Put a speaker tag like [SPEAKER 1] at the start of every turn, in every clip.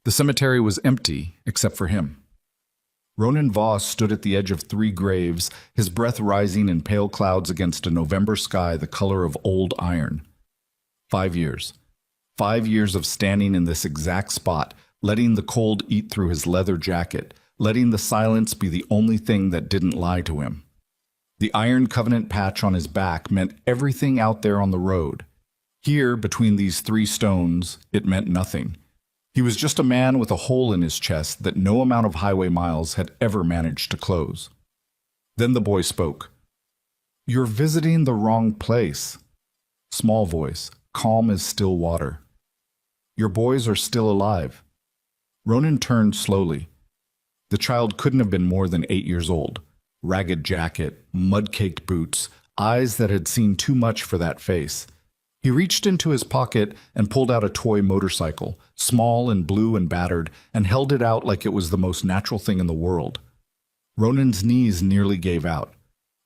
[SPEAKER 1] The cemetery was empty, except for him. Ronan Voss stood at the edge of three graves, his breath rising in pale clouds against a November sky the color of old iron. 5 years. 5 years of standing in this exact spot, letting the cold eat through his leather jacket, letting the silence be the only thing that didn't lie to him. The Iron Covenant patch on his back meant everything out there on the road. Here, between these three stones, it meant nothing. He was just a man with a hole in his chest that no amount of highway miles had ever managed to close. Then the boy spoke. "You're visiting the wrong place." Small voice, calm as still water. "Your boys are still alive." Ronan turned slowly. The child couldn't have been more than 8 years old. Ragged jacket, mud-caked boots, eyes that had seen too much for that face. He reached into his pocket and pulled out a toy motorcycle, small and blue and battered, and held it out like it was the most natural thing in the world. Ronan's knees nearly gave out,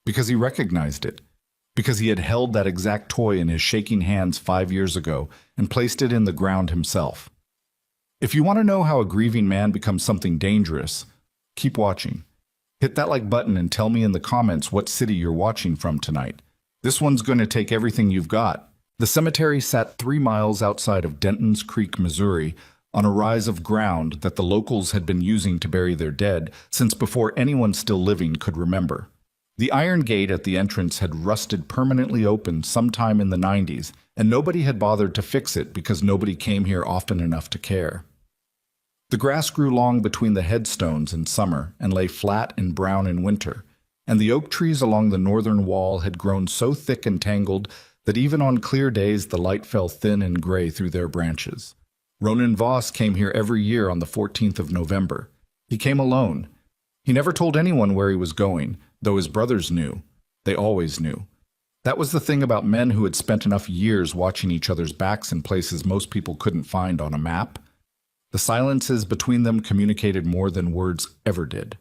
[SPEAKER 1] because he recognized it, because he had held that exact toy in his shaking hands 5 years ago and placed it in the ground himself. If you want to know how a grieving man becomes something dangerous, keep watching. Hit that like button and tell me in the comments what city you're watching from tonight. This one's going to take everything you've got. The cemetery sat 3 miles outside of Denton's Creek, Missouri, on a rise of ground that the locals had been using to bury their dead since before anyone still living could remember. The iron gate at the entrance had rusted permanently open sometime in the 90s, and nobody had bothered to fix it because nobody came here often enough to care. The grass grew long between the headstones in summer and lay flat and brown in winter, and the oak trees along the northern wall had grown so thick and tangled that even on clear days the light fell thin and gray through their branches. Ronan Voss came here every year on the 14th of November. He came alone. He never told anyone where he was going, though his brothers knew. They always knew. That was the thing about men who had spent enough years watching each other's backs in places most people couldn't find on a map. The silences between them communicated more than words ever did.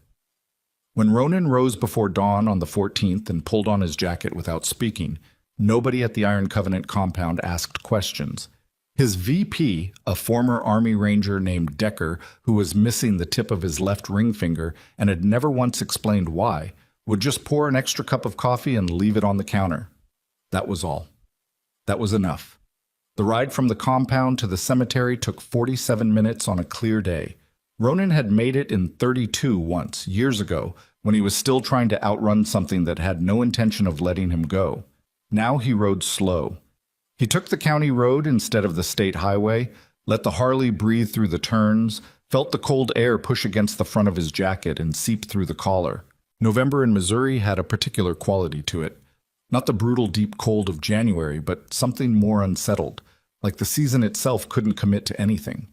[SPEAKER 1] When Ronan rose before dawn on the 14th and pulled on his jacket without speaking, nobody at the Iron Covenant compound asked questions. His VP, a former Army Ranger named Decker, who was missing the tip of his left ring finger and had never once explained why, would just pour an extra cup of coffee and leave it on the counter. That was all. That was enough. The ride from the compound to the cemetery took 47 minutes on a clear day. Ronan had made it in 32 once, years ago, when he was still trying to outrun something that had no intention of letting him go. Now he rode slow. He took the county road instead of the state highway, let the Harley breathe through the turns, felt the cold air push against the front of his jacket and seep through the collar. November in Missouri had a particular quality to it. Not the brutal deep cold of January, but something more unsettled, like the season itself couldn't commit to anything.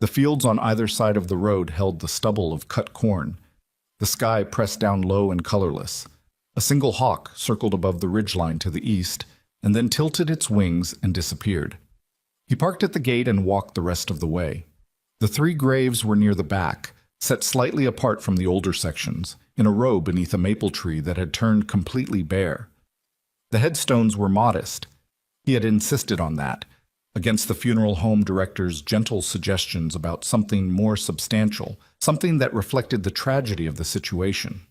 [SPEAKER 1] The fields on either side of the road held the stubble of cut corn. The sky pressed down low and colorless. A single hawk circled above the ridgeline to the east, and then tilted its wings and disappeared. He parked at the gate and walked the rest of the way. The 3 graves were near the back, set slightly apart from the older sections, in a row beneath a maple tree that had turned completely bare. The headstones were modest. He had insisted on that, against the funeral home director's gentle suggestions about something more substantial, something that reflected the tragedy of the situation.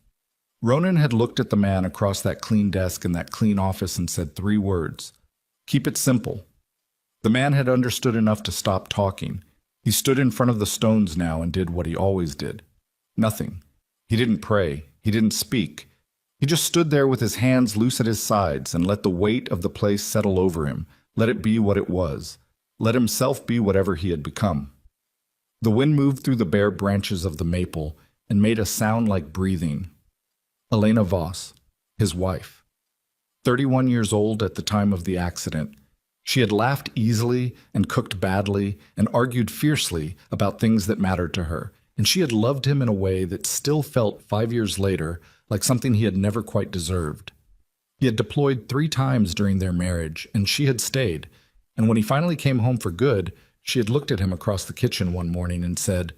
[SPEAKER 1] Ronan had looked at the man across that clean desk in that clean office and said 3 words. Keep it simple. The man had understood enough to stop talking. He stood in front of the stones now and did what he always did. Nothing. He didn't pray. He didn't speak. He just stood there with his hands loose at his sides and let the weight of the place settle over him, let it be what it was, let himself be whatever he had become. The wind moved through the bare branches of the maple and made a sound like breathing. Elena Voss, his wife. 31 years old at the time of the accident. She had laughed easily and cooked badly and argued fiercely about things that mattered to her, and she had loved him in a way that still felt 5 years later like something he had never quite deserved. He had deployed 3 times during their marriage, and she had stayed, and when he finally came home for good, she had looked at him across the kitchen one morning and said,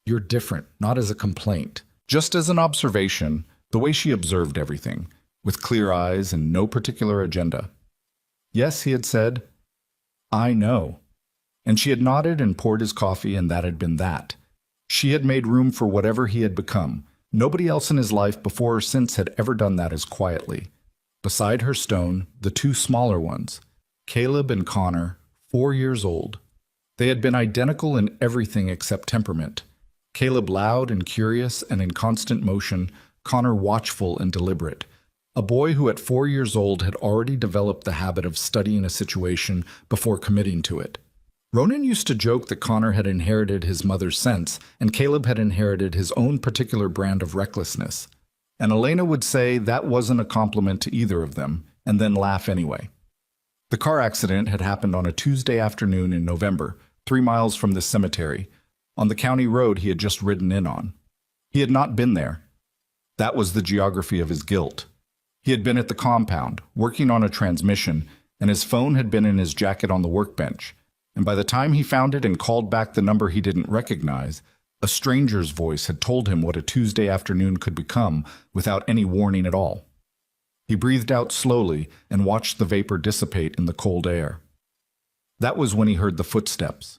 [SPEAKER 1] "You're different, not as a complaint, just as an observation," the way she observed everything, with clear eyes and no particular agenda. "Yes," he had said, "I know." And she had nodded and poured his coffee, and that had been that. She had made room for whatever he had become. Nobody else in his life before or since had ever done that as quietly. Beside her stone, the two smaller ones, Caleb and Connor, 4 years old. They had been identical in everything except temperament. Caleb loud and curious and in constant motion, Connor watchful and deliberate. A boy who at 4 years old had already developed the habit of studying a situation before committing to it. Ronan used to joke that Connor had inherited his mother's sense and Caleb had inherited his own particular brand of recklessness. And Elena would say that wasn't a compliment to either of them, and then laugh anyway. The car accident had happened on a Tuesday afternoon in November, 3 miles from the cemetery, on the county road he had just ridden in on. He had not been there. That was the geography of his guilt. He had been at the compound, working on a transmission, and his phone had been in his jacket on the workbench. And by the time he found it and called back the number he didn't recognize, a stranger's voice had told him what a Tuesday afternoon could become without any warning at all. He breathed out slowly and watched the vapor dissipate in the cold air. That was when he heard the footsteps.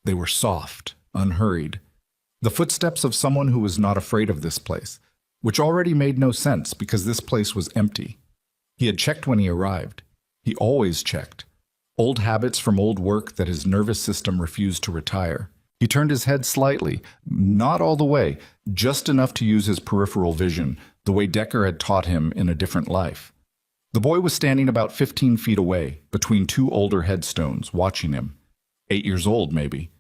[SPEAKER 1] They were soft, unhurried. The footsteps of someone who was not afraid of this place, which already made no sense because this place was empty. He had checked when he arrived. He always checked. Old habits from old work that his nervous system refused to retire. He turned his head slightly, not all the way, just enough to use his peripheral vision, the way Decker had taught him in a different life. The boy was standing about 15 feet away, between 2 older headstones, watching him. 8 years old, maybe.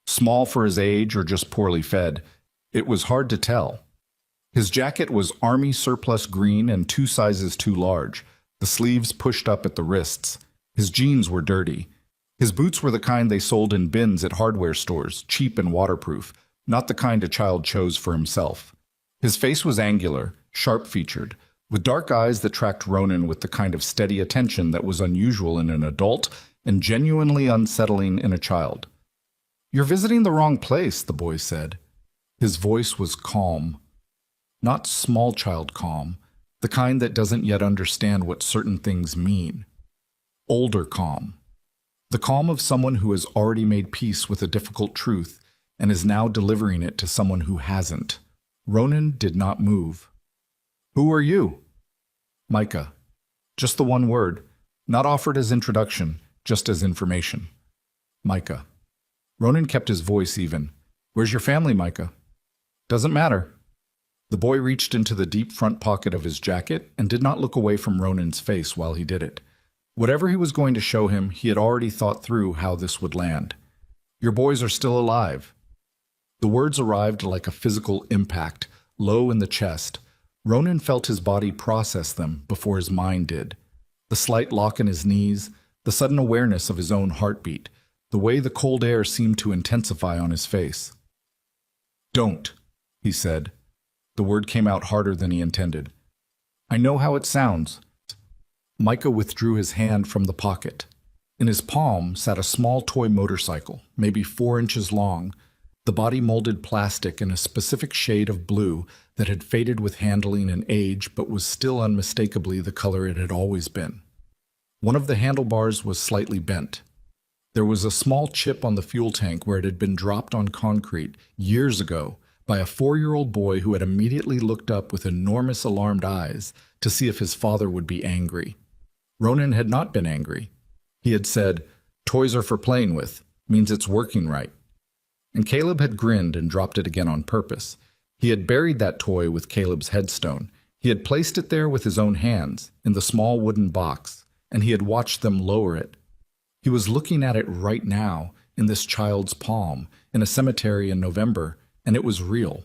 [SPEAKER 1] Small for his age or just poorly fed. It was hard to tell. His jacket was army surplus green and 2 sizes too large, the sleeves pushed up at the wrists. His jeans were dirty. His boots were the kind they sold in bins at hardware stores, cheap and waterproof, not the kind a child chose for himself. His face was angular, sharp-featured, with dark eyes that tracked Ronan with the kind of steady attention that was unusual in an adult and genuinely unsettling in a child. "You're visiting the wrong place," the boy said. His voice was calm. Not small child calm, the kind that doesn't yet understand what certain things mean. Older calm. The calm of someone who has already made peace with a difficult truth and is now delivering it to someone who hasn't. Ronan did not move. "Who are you?" "Micah." Just the one word, not offered as introduction, just as information. "Micah." Ronan kept his voice even. "Where's your family, Micah?" "Doesn't matter." The boy reached into the deep front pocket of his jacket and did not look away from Ronan's face while he did it. Whatever he was going to show him, he had already thought through how this would land. "Your boys are still alive." The words arrived like a physical impact, low in the chest. Ronan felt his body process them before his mind did. The slight lock in his knees, the sudden awareness of his own heartbeat, the way the cold air seemed to intensify on his face. "Don't," he said. The word came out harder than he intended. "I know how it sounds." Micah withdrew his hand from the pocket. In his palm sat a small toy motorcycle, maybe 4 inches long, the body molded plastic in a specific shade of blue that had faded with handling and age but was still unmistakably the color it had always been. One of the handlebars was slightly bent. There was a small chip on the fuel tank where it had been dropped on concrete years ago by a 4-year-old boy who had immediately looked up with enormous alarmed eyes to see if his father would be angry. Ronan had not been angry. He had said, "Toys are for playing with, means it's working right." And Caleb had grinned and dropped it again on purpose. He had buried that toy with Caleb's headstone. He had placed it there with his own hands, in the small wooden box, and he had watched them lower it. He was looking at it right now, in this child's palm, in a cemetery in November, and it was real.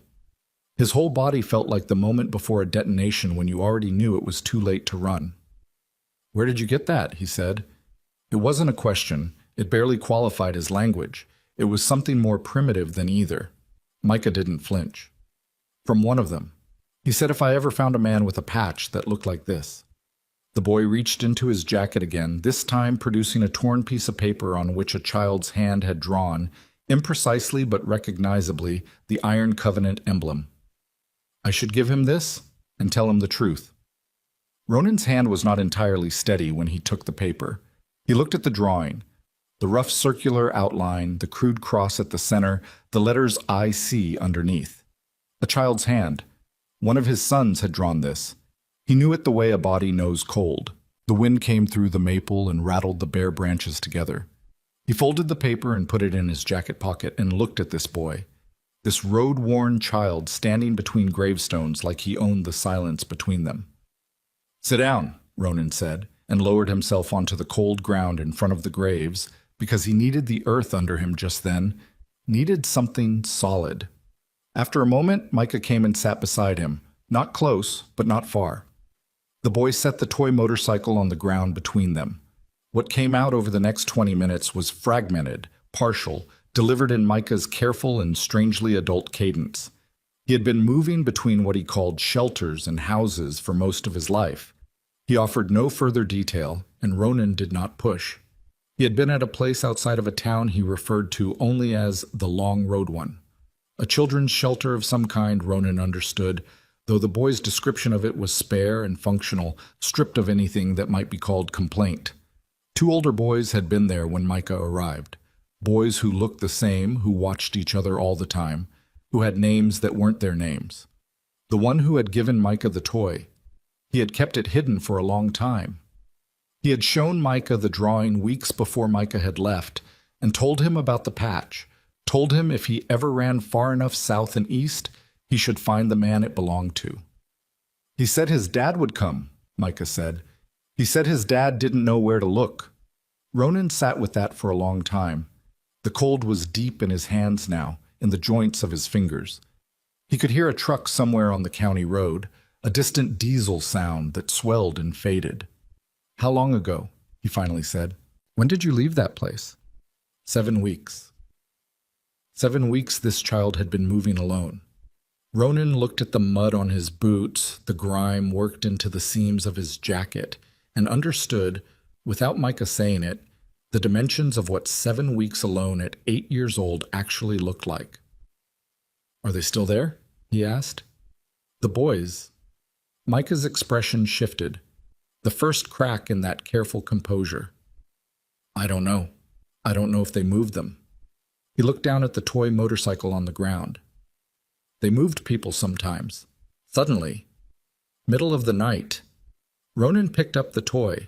[SPEAKER 1] His whole body felt like the moment before a detonation when you already knew it was too late to run. "Where did you get that?" he said. It wasn't a question. It barely qualified as language. It was something more primitive than either. Micah didn't flinch. "From one of them. He said if I ever found a man with a patch that looked like this." The boy reached into his jacket again, this time producing a torn piece of paper on which a child's hand had drawn, imprecisely but recognizably, the Iron Covenant emblem. "I should give him this and tell him the truth." Ronan's hand was not entirely steady when he took the paper. He looked at the drawing. The rough circular outline, the crude cross at the center, the letters IC underneath. A child's hand. One of his sons had drawn this. He knew it the way a body knows cold. The wind came through the maple and rattled the bare branches together. He folded the paper and put it in his jacket pocket and looked at this boy. This road-worn child standing between gravestones like he owned the silence between them. "Sit down," Ronan said, and lowered himself onto the cold ground in front of the graves, because he needed the earth under him just then, needed something solid. After a moment, Micah came and sat beside him, not close, but not far. The boy set the toy motorcycle on the ground between them. What came out over the next 20 minutes was fragmented, partial, delivered in Micah's careful and strangely adult cadence. He had been moving between what he called shelters and houses for most of his life. He offered no further detail, and Ronan did not push. He had been at a place outside of a town he referred to only as the Long Road One. A children's shelter of some kind, Ronan understood, though the boy's description of it was spare and functional, stripped of anything that might be called complaint. 2 older boys had been there when Micah arrived. Boys who looked the same, who watched each other all the time, who had names that weren't their names. The one who had given Micah the toy. He had kept it hidden for a long time. He had shown Micah the drawing weeks before Micah had left, and told him about the patch, told him if he ever ran far enough south and east, he should find the man it belonged to. "He said his dad would come," Micah said. "He said his dad didn't know where to look." Ronan sat with that for a long time. The cold was deep in his hands now, in the joints of his fingers. He could hear a truck somewhere on the county road, a distant diesel sound that swelled and faded. "How long ago?" he finally said. "When did you leave that place?" 7 weeks. 7 weeks this child had been moving alone. Ronan looked at the mud on his boots, the grime worked into the seams of his jacket, and understood, without Micah saying it, the dimensions of what 7 weeks alone at 8 years old actually looked like. "Are they still there?" he asked. "The boys." Micah's expression shifted, the first crack in that careful composure. "I don't know. I don't know if they moved them." He looked down at the toy motorcycle on the ground. "They moved people sometimes. Suddenly. Middle of the night." Ronan picked up the toy,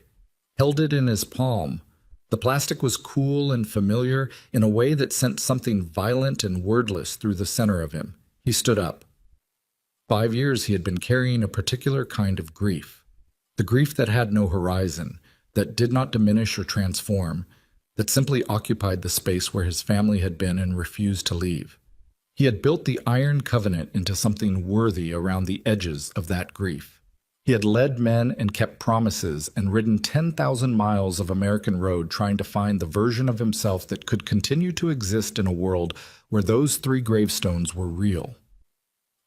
[SPEAKER 1] held it in his palm. The plastic was cool and familiar in a way that sent something violent and wordless through the center of him. He stood up. 5 years he had been carrying a particular kind of grief. The grief that had no horizon, that did not diminish or transform, that simply occupied the space where his family had been and refused to leave. He had built the iron covenant into something worthy around the edges of that grief. He had led men and kept promises and ridden 10,000 miles of American road trying to find the version of himself that could continue to exist in a world where those 3 gravestones were real.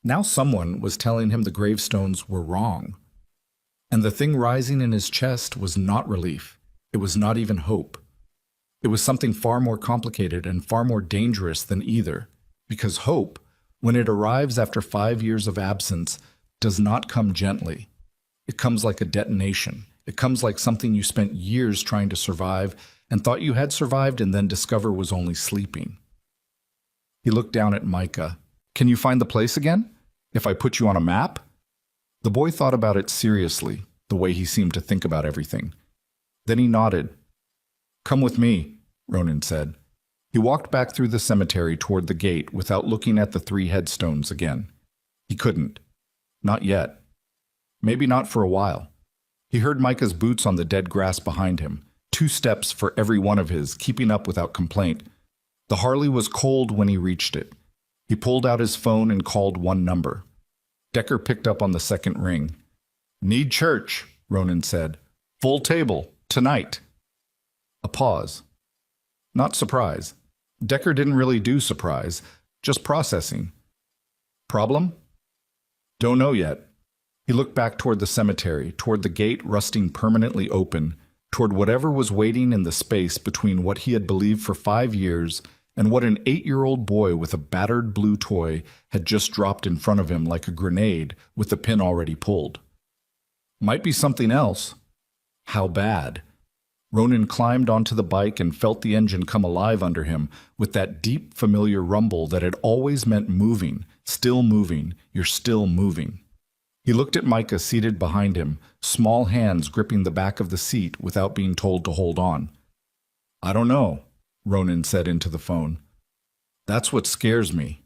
[SPEAKER 1] Now someone was telling him the gravestones were wrong. And the thing rising in his chest was not relief. It was not even hope. It was something far more complicated and far more dangerous than either, because hope, when it arrives after 5 years of absence, does not come gently. It comes like a detonation. It comes like something you spent years trying to survive and thought you had survived and then discover was only sleeping. He looked down at Micah. "Can you find the place again? If I put you on a map?" The boy thought about it seriously, the way he seemed to think about everything. Then he nodded. "Come with me," Ronan said. He walked back through the cemetery toward the gate without looking at the 3 headstones again. He couldn't. Not yet. Maybe not for a while. He heard Micah's boots on the dead grass behind him, 2 steps for every one of his, keeping up without complaint. The Harley was cold when he reached it. He pulled out his phone and called 1 number. Decker picked up on the 2nd ring. "Need church," Ronan said. "Full table, tonight." A pause. Not surprise. Decker didn't really do surprise, just processing. "Problem?" "Don't know yet." He looked back toward the cemetery, toward the gate rusting permanently open, toward whatever was waiting in the space between what he had believed for 5 years and what an 8-year-old boy with a battered blue toy had just dropped in front of him like a grenade with the pin already pulled. Might be something else. How bad? Ronan climbed onto the bike and felt the engine come alive under him with that deep, familiar rumble that had always meant moving, you're still moving. He looked at Micah seated behind him, small hands gripping the back of the seat without being told to hold on. "I don't know," Ronan said into the phone. "That's what scares me."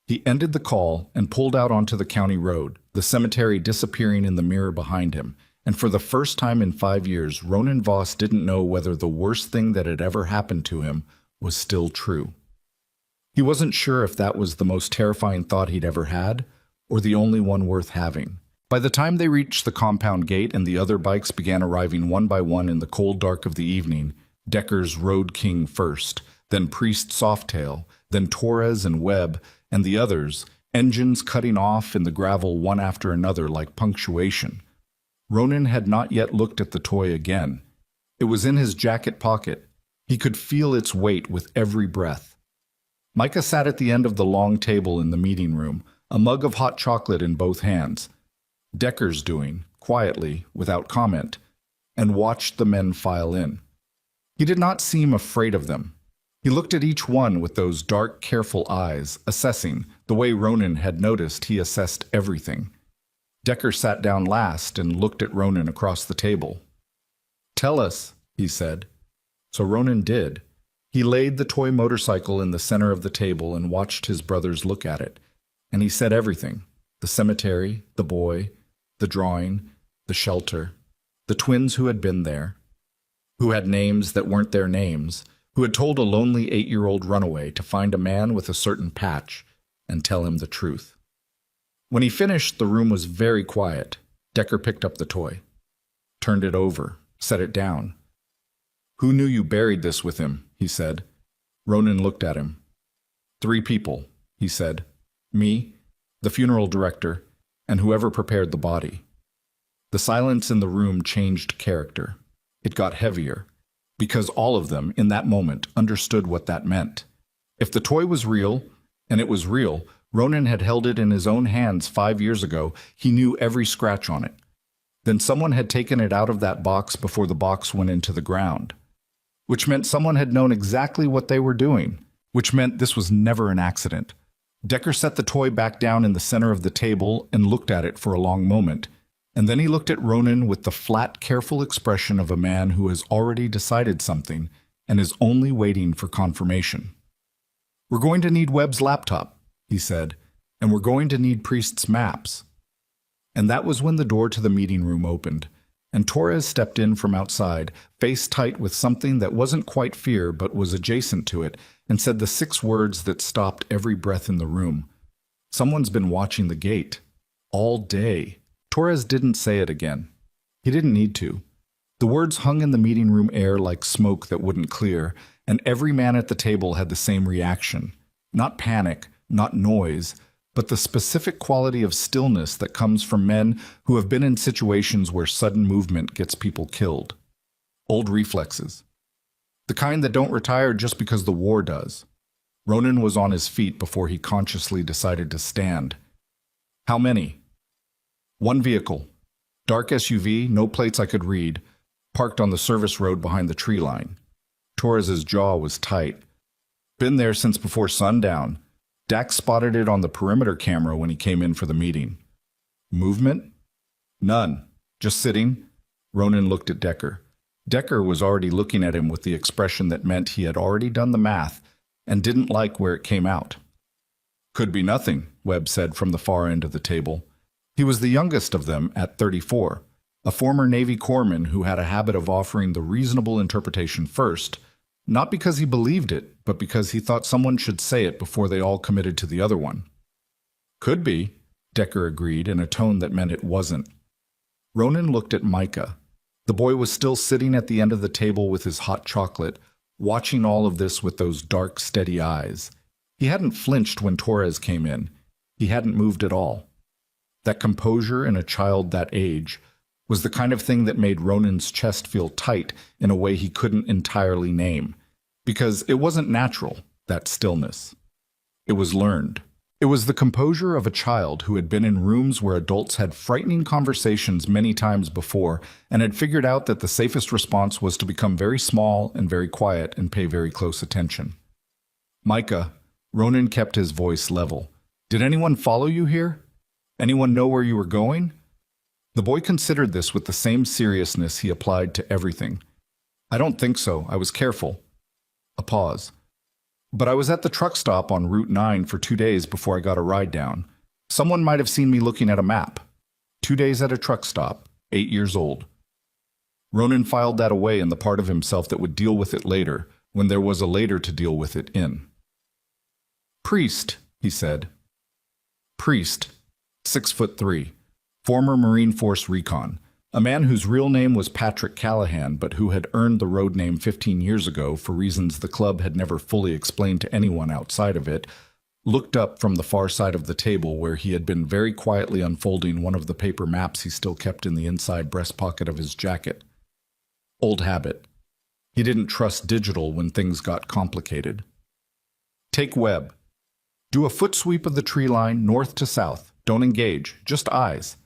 [SPEAKER 1] He ended the call and pulled out onto the county road, the cemetery disappearing in the mirror behind him, and for the first time in 5 years, Ronan Voss didn't know whether the worst thing that had ever happened to him was still true. He wasn't sure if that was the most terrifying thought he'd ever had, or the only one worth having. By the time they reached the compound gate and the other bikes began arriving one by one in the cold dark of the evening, Decker's Road King first, then Priest Softail, then Torres and Webb, and the others, engines cutting off in the gravel one after another like punctuation. Ronan had not yet looked at the toy again. It was in his jacket pocket. He could feel its weight with every breath. Micah sat at the end of the long table in the meeting room, a mug of hot chocolate in both hands. Decker's doing, quietly, without comment, and watched the men file in. He did not seem afraid of them. He looked at each one with those dark, careful eyes, assessing, the way Ronan had noticed he assessed everything. Decker sat down last and looked at Ronan across the table. "Tell us," he said. So Ronan did. He laid the toy motorcycle in the center of the table and watched his brothers look at it. And he said everything: the cemetery, the boy, the drawing, the shelter, the twins who had been there, who had names that weren't their names, who had told a lonely 8-year-old runaway to find a man with a certain patch and tell him the truth. When he finished, the room was very quiet. Decker picked up the toy, turned it over, set it down. "Who knew you buried this with him?" he said. Ronan looked at him. "3 people," he said. "Me, the funeral director, and whoever prepared the body." The silence in the room changed character. It got heavier, because all of them, in that moment, understood what that meant. If the toy was real, and it was real, Ronan had held it in his own hands 5 years ago. He knew every scratch on it. Then someone had taken it out of that box before the box went into the ground. Which meant someone had known exactly what they were doing. Which meant this was never an accident. Decker set the toy back down in the center of the table and looked at it for a long moment. And then he looked at Ronan with the flat, careful expression of a man who has already decided something and is only waiting for confirmation. "We're going to need Webb's laptop," he said, "and we're going to need Priest's maps." And that was when the door to the meeting room opened, and Torres stepped in from outside, face tight with something that wasn't quite fear but was adjacent to it, and said the 6 words that stopped every breath in the room. "Someone's been watching the gate. All day." Torres didn't say it again. He didn't need to. The words hung in the meeting room air like smoke that wouldn't clear, and every man at the table had the same reaction. Not panic, not noise, but the specific quality of stillness that comes from men who have been in situations where sudden movement gets people killed. Old reflexes. The kind that don't retire just because the war does. Ronan was on his feet before he consciously decided to stand. "How many?" "1 vehicle. Dark SUV, no plates I could read, parked on the service road behind the tree line." Torres's jaw was tight. "Been there since before sundown. Dax spotted it on the perimeter camera when he came in for the meeting." "Movement?" "None. Just sitting." Ronan looked at Decker. Decker was already looking at him with the expression that meant he had already done the math and didn't like where it came out. "Could be nothing," Webb said from the far end of the table. He was the youngest of them at 34, a former Navy corpsman who had a habit of offering the reasonable interpretation first, not because he believed it, but because he thought someone should say it before they all committed to the other one. "Could be," Decker agreed in a tone that meant it wasn't. Ronan looked at Micah. The boy was still sitting at the end of the table with his hot chocolate, watching all of this with those dark, steady eyes. He hadn't flinched when Torres came in. He hadn't moved at all. That composure in a child that age was the kind of thing that made Ronan's chest feel tight in a way he couldn't entirely name, because it wasn't natural, that stillness. It was learned. It was the composure of a child who had been in rooms where adults had frightening conversations many times before and had figured out that the safest response was to become very small and very quiet and pay very close attention. Micah, Ronan kept his voice level. Did anyone follow you here? Anyone know where you were going? The boy considered this with the same seriousness he applied to everything. I don't think so. I was careful. A pause. But I was at the truck stop on Route 9 for 2 days before I got a ride down. Someone might have seen me looking at a map. 2 days at a truck stop, 8 years old. Ronan filed that away in the part of himself that would deal with it later, when there was a later to deal with it in. Priest, he said. Priest, 6'3", former Marine Force Recon, a man whose real name was Patrick Callahan but who had earned the road name 15 years ago for reasons the club had never fully explained to anyone outside of it, looked up from the far side of the table where he had been very quietly unfolding one of the paper maps he still kept in the inside breast pocket of his jacket. Old habit. He didn't trust digital when things got complicated. Take Webb. Do a foot sweep of the tree line north to south. Don't engage, just eyes.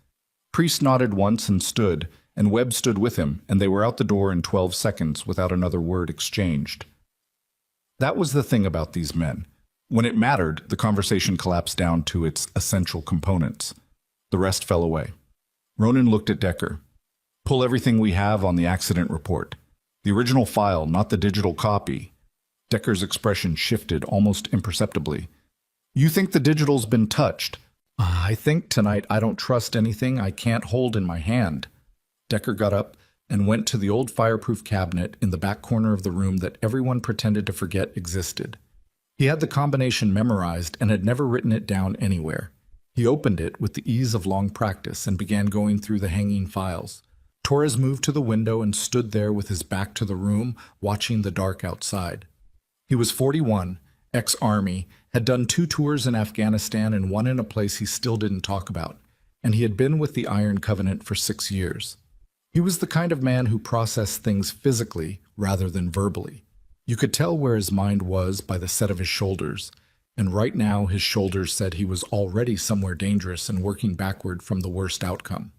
[SPEAKER 1] Priest nodded once and stood, and Webb stood with him, and they were out the door in 12 seconds without another word exchanged. That was the thing about these men. When it mattered, the conversation collapsed down to its essential components. The rest fell away. Ronan looked at Decker. Pull everything we have on the accident report. The original file, not the digital copy. Decker's expression shifted almost imperceptibly. You think the digital's been touched? I think tonight I don't trust anything I can't hold in my hand. Decker got up and went to the old fireproof cabinet in the back corner of the room that everyone pretended to forget existed. He had the combination memorized and had never written it down anywhere. He opened it with the ease of long practice and began going through the hanging files. Torres moved to the window and stood there with his back to the room, watching the dark outside. He was 41, ex-Army, had done 2 tours in Afghanistan and one in a place he still didn't talk about, and he had been with the Iron Covenant for 6 years. He was the kind of man who processed things physically rather than verbally. You could tell where his mind was by the set of his shoulders, and right now his shoulders said he was already somewhere dangerous and working backward from the worst outcome.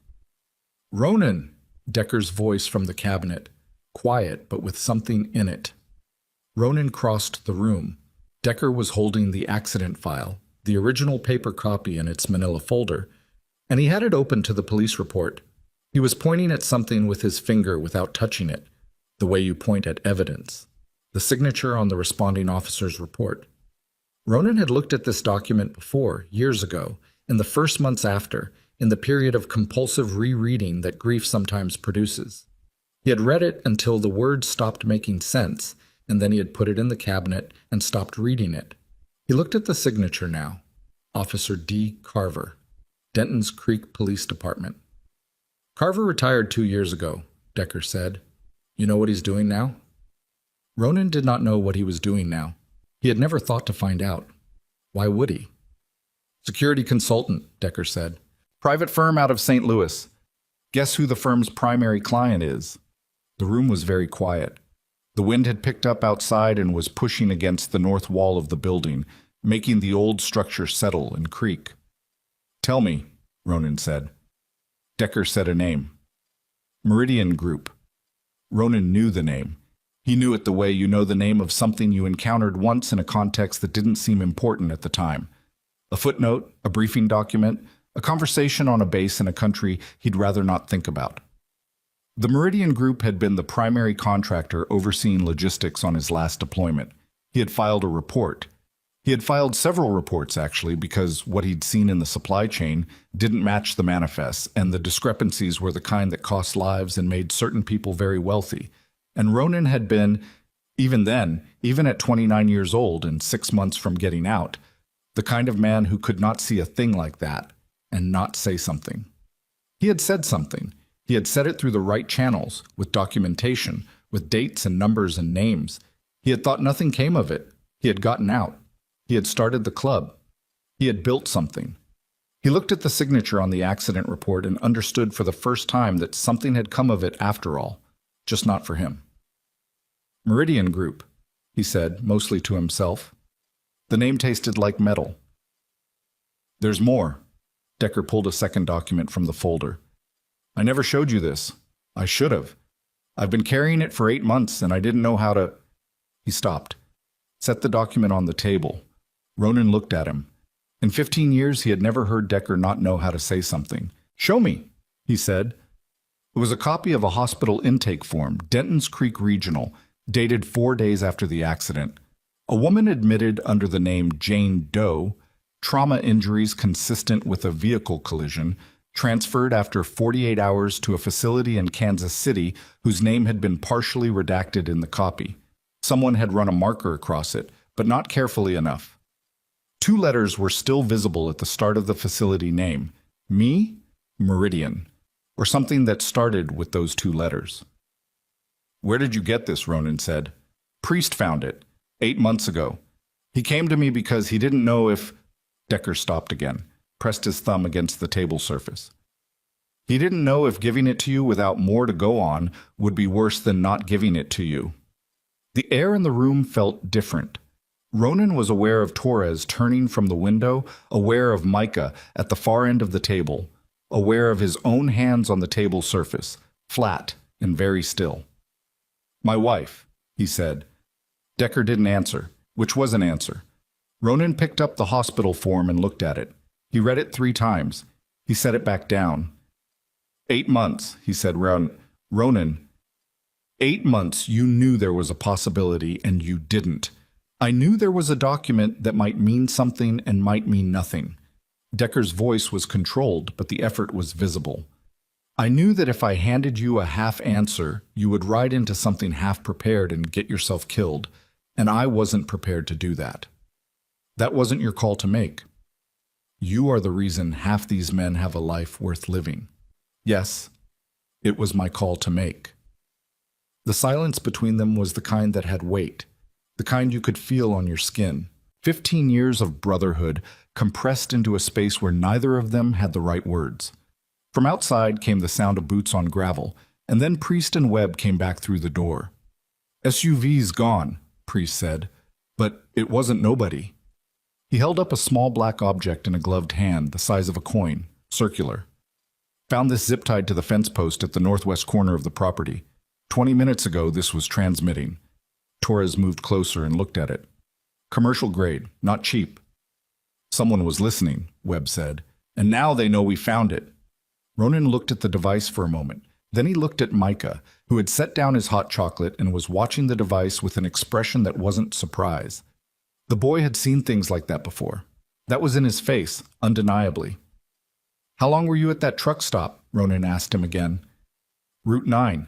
[SPEAKER 1] Ronan, Decker's voice from the cabinet, quiet but with something in it. Ronan crossed the room. Decker was holding the accident file, the original paper copy in its manila folder, and he had it open to the police report. He was pointing at something with his finger without touching it, the way you point at evidence, the signature on the responding officer's report. Ronan had looked at this document before, years ago, in the first months after, in the period of compulsive rereading that grief sometimes produces. He had read it until the words stopped making sense, and then he had put it in the cabinet and stopped reading it. He looked at the signature now. Officer D. Carver, Denton's Creek Police Department. Carver retired 2 years ago, Decker said. You know what he's doing now? Ronan did not know what he was doing now. He had never thought to find out. Why would he? Security consultant, Decker said. Private firm out of St. Louis. Guess who the firm's primary client is? The room was very quiet. The wind had picked up outside and was pushing against the north wall of the building, making the old structure settle and creak. Tell me, Ronan said. Decker said a name. Meridian Group. Ronan knew the name. He knew it the way you know the name of something you encountered once in a context that didn't seem important at the time. A footnote, a briefing document, a conversation on a base in a country he'd rather not think about. The Meridian Group had been the primary contractor overseeing logistics on his last deployment. He had filed a report. He had filed several reports, actually, because what he'd seen in the supply chain didn't match the manifests, and the discrepancies were the kind that cost lives and made certain people very wealthy. And Ronan had been, even then, even at 29 years old and 6 months from getting out, the kind of man who could not see a thing like that and not say something. He had said something. He had said it through the right channels, with documentation, with dates and numbers and names. He had thought nothing came of it. He had gotten out. He had started the club. He had built something. He looked at the signature on the accident report and understood for the first time that something had come of it after all, just not for him. Meridian Group, he said, mostly to himself. The name tasted like metal. There's more. Decker pulled a second document from the folder. I never showed you this. I should have. I've been carrying it for 8 months and I didn't know how to... He stopped. Set the document on the table. Ronan looked at him. In 15 years, he had never heard Decker not know how to say something. Show me, he said. It was a copy of a hospital intake form, Denton's Creek Regional, dated 4 days after the accident. A woman admitted under the name Jane Doe, trauma injuries consistent with a vehicle collision, transferred after 48 hours to a facility in Kansas City whose name had been partially redacted in the copy. Someone had run a marker across it, but not carefully enough. 2 letters were still visible at the start of the facility name, Me, Meridian, or something that started with those 2 letters. Where did you get this? Ronan said. Priest found it, 8 months ago. He came to me because he didn't know if... Decker stopped again, pressed his thumb against the table surface. He didn't know if giving it to you without more to go on would be worse than not giving it to you. The air in the room felt different. Ronan was aware of Torres turning from the window, aware of Micah at the far end of the table, aware of his own hands on the table surface, flat and very still. My wife, he said. Decker didn't answer, which was an answer. Ronan picked up the hospital form and looked at it. He read it 3 times. He set it back down. 8 months, he said. Ronan, 8 months you knew there was a possibility and you didn't. I knew there was a document that might mean something and might mean nothing. Decker's voice was controlled, but the effort was visible. I knew that if I handed you a half answer, you would ride into something half prepared and get yourself killed, and I wasn't prepared to do that. That wasn't your call to make. You are the reason half these men have a life worth living. Yes, it was my call to make. The silence between them was the kind that had weight, the kind you could feel on your skin. 15 years of brotherhood compressed into a space where neither of them had the right words. From outside came the sound of boots on gravel, and then Priest and Webb came back through the door. SUV's gone, Priest said, but it wasn't nobody. He held up a small black object in a gloved hand, the size of a coin, circular. Found this zip tied to the fence post at the northwest corner of the property. 20 minutes ago, this was transmitting. Torres moved closer and looked at it. Commercial grade, not cheap. Someone was listening, Webb said, and now they know we found it. Ronan looked at the device for a moment. Then he looked at Micah, who had set down his hot chocolate and was watching the device with an expression that wasn't surprise. The boy had seen things like that before. That was in his face, undeniably. How long were you at that truck stop? Ronan asked him again. Route 9.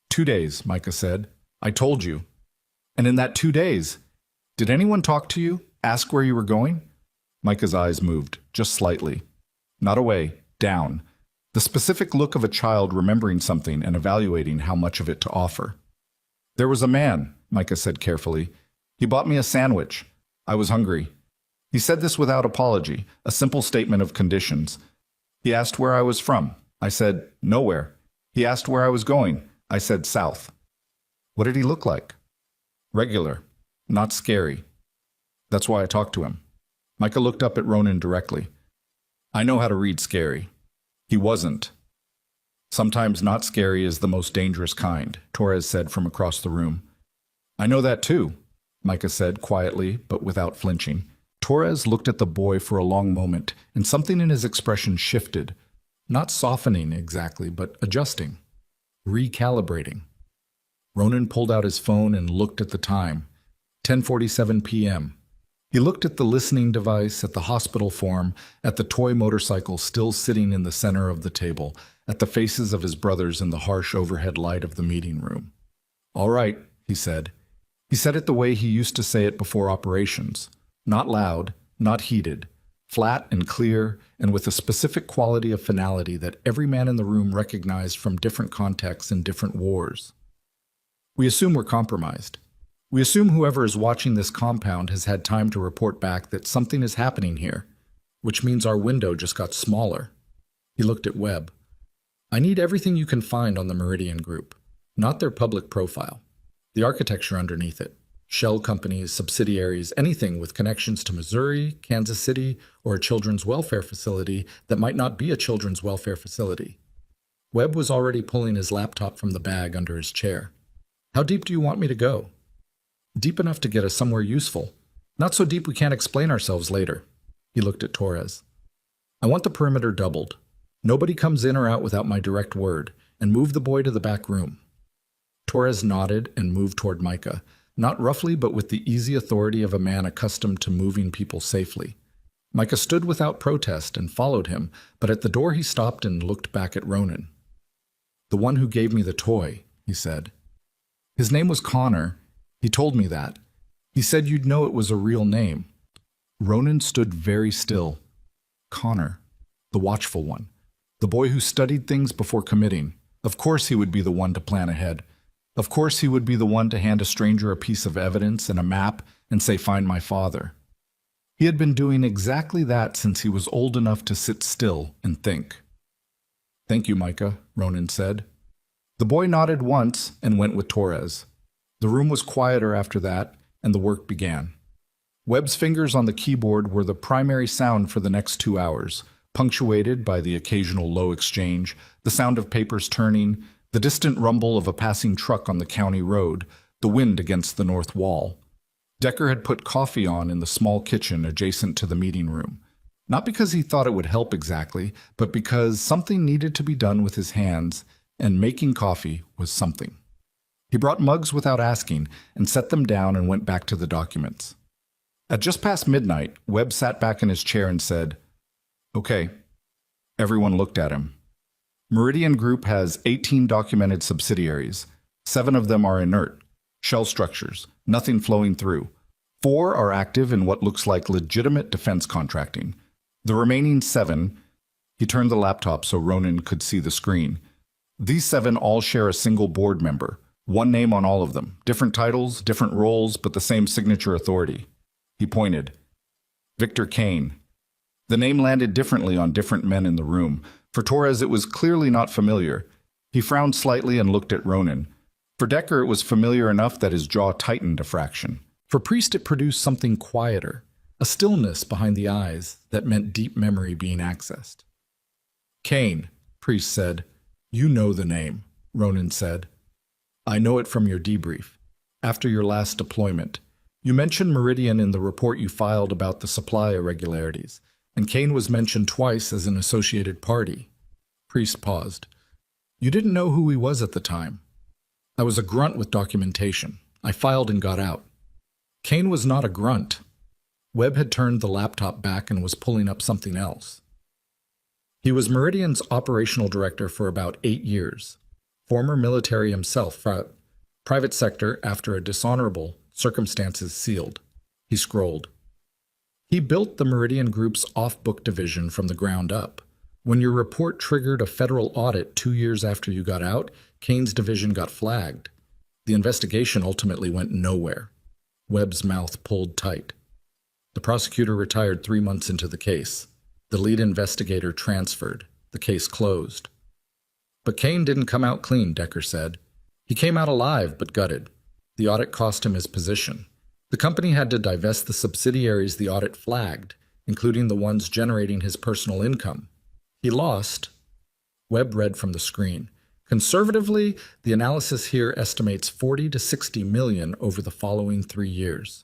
[SPEAKER 1] 2 days, Micah said. I told you. And in that 2 days, did anyone talk to you, ask where you were going? Micah's eyes moved, just slightly. Not away, down. The specific look of a child remembering something and evaluating how much of it to offer. There was a man, Micah said carefully. He bought me a sandwich. I was hungry. He said this without apology, a simple statement of conditions. He asked where I was from. I said, nowhere. He asked where I was going. I said, south. What did he look like? Regular, not scary. That's why I talked to him. Micah looked up at Ronan directly. I know how to read scary. He wasn't. Sometimes not scary is the most dangerous kind, Torres said from across the room. I know that too, Micah said quietly but without flinching. Torres looked at the boy for a long moment, and something in his expression shifted, not softening exactly, but adjusting, recalibrating. Ronan pulled out his phone and looked at the time, 10:47 p.m. He looked at the listening device, at the hospital form, at the toy motorcycle still sitting in the center of the table, at the faces of his brothers in the harsh overhead light of the meeting room. All right, he said. He said it the way he used to say it before operations. Not loud, not heated, flat and clear, and with a specific quality of finality that every man in the room recognized from different contexts in different wars. We assume we're compromised. We assume whoever is watching this compound has had time to report back that something is happening here, which means our window just got smaller. He looked at Webb. I need everything you can find on the Meridian group, not their public profile. The architecture underneath it. shell companies, subsidiaries, anything with connections to Missouri, Kansas City, or a children's welfare facility that might not be a children's welfare facility. Webb was already pulling his laptop from the bag under his chair. How deep do you want me to go? Deep enough to get us somewhere useful. Not so deep we can't explain ourselves later. He looked at Torres. I want the perimeter doubled. Nobody comes in or out without my direct word, and move the boy to the back room. Torres nodded and moved toward Micah, not roughly but with the easy authority of a man accustomed to moving people safely. Micah stood without protest and followed him, but at the door he stopped and looked back at Ronan. The one who gave me the toy, he said. His name was Connor. He told me that. He said you'd know it was a real name. Ronan stood very still. Connor, the watchful one, the boy who studied things before committing. Of course he would be the one to plan ahead. Of course he would be the one to hand a stranger a piece of evidence and a map and say, find my father. He had been doing exactly that since he was old enough to sit still and think. Thank you, Micah, Ronan said. The boy nodded once and went with Torres. The room was quieter after that, and the work began. Webb's fingers on the keyboard were the primary sound for the next 2 hours, punctuated by the occasional low exchange, the sound of papers turning, the distant rumble of a passing truck on the county road, the wind against the north wall. Decker had put coffee on in the small kitchen adjacent to the meeting room, not because he thought it would help exactly, but because something needed to be done with his hands, and making coffee was something. He brought mugs without asking and set them down and went back to the documents. At just past midnight, Webb sat back in his chair and said, Okay. Everyone looked at him. Meridian Group has 18 documented subsidiaries. 7 of them are inert, shell structures, nothing flowing through. 4 are active in what looks like legitimate defense contracting. The remaining 7, he turned the laptop so Ronan could see the screen. These 7 all share a single board member, one name on all of them, different titles, different roles, but the same signature authority. He pointed. Victor Kane. The name landed differently on different men in the room. For Torres, it was clearly not familiar. He frowned slightly and looked at Ronan. For Decker, it was familiar enough that his jaw tightened a fraction. For Priest, it produced something quieter, a stillness behind the eyes that meant deep memory being accessed. Kane, Priest said. You know the name, Ronan said. I know it from your debrief. After your last deployment, you mentioned Meridian in the report you filed about the supply irregularities, and Kane was mentioned twice as an associated party. Priest paused. You didn't know who he was at the time. I was a grunt with documentation. I filed and got out. Kane was not a grunt. Webb had turned the laptop back and was pulling up something else. He was Meridian's operational director for about 8 years. Former military himself, private sector after a dishonorable circumstances sealed. He scrolled. He built the Meridian Group's off-book division from the ground up. When your report triggered a federal audit 2 years after you got out, Kane's division got flagged. The investigation ultimately went nowhere. Webb's mouth pulled tight. The prosecutor retired 3 months into the case. The lead investigator transferred. The case closed. But Kane didn't come out clean, Decker said. He came out alive, but gutted. The audit cost him his position. The company had to divest the subsidiaries the audit flagged, including the ones generating his personal income. He lost. Webb read from the screen. Conservatively, the analysis here estimates 40 to 60 million over the following 3 years.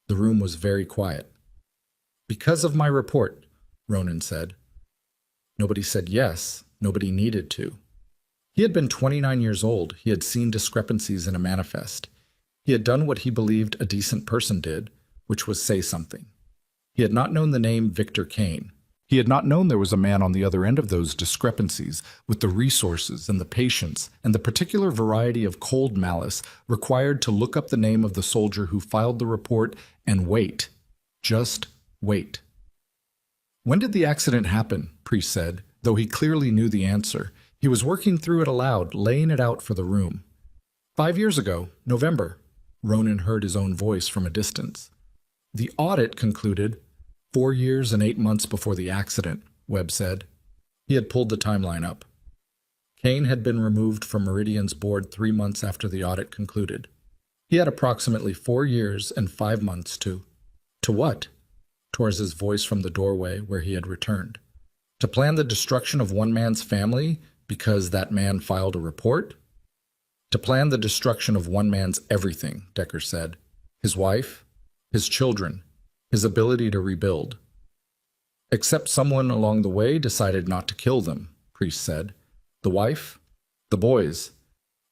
[SPEAKER 1] The room was very quiet. Because of my report, Ronan said. Nobody said yes. Nobody needed to. He had been 29 years old. He had seen discrepancies in a manifest. He had done what he believed a decent person did, which was say something. He had not known the name Victor Kane. He had not known there was a man on the other end of those discrepancies, with the resources and the patience and the particular variety of cold malice required to look up the name of the soldier who filed the report and wait. Just wait. When did the accident happen? Priest said, though he clearly knew the answer. He was working through it aloud, laying it out for the room. 5 years ago, November. Ronan heard his own voice from a distance. The audit concluded 4 years and 8 months before the accident, Webb said. He had pulled the timeline up. Kane had been removed from Meridian's board 3 months after the audit concluded.
[SPEAKER 2] He had approximately 4 years and 5 months to. To what? Torres's voice from the doorway where he had returned. To plan the destruction of one man's family because that man filed a report? To plan the destruction of one man's everything, Decker said. His wife, his children, his ability to rebuild. Except someone along the way decided not to kill them, Priest said. The wife? The boys.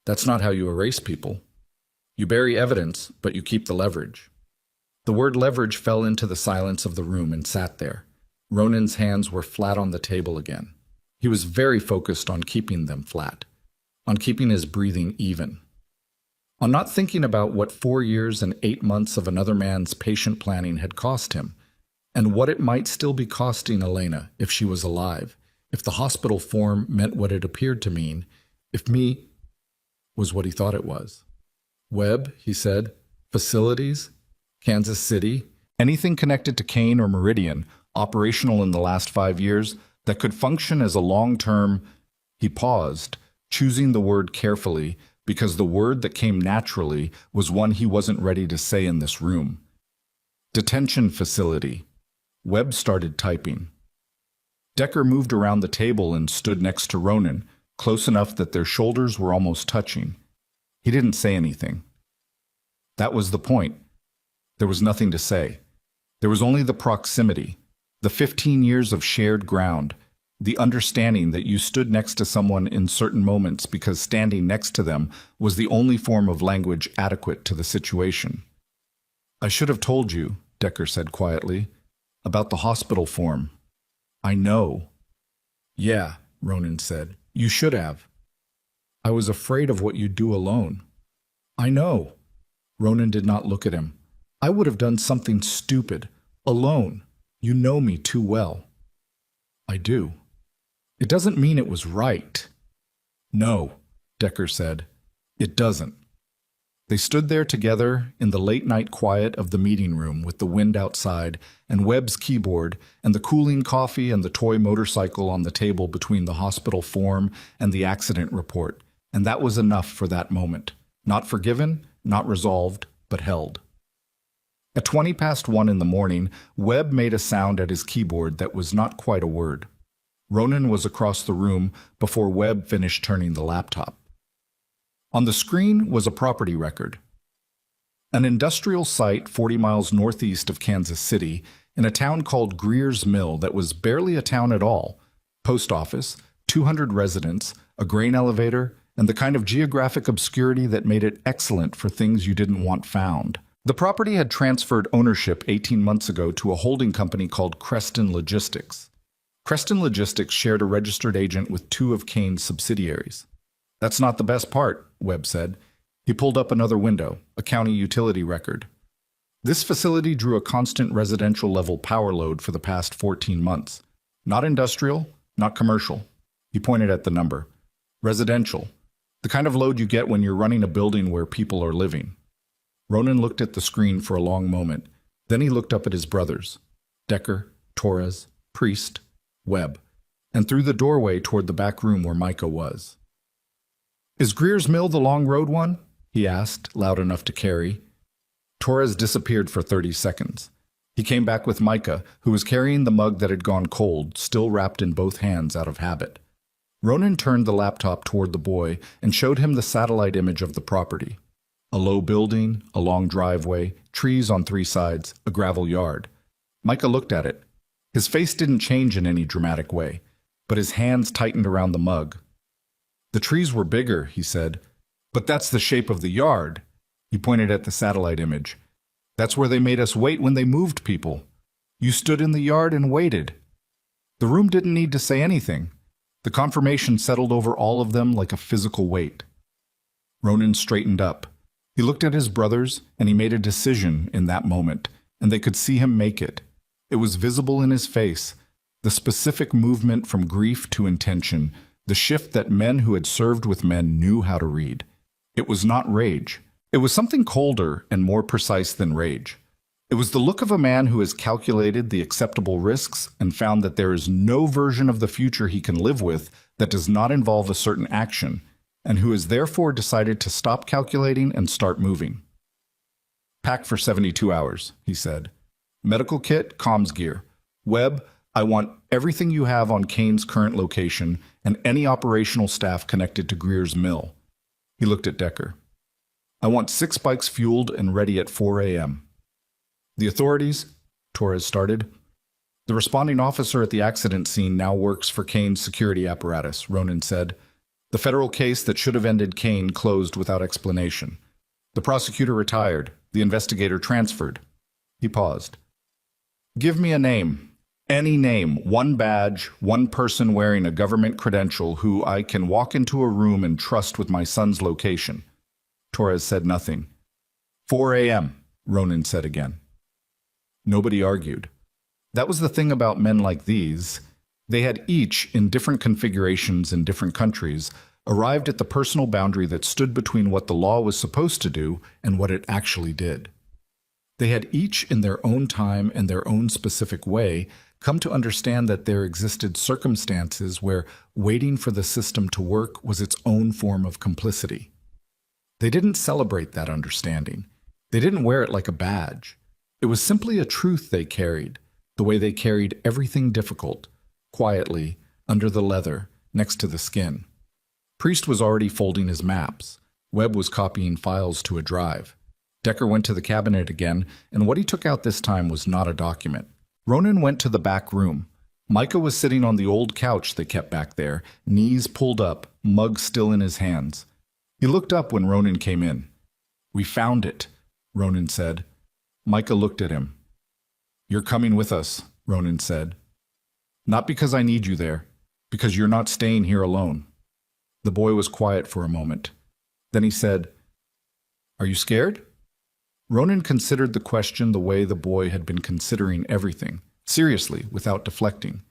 [SPEAKER 2] That's not how you erase people. You bury evidence, but you keep the leverage. The word leverage fell into the silence of the room and sat there. Ronan's hands were flat on the table again. He was very focused on keeping them flat, on keeping his breathing even, on not thinking about what 4 years and 8 months of another man's patient planning had cost him, and what it might still be costing Elena if she was alive, if the hospital form meant what it appeared to mean, if me was what he thought it was. Webb, he said, facilities, Kansas City, anything connected to Kane or Meridian, operational in the last 5 years, that could function as a long-term. He paused, choosing the word carefully, because the word that came naturally was one he wasn't ready to say in this room. Detention facility. Webb started typing. Decker moved around the table and stood next to Ronan, close enough that their shoulders were almost touching. He didn't say anything. That was the point. There was nothing to say. There was only the proximity, the 15 years of shared ground, the understanding that you stood next to someone in certain moments because standing next to them was the only form of language adequate to the situation. I should have told you, Decker said quietly, about the hospital form. I know. Yeah, Ronan said. You should have. I was afraid of what you'd do alone. I know. Ronan did not look at him. I would have done something stupid. Alone. You know me too well. I do. It doesn't mean it was right. No, Decker said. It doesn't. They stood there together in the late-night quiet of the meeting room with the wind outside and Webb's keyboard and the cooling coffee and the toy motorcycle on the table between the hospital form and the accident report, and that was enough for that moment. Not forgiven, not resolved, but held. At 1:20 in the morning, Webb made a sound at his keyboard that was not quite a word. Ronan was across the room before Webb finished turning the laptop. On the screen was a property record. An industrial site 40 miles northeast of Kansas City in a town called Greer's Mill that was barely a town at all. Post office, 200 residents, a grain elevator, and the kind of geographic obscurity that made it excellent for things you didn't want found. The property had transferred ownership 18 months ago to a holding company called Creston Logistics. Creston Logistics shared a registered agent with 2 of Kane's subsidiaries. That's not the best part, Webb said. He pulled up another window, a county utility record. This facility drew a constant residential-level power load for the past 14 months. Not industrial, not commercial. He pointed at the number. Residential. The kind of load you get when you're running a building where people are living. Ronan looked at the screen for a long moment. Then he looked up at his brothers. Decker, Torres, Priest, Webb, and through the doorway toward the back room where Micah was. Is Greer's Mill the long road one? He asked, loud enough to carry. Torres disappeared for 30 seconds. He came back with Micah, who was carrying the mug that had gone cold, still wrapped in both hands out of habit. Ronan turned the laptop toward the boy and showed him the satellite image of the property. A low building, a long driveway, trees on 3 sides, a gravel yard. Micah looked at it. His face didn't change in any dramatic way, but his hands tightened around the mug. The trees were bigger, he said. But that's the shape of the yard. He pointed at the satellite image. That's where they made us wait when they moved people. You stood in the yard and waited. The room didn't need to say anything. The confirmation settled over all of them like a physical weight. Ronan straightened up. He looked at his brothers, and he made a decision in that moment, and they could see him make it. It was visible in his face, the specific movement from grief to intention, the shift that men who had served with men knew how to read. It was not rage. It was something colder and more precise than rage. It was the look of a man who has calculated the acceptable risks and found that there is no version of the future he can live with that does not involve a certain action, and who has therefore decided to stop calculating and start moving.
[SPEAKER 1] Pack for 72 hours, he said. Medical kit, comms gear. Webb, I want everything you have on Kane's current location and any operational staff connected to Greer's mill. He looked at Decker. I want 6 bikes fueled and ready at 4 a.m. The authorities, Torres started. The responding officer at the accident scene now works for Kane's security apparatus, Ronan said. The federal case that should have ended Kane closed without explanation. The prosecutor retired. The investigator transferred. He paused. Give me a name. Any name, one badge, one person wearing a government credential who I can walk into a room and trust with my son's location. Torres said nothing. 4 a.m., Ronan said again. Nobody argued. That was the thing about men like these. They had each, in different configurations in different countries, arrived at the personal boundary that stood between what the law was supposed to do and what it actually did. They had each, in their own time and their own specific way, come to understand that there existed circumstances where waiting for the system to work was its own form of complicity. They didn't celebrate that understanding. They didn't wear it like a badge. It was simply a truth they carried, the way they carried everything difficult, quietly, under the leather, next to the skin. Priest was already folding his maps. Webb was copying files to a drive. Decker went to the cabinet again, and what he took out this time was not a document. Ronan went to the back room. Micah was sitting on the old couch they kept back there, knees pulled up, mug still in his hands. He looked up when Ronan came in. We found it, Ronan said. Micah looked at him. You're coming with us, Ronan said. Not because I need you there, because you're not staying here alone. The boy was quiet for a moment. Then he said, Are you scared? Ronan considered the question the way the boy had been considering everything, seriously, without deflecting.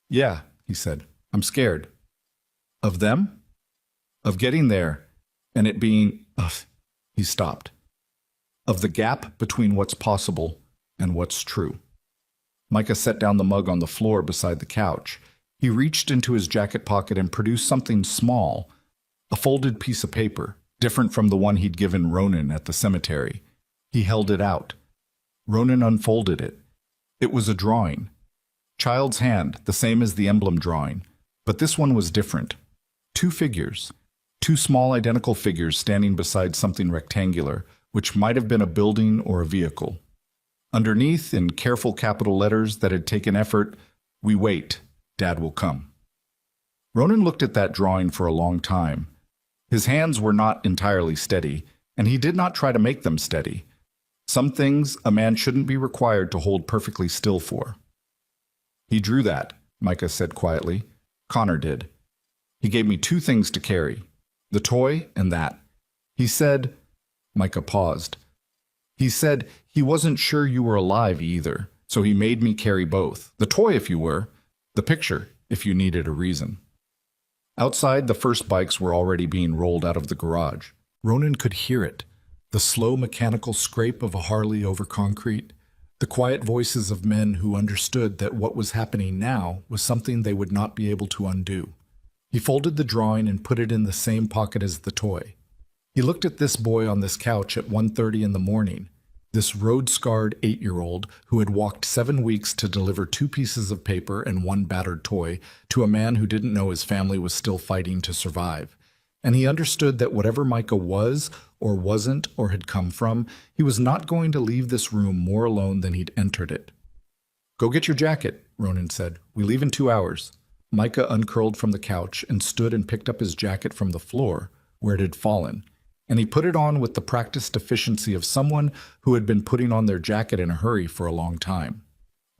[SPEAKER 1] Yeah, he said, I'm scared. Of them? Of getting there, and it being... He stopped. Of the gap between what's possible and what's true. Micah set down the mug on the floor beside the couch. He reached into his jacket pocket and produced something small, a folded piece of paper, different from the one he'd given Ronan at the cemetery. He held it out. Ronan unfolded it. It was a drawing. Child's hand, the same as the emblem drawing, but this one was different. 2 figures. 2 small identical figures standing beside something rectangular, which might have been a building or a vehicle. Underneath, in careful capital letters that had taken effort, we wait, Dad will come. Ronan looked at that drawing for a long time. His hands were not entirely steady, and he did not try to make them steady. Some things a man shouldn't be required to hold perfectly still for. He drew that, Micah said quietly. Connor did. He gave me 2 things to carry, the toy and that. He said, Micah paused. He said he wasn't sure you were alive either, so he made me carry both. The toy if you were, the picture if you needed a reason. Outside, the first bikes were already being rolled out of the garage. Ronan could hear it, the slow mechanical scrape of a Harley over concrete, the quiet voices of men who understood that what was happening now was something they would not be able to undo. He folded the drawing and put it in the same pocket as the toy. He looked at this boy on this couch at 1:30 in the morning, this road-scarred 8-year-old who had walked 7 weeks to deliver 2 pieces of paper and 1 battered toy to a man who didn't know his family was still fighting to survive. And he understood that whatever Micah was, or wasn't, or had come from, he was not going to leave this room more alone than he'd entered it. Go get your jacket, Ronan said. We leave in 2 hours. Micah uncurled from the couch and stood and picked up his jacket from the floor, where it had fallen, and he put it on with the practiced efficiency of someone who had been putting on their jacket in a hurry for a long time.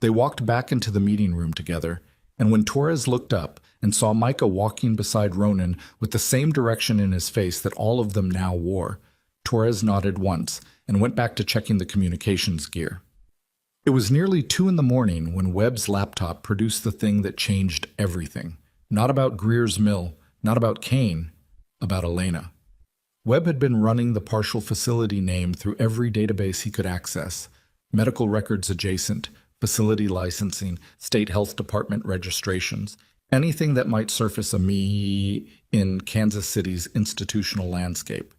[SPEAKER 1] They walked back into the meeting room together, and when Torres looked up and saw Micah walking beside Ronan with the same direction in his face that all of them now wore, Torres nodded once and went back to checking the communications gear. It was nearly 2 in the morning when Webb's laptop produced the thing that changed everything. Not about Greer's mill, not about Kane, about Elena. Webb had been running the partial facility name through every database he could access, medical records adjacent, facility licensing, state health department registrations, anything that might surface a me in Kansas City's institutional landscape.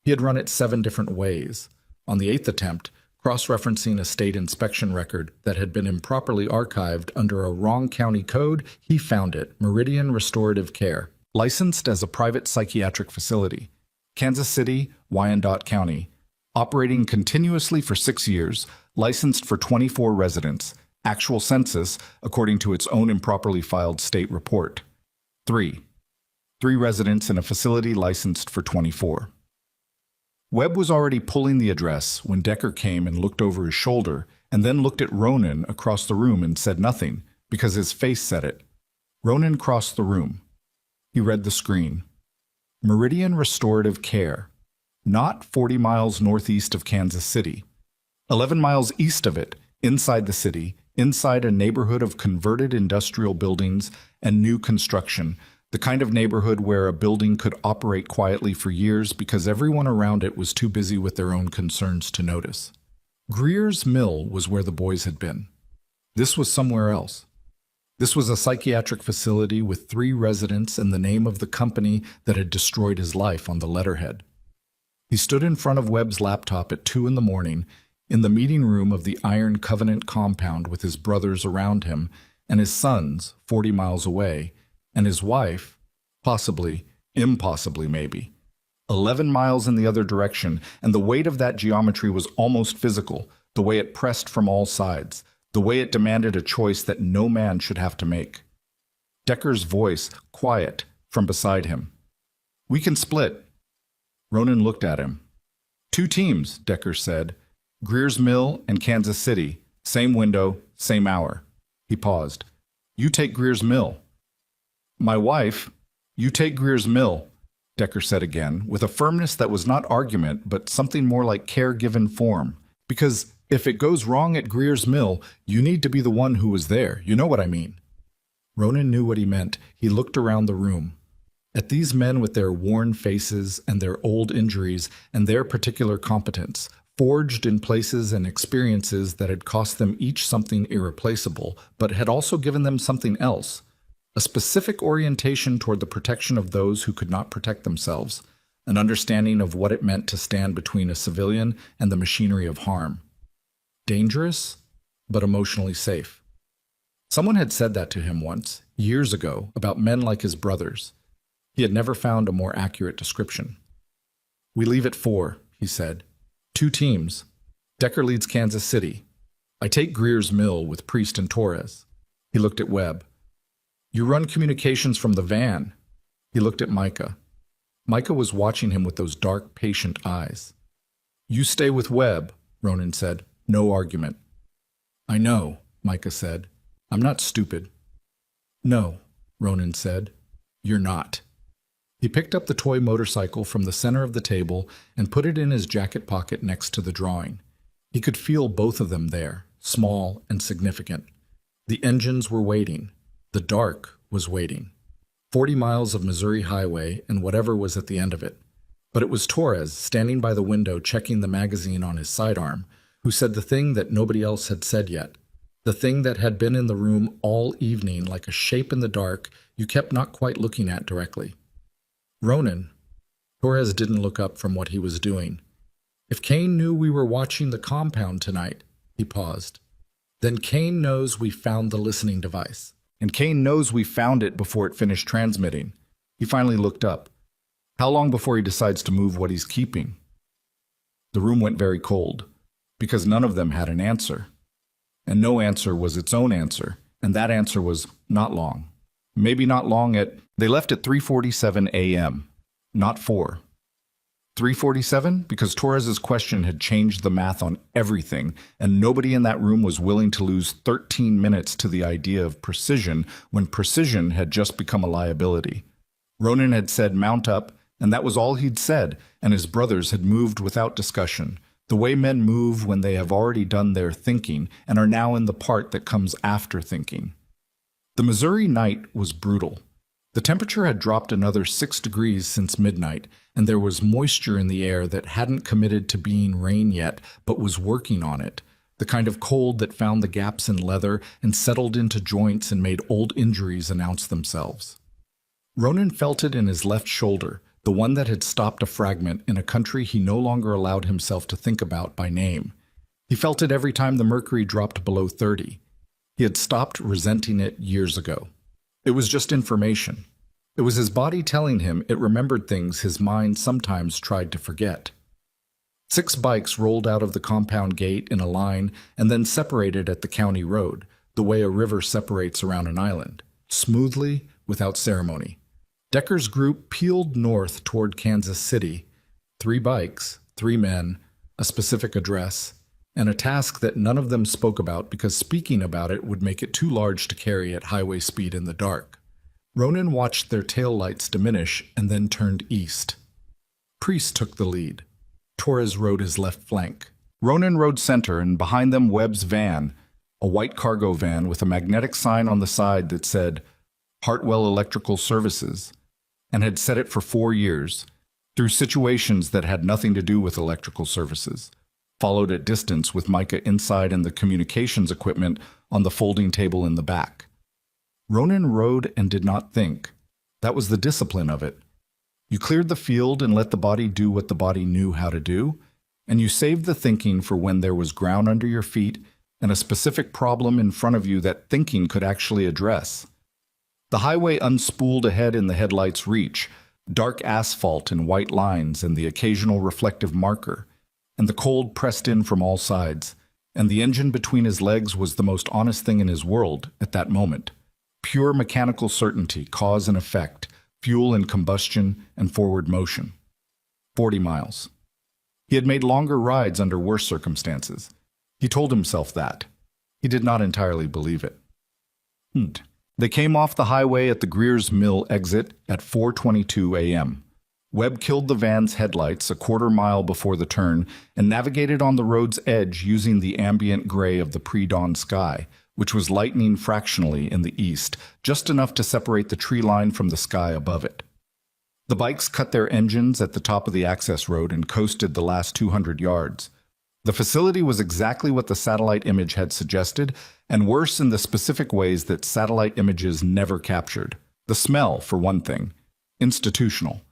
[SPEAKER 1] He had run it 7 different ways.
[SPEAKER 2] On the eighth attempt, cross-referencing a state inspection record that had been improperly archived under a wrong county code, he found it, Meridian Restorative Care. Licensed as a private psychiatric facility, Kansas City, Wyandotte County. Operating continuously for 6 years, licensed for 24 residents. Actual census, according to its own improperly filed state report. 3 residents in a facility licensed for 24. Webb was already pulling the address when Decker came and looked over his shoulder and then looked at Ronan across the room and said nothing because his face said it. Ronan crossed the room. He read the screen. Meridian Restorative Care. Not 40 miles northeast of Kansas City. 11 miles east of it, inside the city, inside a neighborhood of converted industrial buildings and new construction, the kind of neighborhood where a building could operate quietly for years because everyone around it was too busy with their own concerns to notice. Greer's Mill was where the boys had been. This was somewhere else. This was a psychiatric facility with 3 residents and the name of the company that had destroyed his life on the letterhead. He stood in front of Webb's laptop at 2 a.m. in the meeting room of the Iron Covenant compound with his brothers around him and his sons 40 miles away, and his wife, possibly, impossibly maybe, 11 miles in the other direction, and the weight of that geometry was almost physical, the way it pressed from all sides, the way it demanded a choice that no man should have to make. Decker's voice, quiet, from beside him. "We can split." Ronan looked at him. "2 teams, Decker said. Greer's Mill and Kansas City. Same window, same hour." He paused. "You take Greer's Mill." "My wife, you take Greer's Mill," Decker said again, with a firmness that was not argument, but something more like care given form. "Because if it goes wrong at Greer's Mill, you need to be the one who was there. You know what I mean." Ronan knew what he meant. He looked around the room. At these men with their worn faces and their old injuries and their particular competence, forged in places and experiences that had cost them each something irreplaceable, but had also given them something else. A specific orientation toward the protection of those who could not protect themselves, an understanding of what it meant to stand between a civilian and the machinery of harm. Dangerous, but emotionally safe. Someone had said that to him once, years ago, about men like his brothers. He had never found a more accurate description. "We leave at 4, he said. 2 teams. Decker leads Kansas City. I take Greer's Mill with Priest and Torres." He looked at Webb. "You run communications from the van." He looked at Micah. Micah was watching him with those dark, patient eyes. "You stay with Webb," Ronan said. No argument. "I know," Micah said. "I'm not stupid." "No," Ronan said. "You're not." He picked up the toy motorcycle from the center of the table and put it in his jacket pocket next to the drawing. He could feel both of them there, small and significant. The engines were waiting. The dark was waiting. 40 miles of Missouri highway and whatever was at the end of it. But it was Torres, standing by the window checking the magazine on his sidearm, who said the thing that nobody else had said yet. The thing that had been in the room all evening like a shape in the dark you kept not quite looking at directly. "Ronan." Torres didn't look up from what he was doing. "If Kane knew we were watching the compound tonight," he paused, "then Kane knows we found the listening device. And Kane knows we found it before it finished transmitting." He finally looked up. "How long before he decides to move what he's keeping?" The room went very cold, because none of them had an answer. And no answer was its own answer, and that answer was not long. Maybe not long at... They left at 3:47 a.m., not 4. 3:47? Because Torres's question had changed the math on everything, and nobody in that room was willing to lose 13 minutes to the idea of precision when precision had just become a liability. Ronan had said mount up, and that was all he'd said, and his brothers had moved without discussion, the way men move when they have already done their thinking and are now in the part that comes after thinking. The Missouri night was brutal. The temperature had dropped another 6 degrees since midnight, and there was moisture in the air that hadn't committed to being rain yet, but was working on it, the kind of cold that found the gaps in leather and settled into joints and made old injuries announce themselves. Ronan felt it in his left shoulder,
[SPEAKER 1] the one that had stopped a fragment in a country he no longer allowed himself to think about by name. He felt it every time the mercury dropped below 30. He had stopped resenting it years ago. It was just information. It was his body telling him it remembered things his mind sometimes tried to forget. 6 bikes rolled out of the compound gate in a line and then separated at the county road, the way a river separates around an island, smoothly, without ceremony. Decker's group peeled north toward Kansas City. 3 bikes, 3 men, a specific address, and a task that none of them spoke about because speaking about it would make it too large to carry at highway speed in the dark. Ronan watched their taillights diminish and then turned east. Priest took the lead. Torres rode his left flank. Ronan rode center, and behind them Webb's van, a white cargo van with a magnetic sign on the side that said Hartwell Electrical Services, and had said it for 4 years, through situations that had nothing to do with electrical services, followed at distance with Micah inside and the communications equipment on the folding table in the back. Ronan rode and did not think. That was the discipline of it. You cleared the field and let the body do what the body knew how to do, and you saved the thinking for when there was ground under your feet and a specific problem in front of you that thinking could actually address. The highway unspooled ahead in the headlight's reach, dark asphalt and white lines and the occasional reflective marker, and the cold pressed in from all sides, and the engine between his legs was the most honest thing in his world at that moment. Pure mechanical certainty, cause and effect, fuel and combustion, and forward motion. 40 miles. He had made longer rides under worse circumstances. He told himself that. He did not entirely believe it. They came off the highway at the Greer's Mill exit at 4:22 a.m. Webb killed the van's headlights a quarter mile before the turn and navigated on the road's edge using the ambient gray of the pre-dawn sky, which was lightening fractionally in the east, just enough to separate the tree line from the sky above it. The bikes cut their engines at the top of the access road and coasted the last 200 yards. The facility was exactly what the satellite image had suggested, and worse in the specific ways that satellite images never captured. The smell, for one thing. Institutional.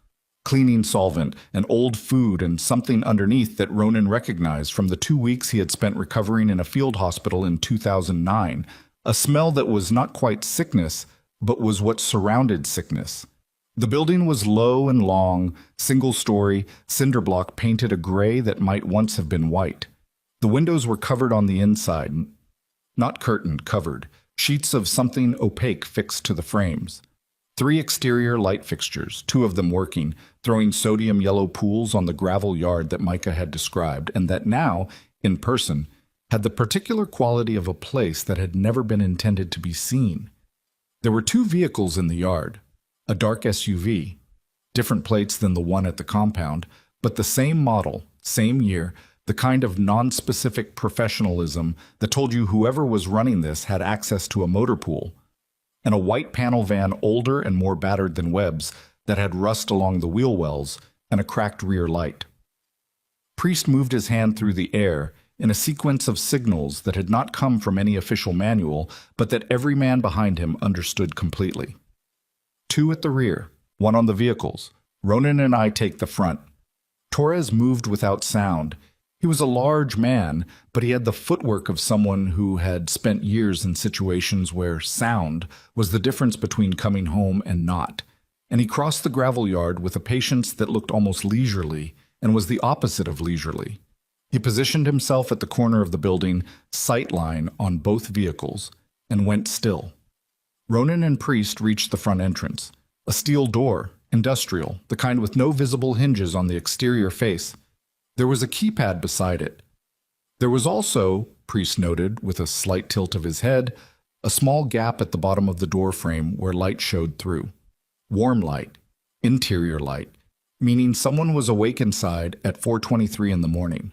[SPEAKER 1] Cleaning solvent, and old food, and something underneath that Ronan recognized from the 2 weeks he had spent recovering in a field hospital in 2009. A smell that was not quite sickness, but was what surrounded sickness. The building was low and long, single-story, cinder block painted a gray that might once have been white. The windows were covered on the inside. Not curtained, covered. Sheets of something opaque fixed to the frames. 3 exterior light fixtures, 2 of them working, throwing sodium yellow pools on the gravel yard that Micah had described, and that now, in person, had the particular quality of a place that had never been intended to be seen. There were 2 vehicles in the yard, a dark SUV, different plates than the one at the compound, but the same model, same year, the kind of non-specific professionalism that told you whoever was running this had access to a motor pool, and a white panel van older and more battered than Webb's that had rust along the wheel wells and a cracked rear light. Priest moved his hand through the air in a sequence of signals that had not come from any official manual, but that every man behind him understood completely. 2 at the rear, 1 on the vehicles. Ronan and I take the front. Torres moved without sound. He was a large man, but he had the footwork of someone who had spent years in situations where sound was the difference between coming home and not. And he crossed the gravel yard with a patience that looked almost leisurely and was the opposite of leisurely. He positioned himself at the corner of the building, sightline on both vehicles, and went still. Ronan and Priest reached the front entrance. A steel door, industrial, the kind with no visible hinges on the exterior face. There was a keypad beside it. There was also, Priest noted with a slight tilt of his head, a small gap at the bottom of the door frame where light showed through. Warm light, interior light, meaning someone was awake inside at 4:23 in the morning.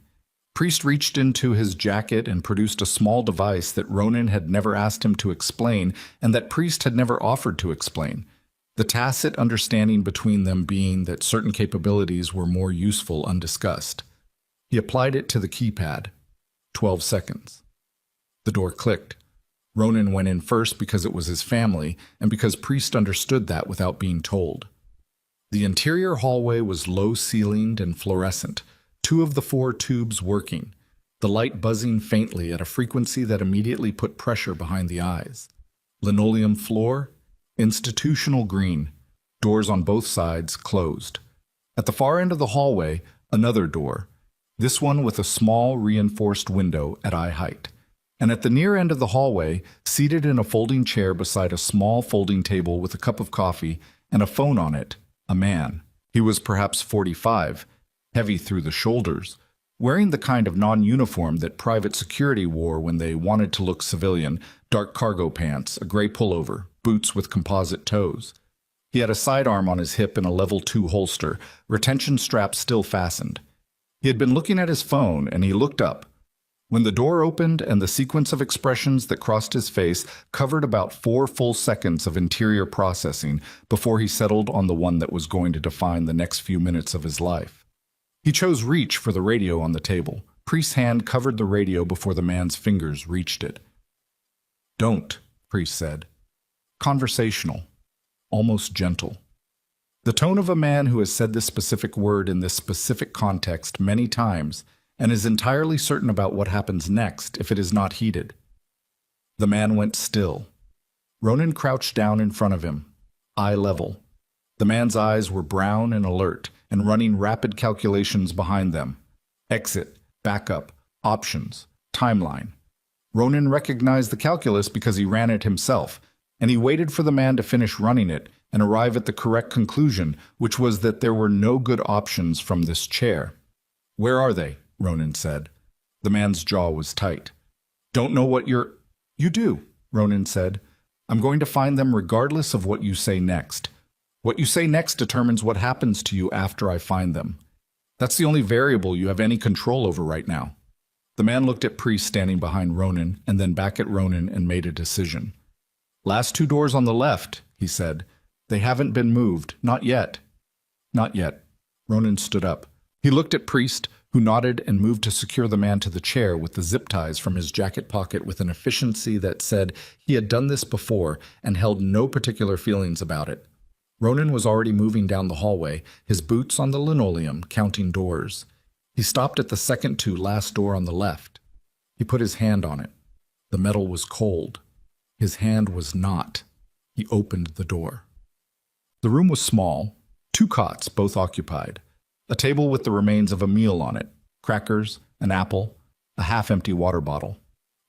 [SPEAKER 1] Priest reached into his jacket and produced a small device that Ronan had never asked him to explain and that Priest had never offered to explain, the tacit understanding between them being that certain capabilities were more useful undiscussed. He applied it to the keypad. 12 seconds. The door clicked. Ronan went in first because it was his family and because Priest understood that without being told.
[SPEAKER 2] The interior hallway was low-ceilinged and fluorescent, 2 of the 4 tubes working, the light buzzing faintly at a frequency that immediately put pressure behind the eyes. Linoleum floor, institutional green, doors on both sides closed. At the far end of the hallway, another door, this one with a small reinforced window at eye height. And at the near end of the hallway, seated in a folding chair beside a small folding table with a cup of coffee and a phone on it, a man. He was perhaps 45, heavy through the shoulders, wearing the kind of non-uniform that private security wore when they wanted to look civilian, dark cargo pants, a gray pullover, boots with composite toes. He had a sidearm on his hip in a level 2 holster, retention straps still fastened. He had been looking at his phone, and he looked up. When the door opened and the sequence of expressions that crossed his face covered about 4 full seconds of interior processing before he settled on the one that was going to define the next few minutes of his life. He chose reach for the radio on the table. Priest's hand covered the radio before the man's fingers reached it. "Don't," Priest said. Conversational, almost gentle. The tone of a man who has said this specific word in this specific context many times and is entirely certain about what happens next if it is not heeded. The man went still. Ronan crouched down in front of him, eye level. The man's eyes were brown and alert and running rapid calculations behind them. Exit, backup, options, timeline. Ronan recognized the calculus because he ran it himself, and he waited for the man to finish running it and arrive at the correct conclusion, which was that there were no good options from this chair. "Where are they?" Ronan said. The man's jaw was tight. "Don't know what you're—" "You do," Ronan said. "I'm going to find them regardless of what you say next. What you say next determines what happens to you after I find them. That's the only variable you have any control over right now." The man looked at Priest standing behind Ronan and then back at Ronan and made a decision. "Last 2 doors on the left," he said. "They haven't been moved. Not yet." "Not yet." Ronan stood up. He looked at Priest, who nodded and moved to secure the man to the chair with the zip ties from his jacket pocket with an efficiency that said he had done this before and held no particular feelings about it. Ronan was already moving down the hallway, his boots on the linoleum, counting doors. He stopped at the second to last door on the left. He put his hand on it. The metal was cold. His hand was not. He opened the door. The room was small, 2 cots, both occupied. A table with the remains of a meal on it, crackers, an apple, a half-empty water bottle.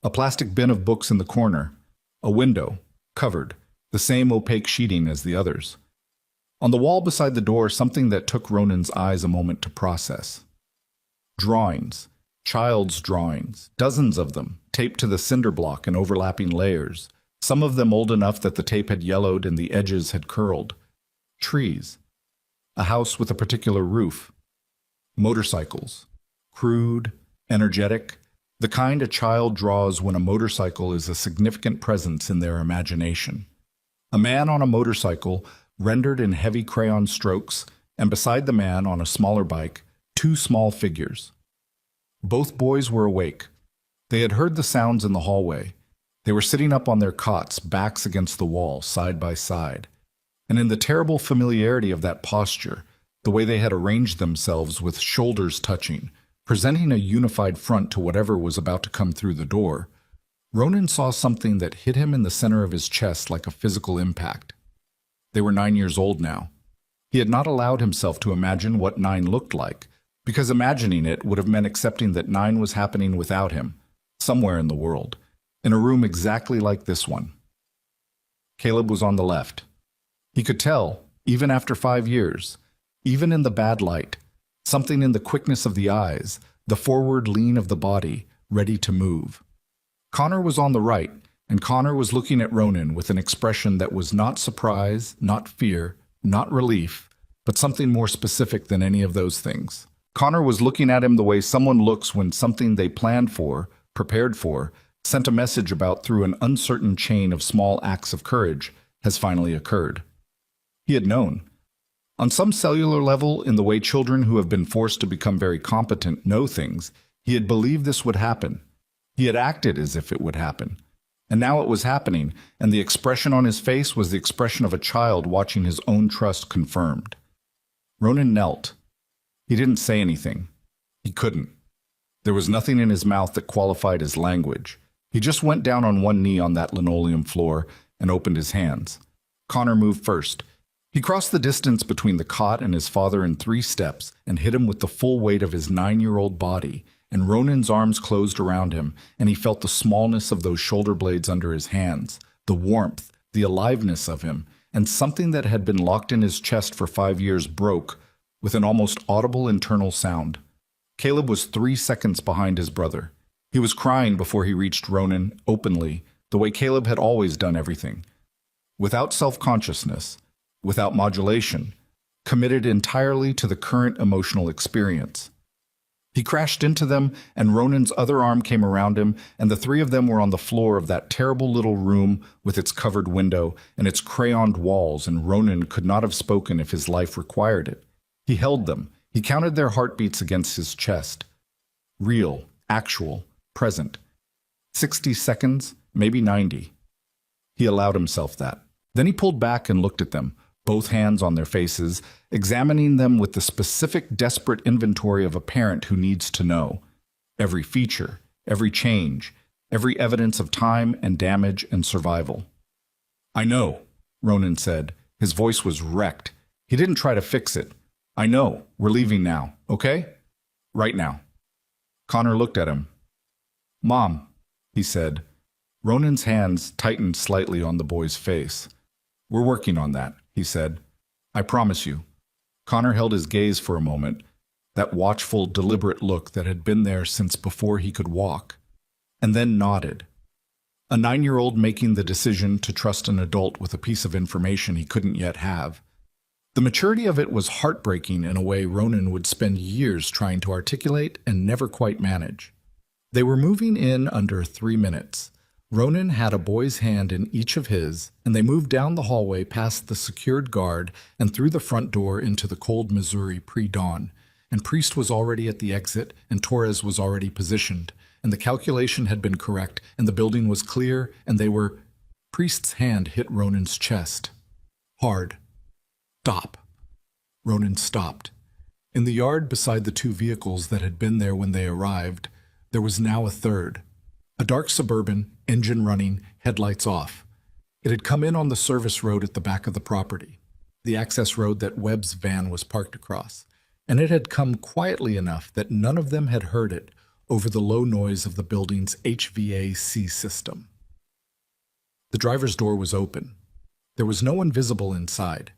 [SPEAKER 2] A plastic bin of books in the corner. A window, covered, the same opaque sheeting as the others. On the wall beside the door, something that took Ronan's eyes a moment to process. Drawings, child's drawings, dozens of them, taped to the cinder block in overlapping layers, some of them old enough that the tape had yellowed and the edges had curled. Trees. A house with a particular roof. Motorcycles. Crude, energetic, the kind a child draws when a motorcycle is a significant presence in their imagination. A man on a motorcycle, rendered in heavy crayon strokes, and beside the man on a smaller bike, 2 small figures. Both boys were awake. They had heard the sounds in the hallway. They were sitting up on their cots, backs against the wall, side by side. And in the terrible familiarity of that posture, the way they had arranged themselves with shoulders touching, presenting a unified front to whatever was about to come through the door, Ronan saw something that hit him in the center of his chest like a physical impact. They were 9 years old now. He had not allowed himself to imagine what 9 looked like, because imagining it would have meant accepting that 9 was happening without him, somewhere in the world, in a room exactly like this one. Caleb was on the left. He could tell, even after 5 years, even in the bad light, something in the quickness of the eyes, the forward lean of the body, ready to move. Connor was on the right, and Connor was looking at Ronan with an expression that was not surprise, not fear, not relief, but something more specific than any of those things. Connor was looking at him the way someone looks when something they planned for, prepared for, sent a message about through an uncertain chain of small acts of courage, has finally occurred. He had known. On some cellular level, in the way children who have been forced to become very competent know things, he had believed this would happen. He had acted as if it would happen. And now it was happening, and the expression on his face was the expression of a child watching his own trust confirmed.
[SPEAKER 1] Ronan knelt. He didn't say anything. He couldn't. There was nothing in his mouth that qualified as language. He just went down on one knee on that linoleum floor and opened his hands. Connor moved first. He crossed the distance between the cot and his father in 3 steps and hit him with the full weight of his 9-year-old body, and Ronan's arms closed around him, and he felt the smallness of those shoulder blades under his hands, the warmth, the aliveness of him, and something that had been locked in his chest for 5 years broke with an almost audible internal sound. Caleb was 3 seconds behind his brother. He was crying before he reached Ronan, openly, the way Caleb had always done everything. Without self-consciousness, without modulation, committed entirely to the current emotional experience. He crashed into them, and Ronan's other arm came around him, and the 3 of them were on the floor of that terrible little room with its covered window and its crayoned walls, and Ronan could not have spoken if his life required it. He held them. He counted their heartbeats against his chest. Real, actual, present. 60 seconds, maybe 90. He allowed himself that. Then he pulled back and looked at them, both hands on their faces, examining them with the specific, desperate inventory of a parent who needs to know. Every feature, every change, every evidence of time and damage and survival. "I know," Ronan said. His voice was wrecked. He didn't try to fix it. "I know. We're leaving now, okay? Right now." Connor looked at him. "Mom," he said. Ronan's hands tightened slightly on the boy's face. "We're working on that," he said. "I promise you." Connor held his gaze for a moment, that watchful, deliberate look that had been there since before he could walk, and then nodded. A 9-year-old making the decision to trust an adult with a piece of information he couldn't yet have. The maturity of it was heartbreaking in a way Ronan would spend years trying to articulate and never quite manage. They were moving in under 3 minutes. Ronan had a boy's hand in each of his, and they moved down the hallway past the secured guard and through the front door into the cold Missouri pre-dawn, and Priest was already at the exit, and Torres was already positioned, and the calculation had been correct, and the building was clear, and they were... Priest's hand hit Ronan's chest. Hard. "Stop." Ronan stopped. In the yard beside the 2 vehicles that had been there when they arrived, there was now a third. A dark Suburban, engine running, headlights off. It had come in on the service road at the back of the property, the access road that Webb's van was parked across, and it had come quietly enough that none of them had heard it over the low noise of the building's HVAC system. The driver's door was open. There was no one visible inside,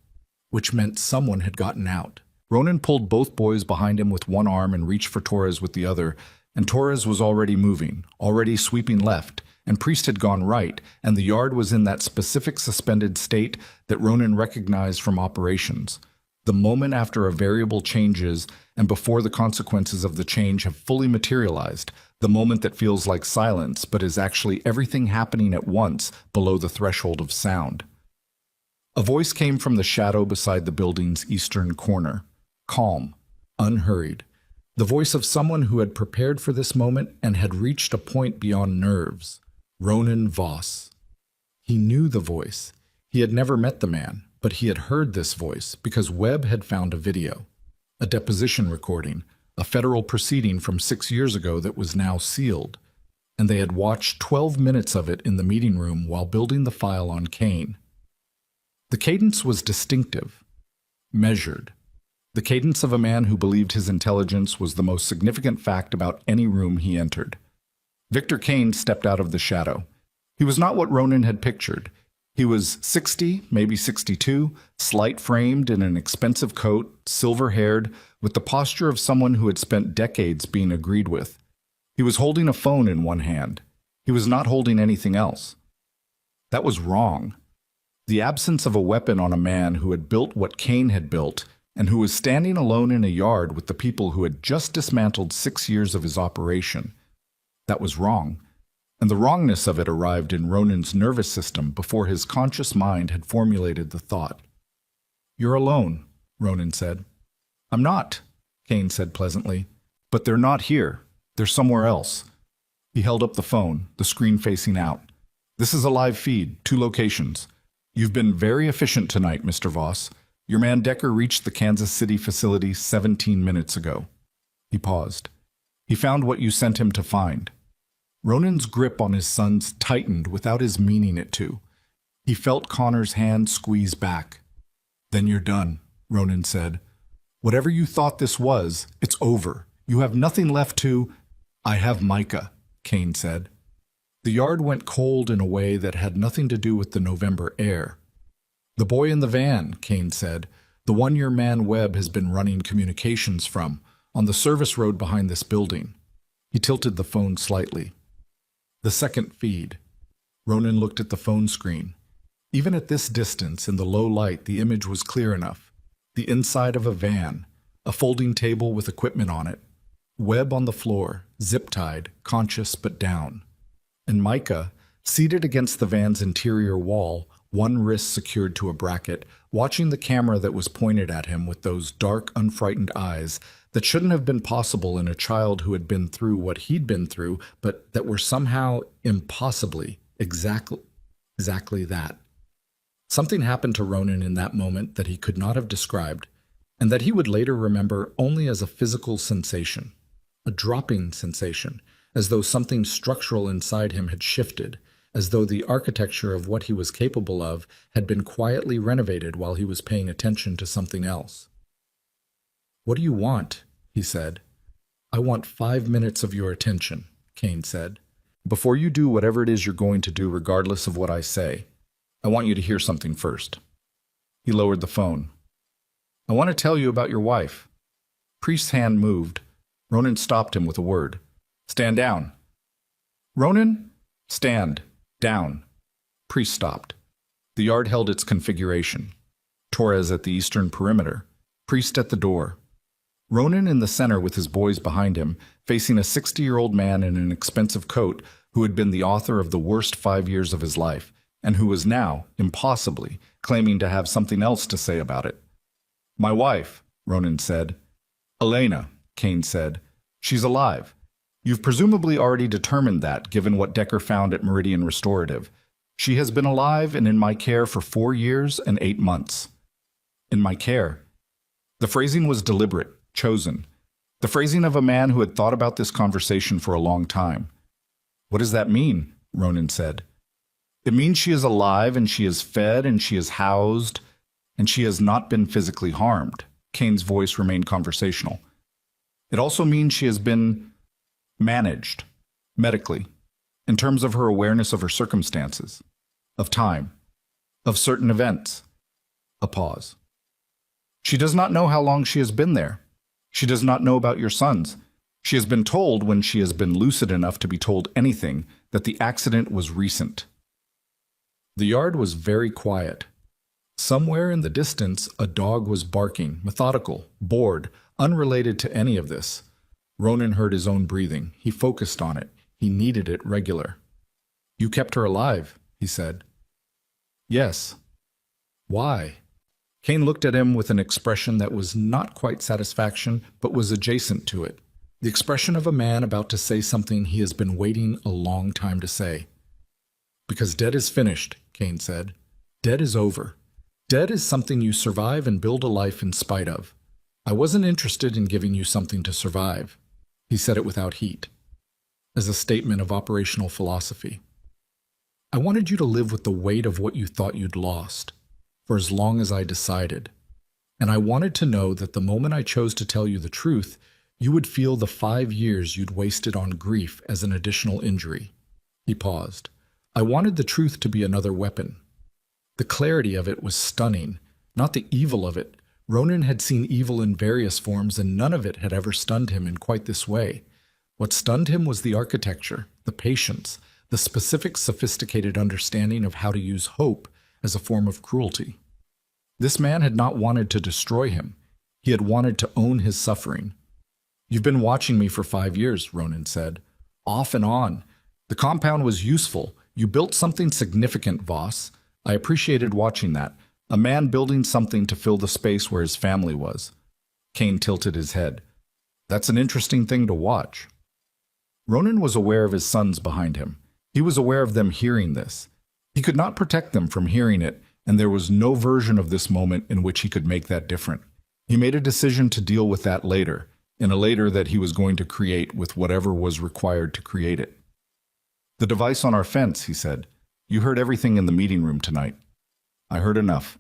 [SPEAKER 1] which meant someone had gotten out. Ronan pulled both boys behind him with one arm and reached for Torres with the other, and Torres was already moving, already sweeping left, and Priest had gone right, and the yard was in that specific suspended state that Ronan recognized from operations. The moment after a variable changes and before the consequences of the change have fully materialized, the moment that feels like silence but is actually everything happening at once below the threshold of sound. A voice came from the shadow beside the building's eastern corner, calm, unhurried. The voice of someone who had prepared for this moment and had reached a point beyond nerves. Ronan Voss. He knew the voice. He had never met the man, but he had heard this voice because Webb had found a video, a deposition recording, a federal proceeding from 6 years ago that was now sealed, and they had watched 12 minutes of it in the meeting room while building the file on Kane. The cadence was distinctive, measured. The cadence of a man who believed his intelligence was the most significant fact about any room he entered. Victor Kane stepped out of the shadow. He was not what Ronan had pictured. He was 60, maybe 62, slight-framed in an expensive coat, silver-haired, with the posture of someone who had spent decades being agreed with. He was holding a phone in one hand. He was not holding anything else. That was wrong. The absence of a weapon on a man who had built what Kane had built and who was standing alone in a yard with the people who had just dismantled 6 years of his operation. That was wrong, and the wrongness of it arrived in Ronan's nervous system before his conscious mind had formulated the thought. "You're alone," Ronan said. "I'm not," Kane said pleasantly. "But they're not here. They're somewhere else." He held up the phone, the screen facing out. "This is a live feed, 2 locations. You've been very efficient tonight, Mr. Voss. Your man Decker reached the Kansas City facility 17 minutes ago. He paused. He found what you sent him to find. Ronan's grip on his sons tightened without his meaning it to. He felt Connor's hand squeeze back. Then you're done, Ronan said. Whatever you thought this was, it's over. You have nothing left to... I have Micah, Kane said. The yard went cold in a way that had nothing to do with the November air. The boy in the van, Kane said, the one your man Webb has been running communications from, on the service road behind this building. He tilted the phone slightly. The second feed. Ronan looked at the phone screen. Even at this distance, in the low light, the image was clear enough. The inside of a van, a folding table with equipment on it. Webb on the floor, zip-tied, conscious but down. And Micah, seated against the van's interior wall, one wrist secured to a bracket, watching the camera that was pointed at him with those dark, unfrightened eyes that shouldn't have been possible in a child who had been through what he'd been through, but that were somehow impossibly exactly that. Something happened to Ronan in that moment that he could not have described, and that he would later remember only as a physical sensation, a dropping sensation, as though something structural inside him had shifted, as though the architecture of what he was capable of had been quietly renovated while he was paying attention to something else. What do you want? He said. I want 5 minutes of your attention, Kane said. Before you do whatever it is you're going to do, regardless of what I say, I want you to hear something first. He lowered the phone. I want to tell you about your wife. Priest's hand moved. Ronan stopped him with a word. Stand down. Ronan, stand. Down. Priest stopped. The yard held its configuration. Torres at the eastern perimeter. Priest at the door. Ronan in the center with his boys behind him, facing a 60-year-old man in an expensive coat who had been the author of the worst 5 years of his life, and who was now, impossibly, claiming to have something else to say about it. My wife, Ronan said. Elena, Kane said. She's alive. You've presumably already determined that, given what Decker found at Meridian Restorative. She has been alive and in my care for 4 years and 8 months. In my care. The phrasing was deliberate, chosen. The phrasing of a man who had thought about this conversation for a long time. What does that mean? Ronan said. It means she is alive and she is fed and she is housed and she has not been physically harmed. Kane's voice remained conversational. It also means she has been managed, medically, in terms of her awareness of her circumstances, of time, of certain events. A pause. She does not know how long she has been there. She does not know about your sons. She has been told, when she has been lucid enough to be told anything, that the accident was recent. The yard was very quiet. Somewhere in the distance, a dog was barking, methodical, bored, unrelated to any of this. Ronan heard his own breathing. He focused on it. He needed it regular. You kept her alive, he said. Yes. Why? Kane looked at him with an expression that was not quite satisfaction, but was adjacent to it. The expression of a man about to say something he has been waiting a long time to say. Because dead is finished, Kane said. Dead is over. Dead is something you survive and build a life in spite of. I wasn't interested in giving you something to survive. He said it without heat, as a statement of operational philosophy. I wanted you to live with the weight of what you thought you'd lost, for as long as I decided. And I wanted to know that the moment I chose to tell you the truth, you would feel the 5 years you'd wasted on grief as an additional injury. He paused. I wanted the truth to be another weapon. The clarity of it was stunning, not the evil of it. Ronan had seen evil in various forms, and none of it had ever stunned him in quite this way. What stunned him was the architecture, the patience, the specific sophisticated understanding of how to use hope as a form of cruelty. This man had not wanted to destroy him. He had wanted to own his suffering. You've been watching me for 5 years, Ronan said. Off and on. The compound was useful. You built something significant, Voss. I appreciated watching that. A man building something to fill the space where his family was. Kane tilted his head. That's an interesting thing to watch. Ronan was aware of his sons behind him. He was aware of them hearing this. He could not protect them from hearing it, and there was no version of this moment in which he could make that different. He made a decision to deal with that later, in a later that he was going to create with whatever was required to create it. "The device on our fence," he said. "You heard everything in the meeting room tonight." "I heard enough."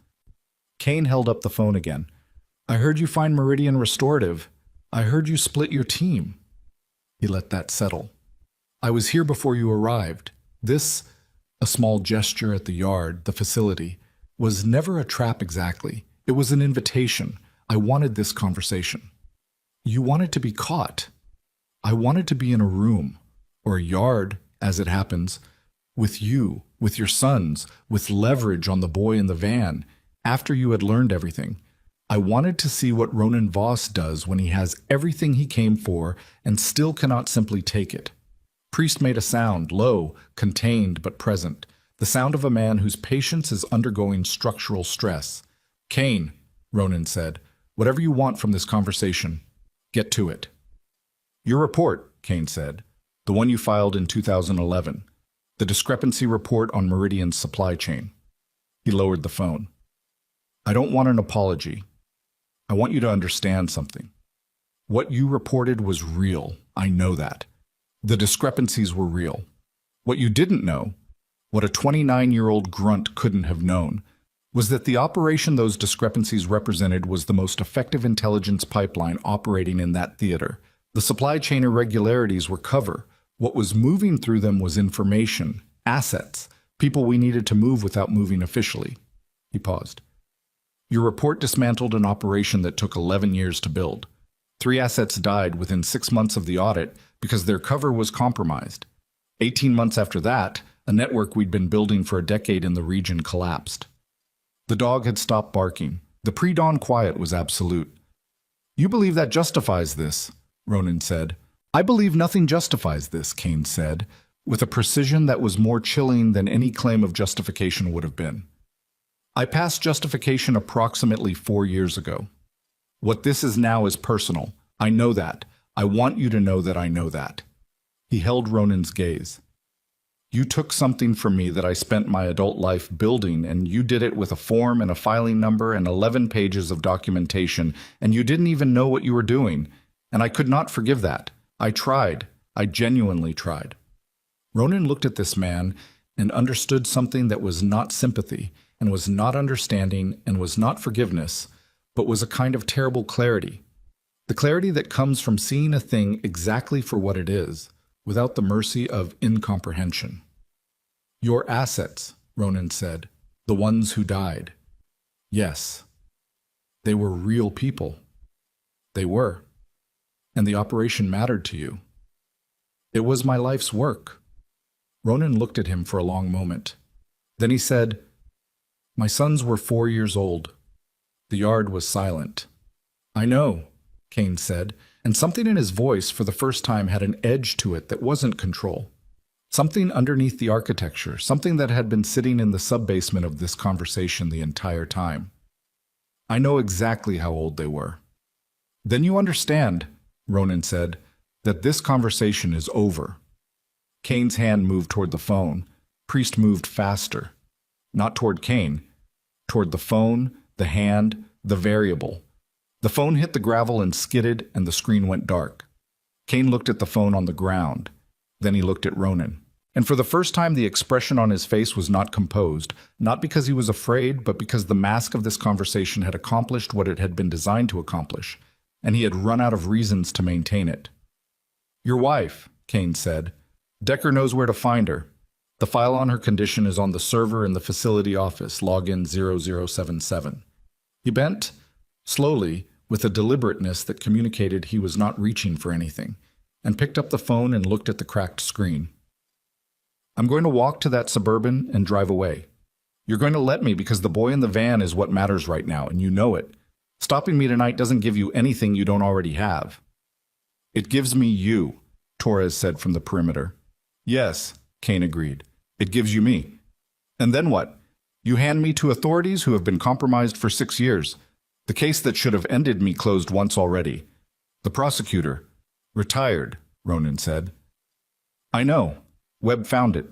[SPEAKER 1] Kane held up the phone again. "I heard you find Meridian restorative. I heard you split your team." He let that settle. "I was here before you arrived. This," a small gesture at the yard, the facility, "was never a trap exactly. It was an invitation. I wanted this conversation." "You wanted to be caught." "I wanted to be in a room, or a yard, as it happens, with you, with your sons, with leverage on the boy in the van, after you had learned everything. I wanted to see what Ronan Voss does when he has everything he came for and still cannot simply take it." Priest made a sound, low, contained but present, the sound of a man whose patience is undergoing structural stress. "Kane," Ronan said, "whatever you want from this conversation, get to it." "Your report," Kane said, "the one you filed in 2011, the discrepancy report on Meridian's supply chain." He lowered the phone. "I don't want an apology. I want you to understand something. What you reported was real. I know that. The discrepancies were real. What you didn't know, what a 29-year-old grunt couldn't have known, was that the operation those discrepancies represented was the most effective intelligence pipeline operating in that theater. The supply chain irregularities were cover. What was moving through them was information, assets, people we needed to move without moving officially." He paused. "Your report dismantled an operation that took 11 years to build. 3 assets died within 6 months of the audit because their cover was compromised. 18 months after that, a network we'd been building for a decade in the region collapsed. The dog had stopped barking. The pre-dawn quiet was absolute." "You believe that justifies this," Ronan said. "I believe nothing justifies this," Kane said, with a precision that was more chilling than any claim of justification would have been. "I passed justification approximately 4 years ago. What this is now is personal. I know that. I want you to know that I know that." He held Ronan's gaze. "You took something from me that I spent my adult life building, and you did it with a form and a filing number and 11 pages of documentation, and you didn't even know what you were doing, and I could not forgive that. I tried. I genuinely tried." Ronan looked at this man and understood something that was not sympathy, and was not understanding, and was not forgiveness, but was a kind of terrible clarity. The clarity that comes from seeing a thing exactly for what it is, without the mercy of incomprehension. "Your assets," Ronan said, "the ones who died. Yes. They were real people. They were. And the operation mattered to you. It was my life's work." Ronan looked at him for a long moment. Then he said, "My sons were 4 years old." The yard was silent. "I know," Kane said, and something in his voice for the first time had an edge to it that wasn't control. Something underneath the architecture, something that had been sitting in the sub-basement of this conversation the entire time. "I know exactly how old they were." "Then you understand," Ronan said, "that this conversation is over." Kane's hand moved toward the phone. Priest moved faster. Not toward Kane. Toward the phone, the hand, the variable. The phone hit the gravel and skidded, and the screen went dark. Kane looked at the phone on the ground. Then he looked at Ronan. And for the first time, the expression on his face was not composed, not because he was afraid, but because the mask of this conversation had accomplished what it had been designed to accomplish, and he had run out of reasons to maintain it. "Your wife," Kane said. "Decker knows where to find her. The file on her condition is on the server in the facility office, login 0077. He bent, slowly, with a deliberateness that communicated he was not reaching for anything, and picked up the phone and looked at the cracked screen. "I'm going to walk to that Suburban and drive away. You're going to let me because the boy in the van is what matters right now, and you know it. Stopping me tonight doesn't give you anything you don't already have." "It gives me you," Torres said from the perimeter. "Yes," Kane agreed. "It gives you me. And then what? You hand me to authorities who have been compromised for 6 years. The case that should have ended me closed once already. The prosecutor. Retired," Ronan said. "I know. Webb found it."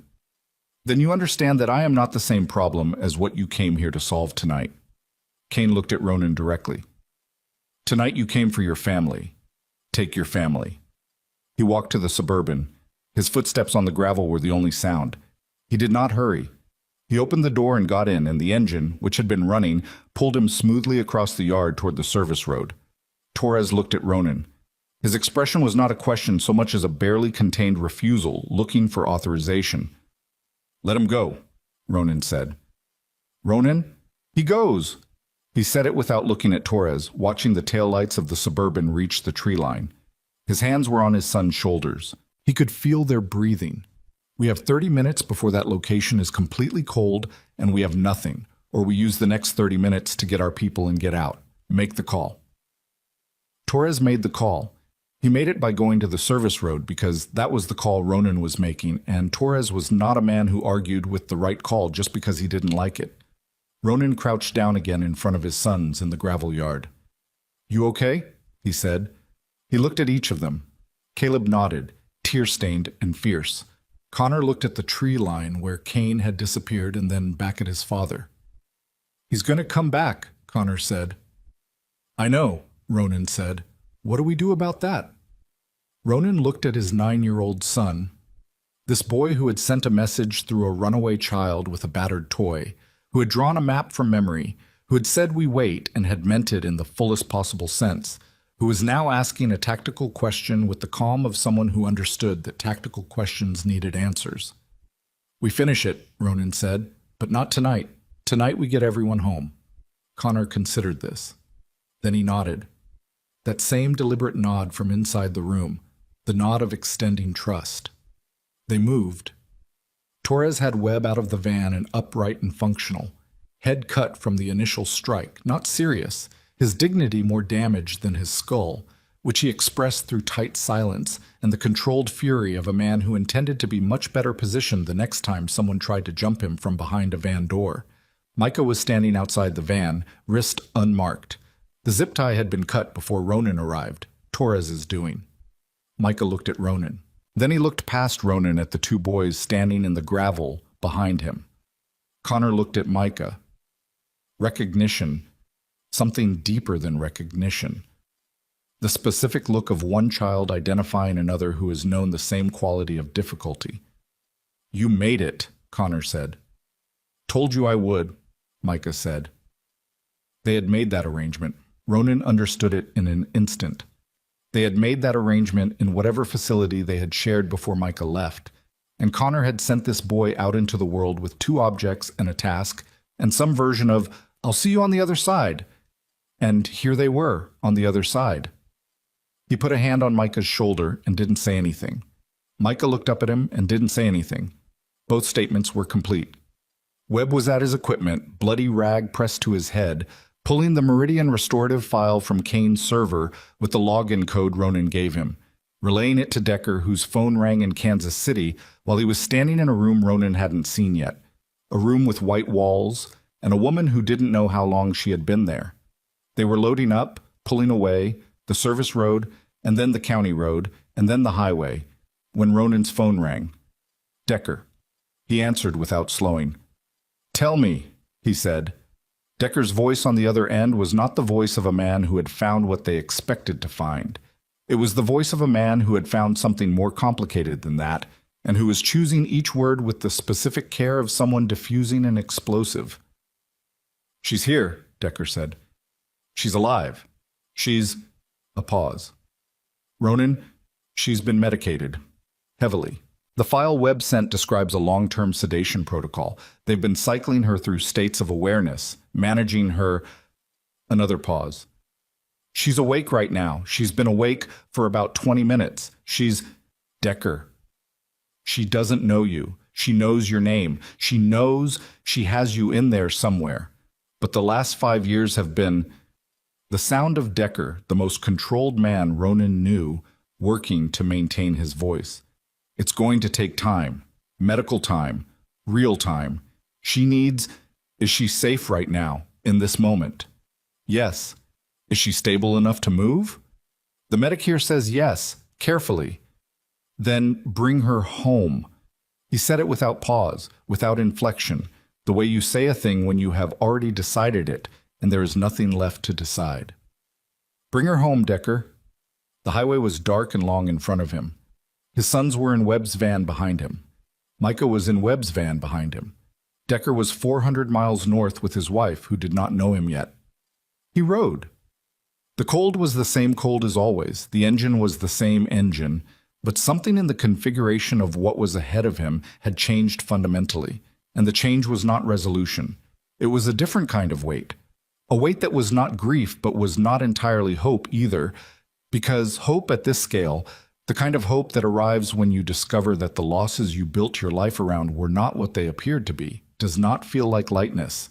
[SPEAKER 1] Then you understand that I am not the same problem as what you came here to solve tonight. Kane looked at Ronan directly. Tonight you came for your family. Take your family. He walked to the Suburban. His footsteps on the gravel were the only sound. He did not hurry. He opened the door and got in, and the engine, which had been running, pulled him smoothly across the yard toward the service road. Torres looked at Ronan. His expression was not a question so much as a barely contained refusal, looking for authorization. Let him go, Ronan said. Ronan? He goes! He said it without looking at Torres, watching the taillights of the Suburban reach the tree line. His hands were on his son's shoulders. He could feel their breathing. We have 30 minutes before that location is completely cold and we have nothing, or we use the next 30 minutes to get our people and get out. Make the call. Torres made the call. He made it by going to the service road because that was the call Ronan was making, and Torres was not a man who argued with the right call just because he didn't like it. Ronan crouched down again in front of his sons in the gravel yard. You okay? He said. He looked at each of them. Caleb nodded, tear-stained and fierce. Connor looked at the tree line where Kane had disappeared and then back at his father. He's going to come back, Connor said. I know, Ronan said. What do we do about that? Ronan looked at his 9-year-old son, this boy who had sent a message through a runaway child with a battered toy, who had drawn a map from memory, who had said we wait and had meant it in the fullest possible sense, who was now asking a tactical question with the calm of someone who understood that tactical questions needed answers. We finish it, Ronan said, but not tonight. Tonight we get everyone home. Connor considered this. Then he nodded. That same deliberate nod from inside the room, the nod of extending trust. They moved. Torres had Webb out of the van and upright and functional, head cut from the initial strike, not serious, his dignity more damaged than his skull, which he expressed through tight silence and the controlled fury of a man who intended to be much better positioned the next time someone tried to jump him from behind a van door. Micah was standing outside the van, wrist unmarked. The zip tie had been cut before Ronan arrived, Torres's doing. Micah looked at Ronan. Then he looked past Ronan at the two boys standing in the gravel behind him. Connor looked at Micah. Recognition, something deeper than recognition. The specific look of one child identifying another who has known the same quality of difficulty. You made it, Connor said. Told you I would, Micah said. They had made that arrangement. Ronan understood it in an instant. They had made that arrangement in whatever facility they had shared before Micah left, and Connor had sent this boy out into the world with 2 objects and a task, and some version of, I'll see you on the other side. And here they were, on the other side. He put a hand on Micah's shoulder and didn't say anything. Micah looked up at him and didn't say anything. Both statements were complete. Webb was at his equipment, bloody rag pressed to his head, pulling the Meridian restorative file from Kane's server with the login code Ronan gave him, relaying it to Decker, whose phone rang in Kansas City while he was standing in a room Ronan hadn't seen yet, a room with white walls and a woman who didn't know how long she had been there. They were loading up, pulling away, the service road, and then the county road, and then the highway, when Ronan's phone rang. Decker. He answered without slowing. Tell me, he said. Decker's voice on the other end was not the voice of a man who had found what they expected to find. It was the voice of a man who had found something more complicated than that, and who was choosing each word with the specific care of someone diffusing an explosive. She's here, Decker said. She's alive. She's... A pause. Ronan, she's been medicated. Heavily. The file Webb sent describes a long-term sedation protocol. They've been cycling her through states of awareness, managing her... Another pause. She's awake right now. She's been awake for about 20 minutes. She's... Decker. She doesn't know you. She knows your name. She knows she has you in there somewhere. But the last 5 years have been... The sound of Decker, the most controlled man Ronan knew, working to maintain his voice. It's going to take time. Medical time. Real time. She needs... Is she safe right now, in this moment? Yes. Is she stable enough to move? The medic here says yes, carefully. Then bring her home. He said it without pause, without inflection, the way you say a thing when you have already decided it and there is nothing left to decide. Bring her home, Decker. The highway was dark and long in front of him. His sons were in Webb's van behind him. Micah was in Webb's van behind him. Decker was 400 miles north with his wife, who did not know him yet. He rode. The cold was the same cold as always. The engine was the same engine, but something in the configuration of what was ahead of him had changed fundamentally, and the change was not resolution. It was a different kind of weight. A weight that was not grief, but was not entirely hope either, because hope at this scale, the kind of hope that arrives when you discover that the losses you built your life around were not what they appeared to be, does not feel like lightness.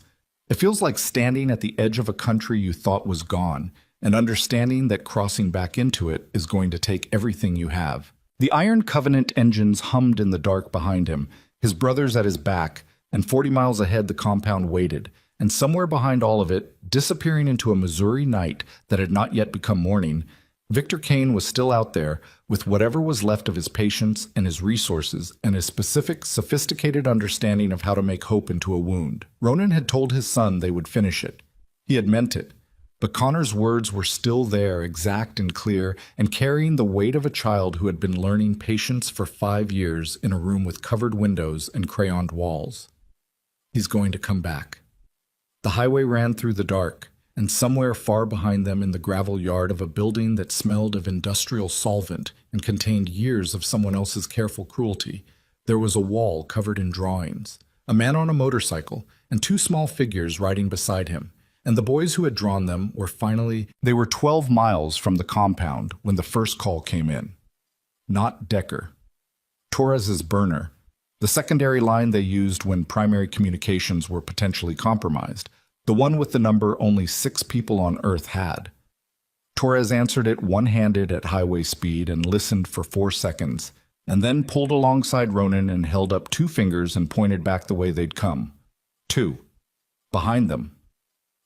[SPEAKER 1] It feels like standing at the edge of a country you thought was gone, and understanding that crossing back into it is going to take everything you have. The Iron Covenant engines hummed in the dark behind him, his brothers at his back, and 40 miles ahead the compound waited, and somewhere behind all of it, disappearing into a Missouri night that had not yet become morning, Victor Kane was still out there with whatever was left of his patience and his resources and his specific, sophisticated understanding of how to make hope into a wound. Ronan had told his son they would finish it. He had meant it. But Connor's words were still there, exact and clear, and carrying the weight of a child who had been learning patience for 5 years in a room with covered windows and crayoned walls. He's going to come back. The highway ran through the dark, and somewhere far behind them in the gravel yard of a building that smelled of industrial solvent and contained years of someone else's careful cruelty, there was a wall covered in drawings, a man on a motorcycle, and 2 small figures riding beside him. And the boys who had drawn them were They were 12 miles from the compound when the first call came in. Not Decker. Torres's burner, the secondary line they used when primary communications were potentially compromised, the one with the number only 6 people on Earth had. Torres answered it one-handed at highway speed and listened for 4 seconds, and then pulled alongside Ronan and held up 2 fingers and pointed back the way they'd come. 2. Behind them.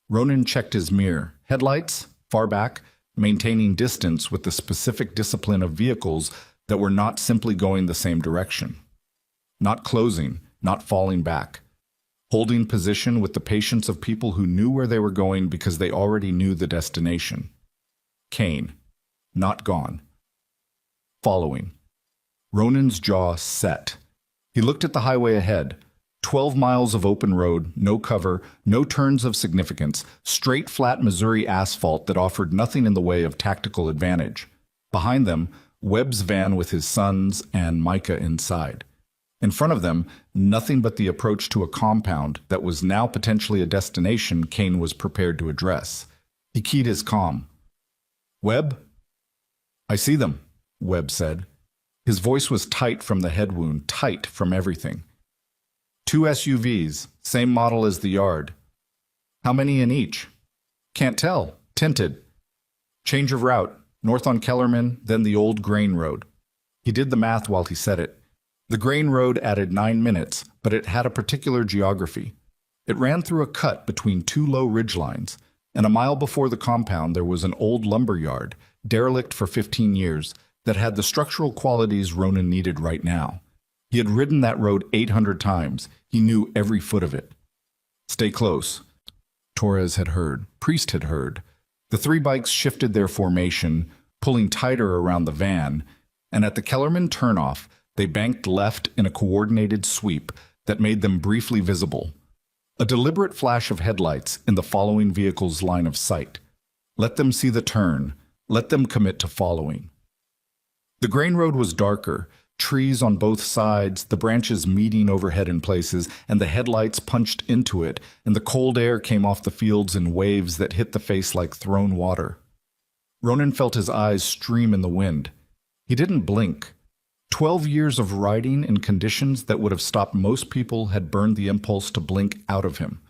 [SPEAKER 1] Ronan checked his mirror. Headlights, far back, maintaining distance with the specific discipline of vehicles that were not simply going the same direction. Not closing, not falling back. Holding position with the patience of people who knew where they were going because they already knew the destination. Kane. Not gone. Following. Ronan's jaw set. He looked at the highway ahead. 12 miles of open road, no cover, no turns of significance, straight flat Missouri asphalt that offered nothing in the way of tactical advantage. Behind them, Webb's van with his sons and Micah inside. In front of them, nothing but the approach to a compound that was now potentially a destination Kane was prepared to address. He keyed his comm. "Webb?" "I see them," Webb said. His voice was tight from the head wound, tight from everything. 2 SUVs, same model as the yard. How many in each? Can't tell. Tinted. Change of route. North on Kellerman, then the old grain road. He did the math while he said it. The grain road added 9 minutes, but it had a particular geography. It ran through a cut between 2 low ridgelines, and a mile before the compound there was an old lumber yard, derelict for 15 years, that had the structural qualities Ronan needed right now. He had ridden that road 800 times. He knew every foot of it. "Stay close." Torres had heard. Priest had heard. The 3 bikes shifted their formation, pulling tighter around the van, and at the Kellerman turnoff, they banked left in a coordinated sweep that made them briefly visible. A deliberate flash of headlights in the following vehicle's line of sight. Let them see the turn. Let them commit to following. The grain road was darker, trees on both sides, the branches meeting overhead in places, and the headlights punched into it, and the cold air came off the fields in waves that hit the face like thrown water. Ronan felt his eyes stream in the wind. He didn't blink. 12 years of riding in conditions that would have stopped most people had burned the impulse to blink out of him.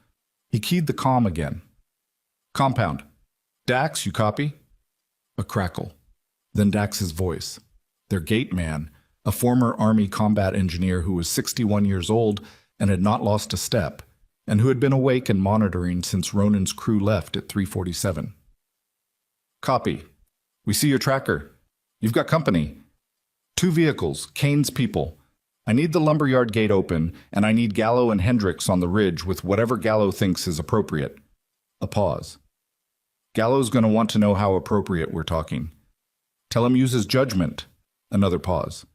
[SPEAKER 1] He keyed the comm again. "Compound. Dax, you copy?" A crackle. Then Dax's voice. Their gate man, a former Army combat engineer who was 61 years old and had not lost a step, and who had been awake and monitoring since Ronan's crew left at 3:47. "Copy. We see your tracker. You've got company. 2 vehicles, Kane's people. I need the lumberyard gate open, and I need Gallo and Hendricks on the ridge with whatever Gallo thinks is appropriate. A pause. Gallo's going to want to know how appropriate we're talking. Tell him use his judgment. Another pause.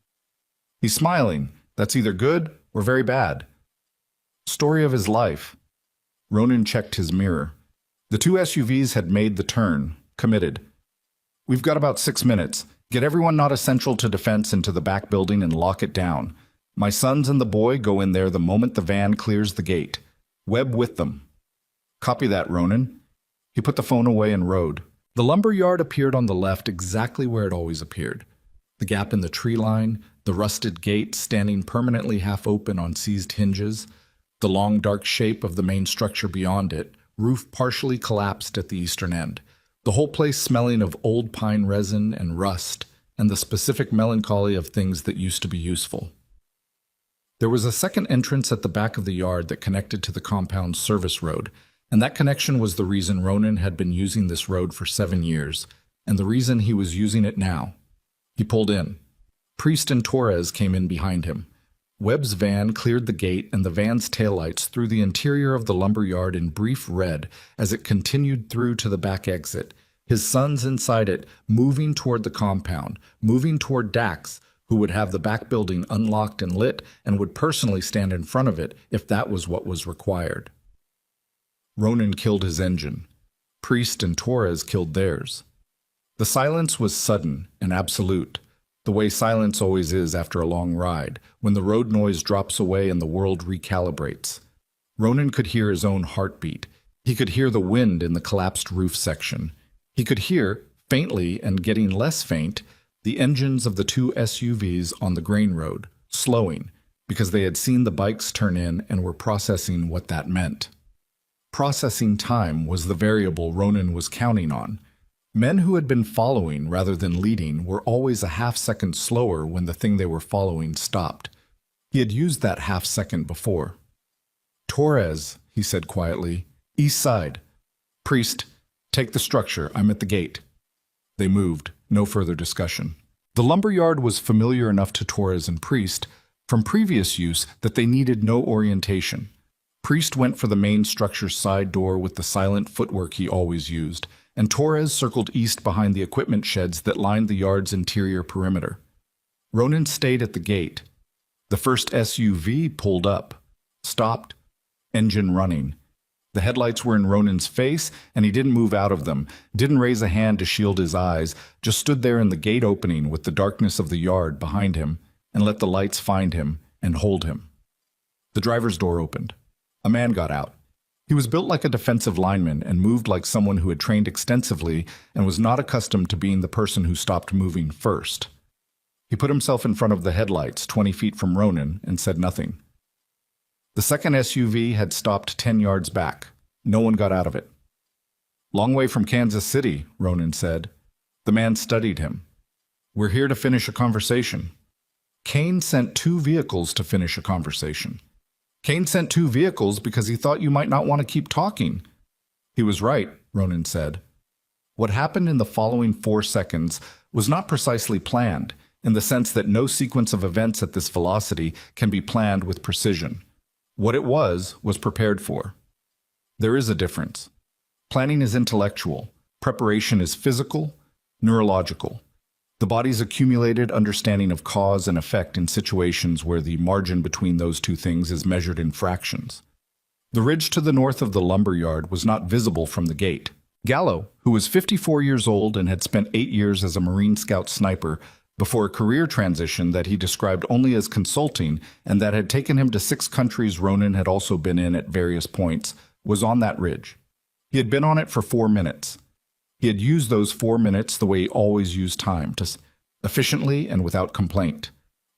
[SPEAKER 1] He's smiling. That's either good or very bad. Story of his life. Ronan checked his mirror. The two SUVs had made the turn, committed. We've got about 6 minutes. Get everyone not essential to defense into the back building and lock it down. My sons and the boy go in there the moment the van clears the gate. Webb with them. Copy that, Ronan. He put the phone away and rode. The lumber yard appeared on the left exactly where it always appeared. The gap in the tree line, the rusted gate standing permanently half open on seized hinges, the long dark shape of the main structure beyond it, roof partially collapsed at the eastern end, the whole place smelling of old pine resin and rust, and the specific melancholy of things that used to be useful. There was a second entrance at the back of the yard that connected to the compound's service road, and that connection was the reason Ronan had been using this road for 7 years, and the reason he was using it now. He pulled in. Priest and Torres came in behind him. Webb's van cleared the gate, and the van's taillights threw the interior of the lumber yard in brief red as it continued through to the back exit, his sons inside it moving toward the compound, moving toward Dax, who would have the back building unlocked and lit and would personally stand in front of it if that was what was required. Ronan killed his engine. Priest and Torres killed theirs. The silence was sudden and absolute, the way silence always is after a long ride, when the road noise drops away and the world recalibrates. Ronan could hear his own heartbeat. He could hear the wind in the collapsed roof section. He could hear, faintly and getting less faint, the engines of the two SUVs on the grain road, slowing, because they had seen the bikes turn in and were processing what that meant. Processing time was the variable Ronan was counting on. Men who had been following rather than leading were always a half-second slower when the thing they were following stopped. He had used that half-second before. Torres, he said quietly, east side. Priest, take the structure. I'm at the gate. They moved. No further discussion. The lumberyard was familiar enough to Torres and Priest from previous use that they needed no orientation. Priest went for the main structure's side door with the silent footwork he always used, and Torres circled east behind the equipment sheds that lined the yard's interior perimeter. Ronan stayed at the gate. The first SUV pulled up, stopped, engine running. The headlights were in Ronan's face, and he didn't move out of them, didn't raise a hand to shield his eyes, just stood there in the gate opening with the darkness of the yard behind him, and let the lights find him and hold him. The driver's door opened. A man got out. He was built like a defensive lineman and moved like someone who had trained extensively and was not accustomed to being the person who stopped moving first. He put himself in front of the headlights 20 feet from Ronan and said nothing. The second SUV had stopped 10 yards back. No one got out of it. Long way from Kansas City, Ronan said. The man studied him. We're here to finish a conversation. Kane sent 2 vehicles to finish a conversation. Kane sent 2 vehicles because he thought you might not want to keep talking. He was right, Ronan said. What happened in the following 4 seconds was not precisely planned, in the sense that no sequence of events at this velocity can be planned with precision. What it was prepared for. There is a difference. Planning is intellectual. Preparation is physical, neurological. The body's accumulated understanding of cause and effect in situations where the margin between those two things is measured in fractions. The ridge to the north of the lumber yard was not visible from the gate. Gallo, who was 54 years old and had spent 8 years as a Marine Scout sniper before a career transition that he described only as consulting and that had taken him to 6 countries Ronan had also been in at various points, was on that ridge. He had been on it for 4 minutes. He had used those 4 minutes the way he always used time, efficiently and without complaint.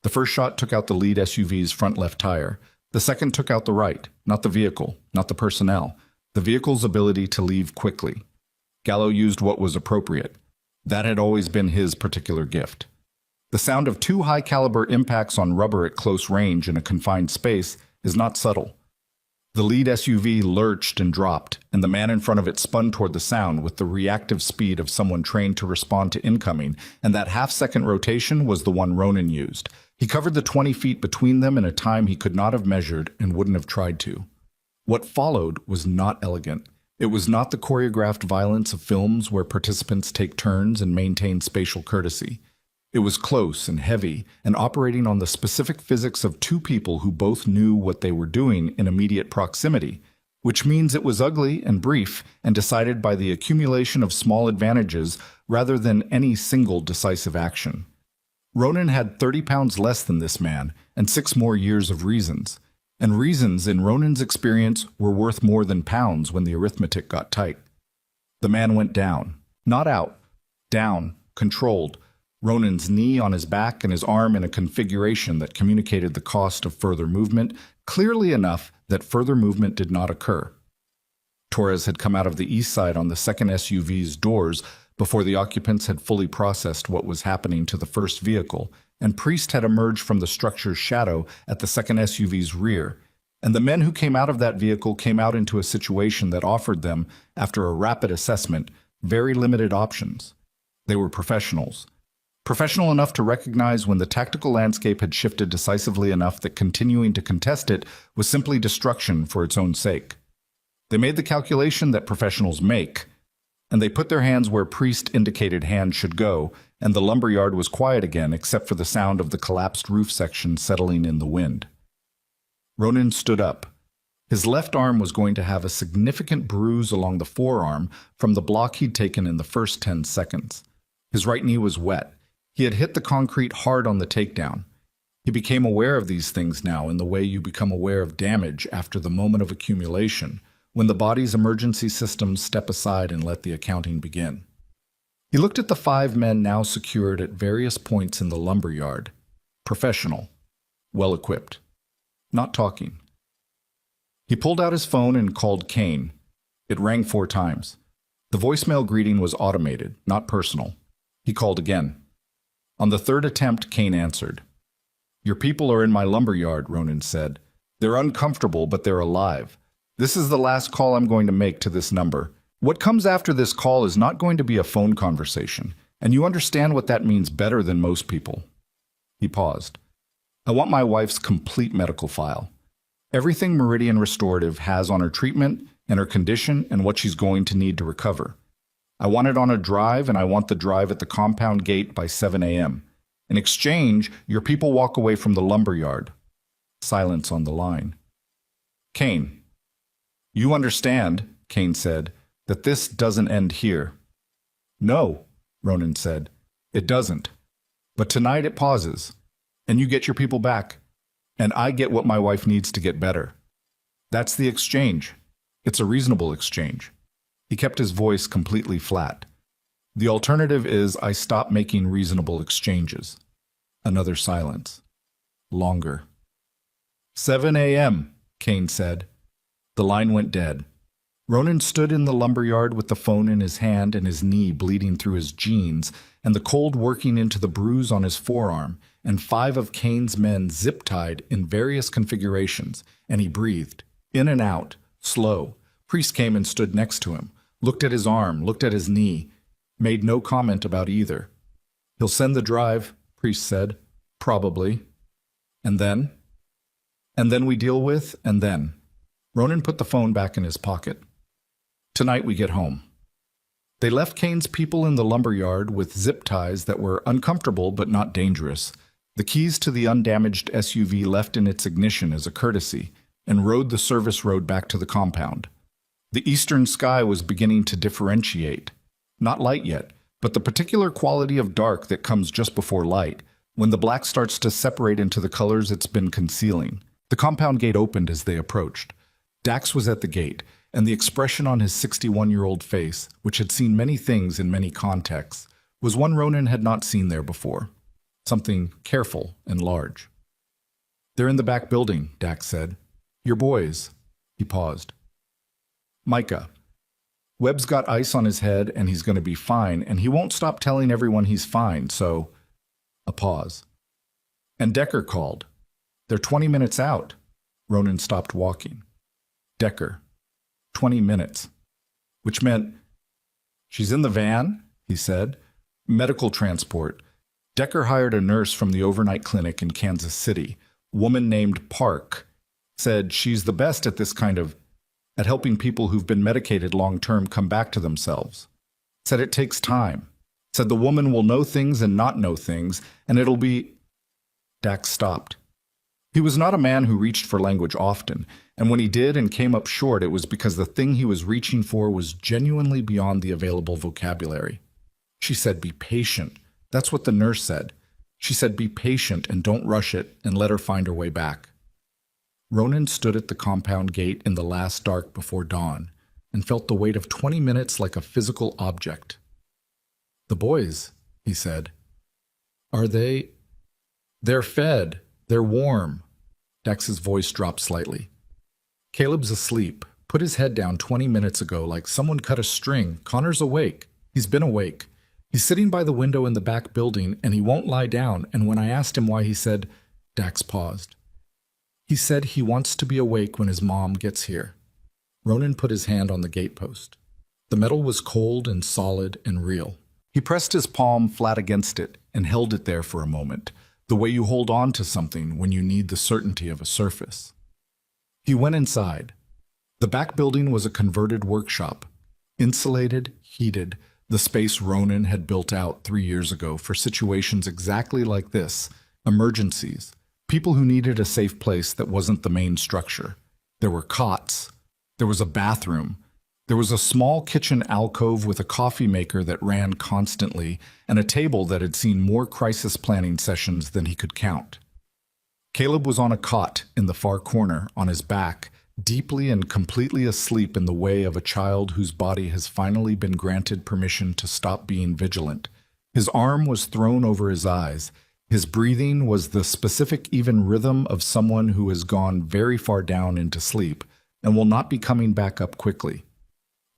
[SPEAKER 1] The first shot took out the lead SUV's front left tire. The second took out the right, not the vehicle, not the personnel, the vehicle's ability to leave quickly. Gallo used what was appropriate. That had always been his particular gift. The sound of 2 high-caliber impacts on rubber at close range in a confined space is not subtle. The lead SUV lurched and dropped, and the man in front of it spun toward the sound with the reactive speed of someone trained to respond to incoming, and that half-second rotation was the one Ronan used. He covered the 20 feet between them in a time he could not have measured and wouldn't have tried to. What followed was not elegant. It was not the choreographed violence of films where participants take turns and maintain spatial courtesy. It was close and heavy, and operating on the specific physics of two people who both knew what they were doing in immediate proximity, which means it was ugly and brief and decided by the accumulation of small advantages rather than any single decisive action. Ronan had 30 pounds less than this man and 6 more years of reasons, and reasons in Ronan's experience were worth more than pounds when the arithmetic got tight. The man went down, not out, down, controlled, Ronan's knee on his back and his arm in a configuration that communicated the cost of further movement clearly enough that further movement did not occur. Torres had come out of the east side on the second SUV's doors before the occupants had fully processed what was happening to the first vehicle, and Priest had emerged from the structure's shadow at the second SUV's rear, and the men who came out of that vehicle came out into a situation that offered them, after a rapid assessment, very limited options. They were professionals. Professional enough to recognize when the tactical landscape had shifted decisively enough that continuing to contest it was simply destruction for its own sake. They made the calculation that professionals make, and they put their hands where Priest indicated hands should go, and the lumberyard was quiet again except for the sound of the collapsed roof section settling in the wind. Ronan stood up. His left arm was going to have a significant bruise along the forearm from the block he'd taken in the first 10 seconds. His right knee was wet. He had hit the concrete hard on the takedown. He became aware of these things now in the way you become aware of damage after the moment of accumulation, when the body's emergency systems step aside and let the accounting begin. He looked at the 5 men now secured at various points in the lumberyard. Professional. Well-equipped. Not talking. He pulled out his phone and called Kane. It rang 4 times. The voicemail greeting was automated, not personal. He called again. On the 3rd attempt, Kane answered. "Your people are in my lumberyard," Ronan said. "They're uncomfortable, but they're alive. This is the last call I'm going to make to this number. What comes after this call is not going to be a phone conversation, and you understand what that means better than most people." He paused. "I want my wife's complete medical file. Everything Meridian Restorative has on her treatment and her condition and what she's going to need to recover. I want it on a drive, and I want the drive at the compound gate by 7 a.m. In exchange, your people walk away from the lumberyard." Silence on the line. "Kane." "You understand," Kane said, "that this doesn't end here." "No," Ronan said, "it doesn't. But tonight it pauses, and you get your people back, and I get what my wife needs to get better. That's the exchange. It's a reasonable exchange." He kept his voice completely flat. "The alternative is I stop making reasonable exchanges." Another silence. Longer. 7 a.m., Kane said. The line went dead. Ronan stood in the lumberyard with the phone in his hand and his knee bleeding through his jeans, and the cold working into the bruise on his forearm, and 5 of Kane's men zip-tied in various configurations, and he breathed, in and out, slow. Priest came and stood next to him, looked at his arm, looked at his knee, made no comment about either. "He'll send the drive," Priest said. "Probably. And then? And then we deal with, and then." Ronan put the phone back in his pocket. "Tonight we get home." They left Kane's people in the lumberyard with zip ties that were uncomfortable but not dangerous, the keys to the undamaged SUV left in its ignition as a courtesy, and rode the service road back to the compound. The eastern sky was beginning to differentiate. Not light yet, but the particular quality of dark that comes just before light, when the black starts to separate into the colors it's been concealing. The compound gate opened as they approached. Dax was at the gate, and the expression on his 61-year-old face, which had seen many things in many contexts, was one Ronan had not seen there before. Something careful and large. "They're in the back building," Dax said. "Your boys." He paused. "Micah. Webb's got ice on his head, and he's going to be fine, and he won't stop telling everyone he's fine, so—" A pause. "And Decker called. They're 20 minutes out." Ronan stopped walking. Decker. 20 minutes. Which meant, she's in the van, he said. Medical transport. Decker hired a nurse from the overnight clinic in Kansas City. Woman named Park. Said she's the best at this kind of, at helping people who've been medicated long-term come back to themselves. Said it takes time. Said the woman will know things and not know things, and it'll be... Dax stopped. He was not a man who reached for language often, and when he did and came up short, it was because the thing he was reaching for was genuinely beyond the available vocabulary. She said, be patient. That's what the nurse said. She said, be patient and don't rush it and let her find her way back. Ronan stood at the compound gate in the last dark before dawn and felt the weight of 20 minutes like a physical object. The boys, he said. Are they... They're fed. They're warm. Dax's voice dropped slightly. Caleb's asleep. Put his head down 20 minutes ago like someone cut a string. Connor's awake. He's been awake. He's sitting by the window in the back building, and he won't lie down, and when I asked him why, he said... Dax paused. He said he wants to be awake when his mom gets here. Ronan put his hand on the gatepost. The metal was cold and solid and real. He pressed his palm flat against it and held it there for a moment, the way you hold on to something when you need the certainty of a surface. He went inside. The back building was a converted workshop. Insulated, heated, the space Ronan had built out 3 years ago for situations exactly like this, emergencies, people who needed a safe place that wasn't the main structure. There were cots. There was a bathroom. There was a small kitchen alcove with a coffee maker that ran constantly and a table that had seen more crisis planning sessions than he could count. Caleb was on a cot in the far corner, on his back, deeply and completely asleep in the way of a child whose body has finally been granted permission to stop being vigilant. His arm was thrown over his eyes. His breathing was the specific even rhythm of someone who has gone very far down into sleep and will not be coming back up quickly.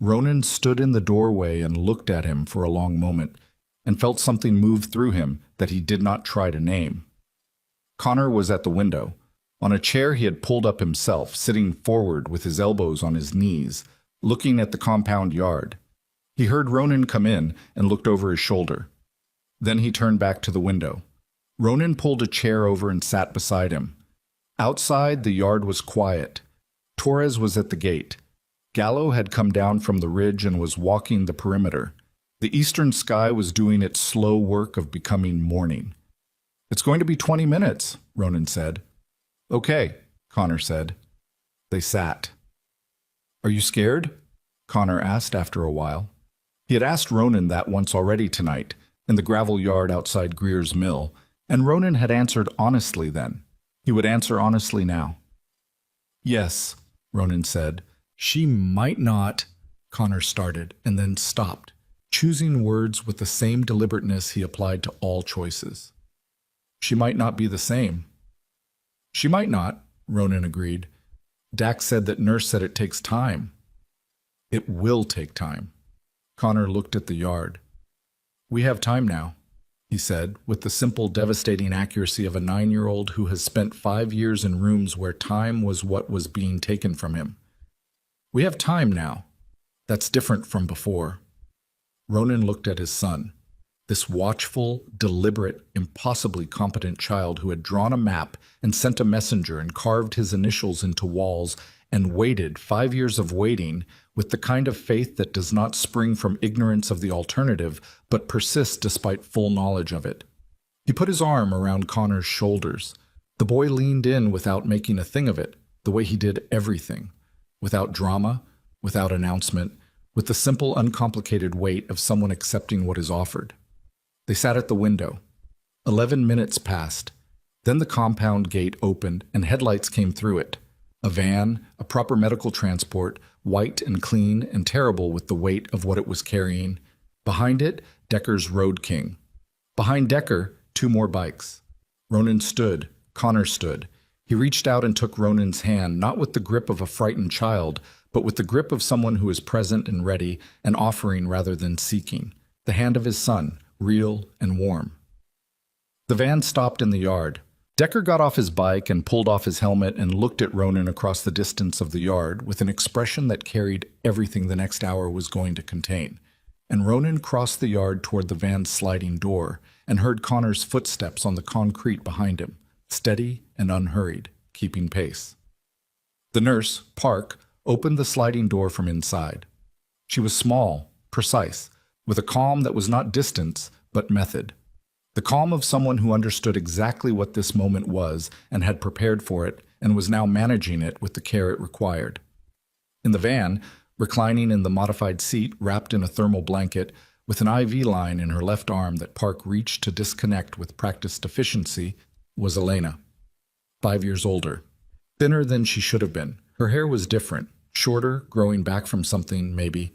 [SPEAKER 1] Ronan stood in the doorway and looked at him for a long moment and felt something move through him that he did not try to name. Connor was at the window. On a chair he had pulled up himself, sitting forward with his elbows on his knees, looking at the compound yard. He heard Ronan come in and looked over his shoulder. Then he turned back to the window. Ronan pulled a chair over and sat beside him. Outside, the yard was quiet. Torres was at the gate. Gallo had come down from the ridge and was walking the perimeter. The eastern sky was doing its slow work of becoming morning. It's going to be 20 minutes, Ronan said. Okay, Connor said. They sat. Are you scared? Connor asked after a while. He had asked Ronan that once already tonight, in the gravel yard outside Greer's mill, and Ronan had answered honestly then. He would answer honestly now. Yes, Ronan said. She might not, Connor started, and then stopped, choosing words with the same deliberateness he applied to all choices. She might not be the same. She might not, Ronan agreed. Dax said that nurse said it takes time. It will take time. Connor looked at the yard. We have time now, he said, with the simple, devastating accuracy of a 9-year-old who has spent 5 years in rooms where time was what was being taken from him. We have time now. That's different from before. Ronan looked at his son, this watchful, deliberate, impossibly competent child who had drawn a map and sent a messenger and carved his initials into walls and waited 5 years of waiting with the kind of faith that does not spring from ignorance of the alternative but persists despite full knowledge of it. He put his arm around Connor's shoulders. The boy leaned in without making a thing of it, the way he did everything, without drama, without announcement, with the simple, uncomplicated weight of someone accepting what is offered. They sat at the window. 11 minutes passed. Then the compound gate opened and headlights came through it. A van, a proper medical transport, white and clean and terrible with the weight of what it was carrying. Behind it, Decker's Road King. Behind Decker, 2 more bikes. Ronan stood. Connor stood. He reached out and took Ronan's hand, not with the grip of a frightened child, but with the grip of someone who is present and ready and offering rather than seeking. The hand of his son, real and warm. The van stopped in the yard. Decker got off his bike and pulled off his helmet and looked at Ronan across the distance of the yard with an expression that carried everything the next hour was going to contain. And Ronan crossed the yard toward the van's sliding door and heard Connor's footsteps on the concrete behind him, steady and unhurried, keeping pace. The nurse, Park, opened the sliding door from inside. She was small, precise, with a calm that was not distance, but method. The calm of someone who understood exactly what this moment was and had prepared for it and was now managing it with the care it required. In the van, reclining in the modified seat wrapped in a thermal blanket, with an IV line in her left arm that Park reached to disconnect with practiced efficiency, was Elena. 5 years older. Thinner than she should have been. Her hair was different, shorter, growing back from something, maybe.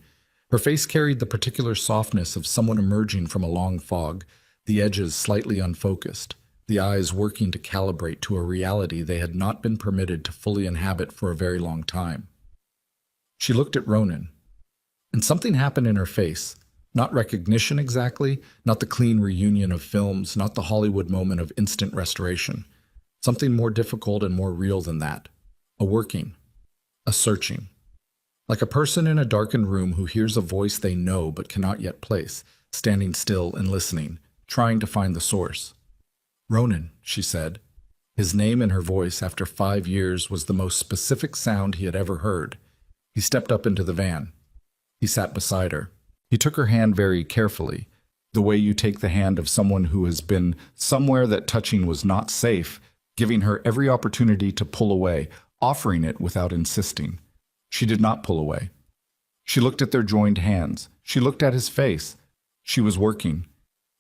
[SPEAKER 1] Her face carried the particular softness of someone emerging from a long fog, the edges slightly unfocused, the eyes working to calibrate to a reality they had not been permitted to fully inhabit for a very long time. She looked at Ronan, and something happened in her face. Not recognition exactly, not the clean reunion of films, not the Hollywood moment of instant restoration. Something more difficult and more real than that. A working, a searching. Like a person in a darkened room who hears a voice they know but cannot yet place, standing still and listening, trying to find the source. Ronan, she said. His name in her voice after 5 years was the most specific sound he had ever heard. He stepped up into the van. He sat beside her. He took her hand very carefully, the way you take the hand of someone who has been somewhere that touching was not safe, giving her every opportunity to pull away, offering it without insisting. She did not pull away. She looked at their joined hands. She looked at his face. She was working.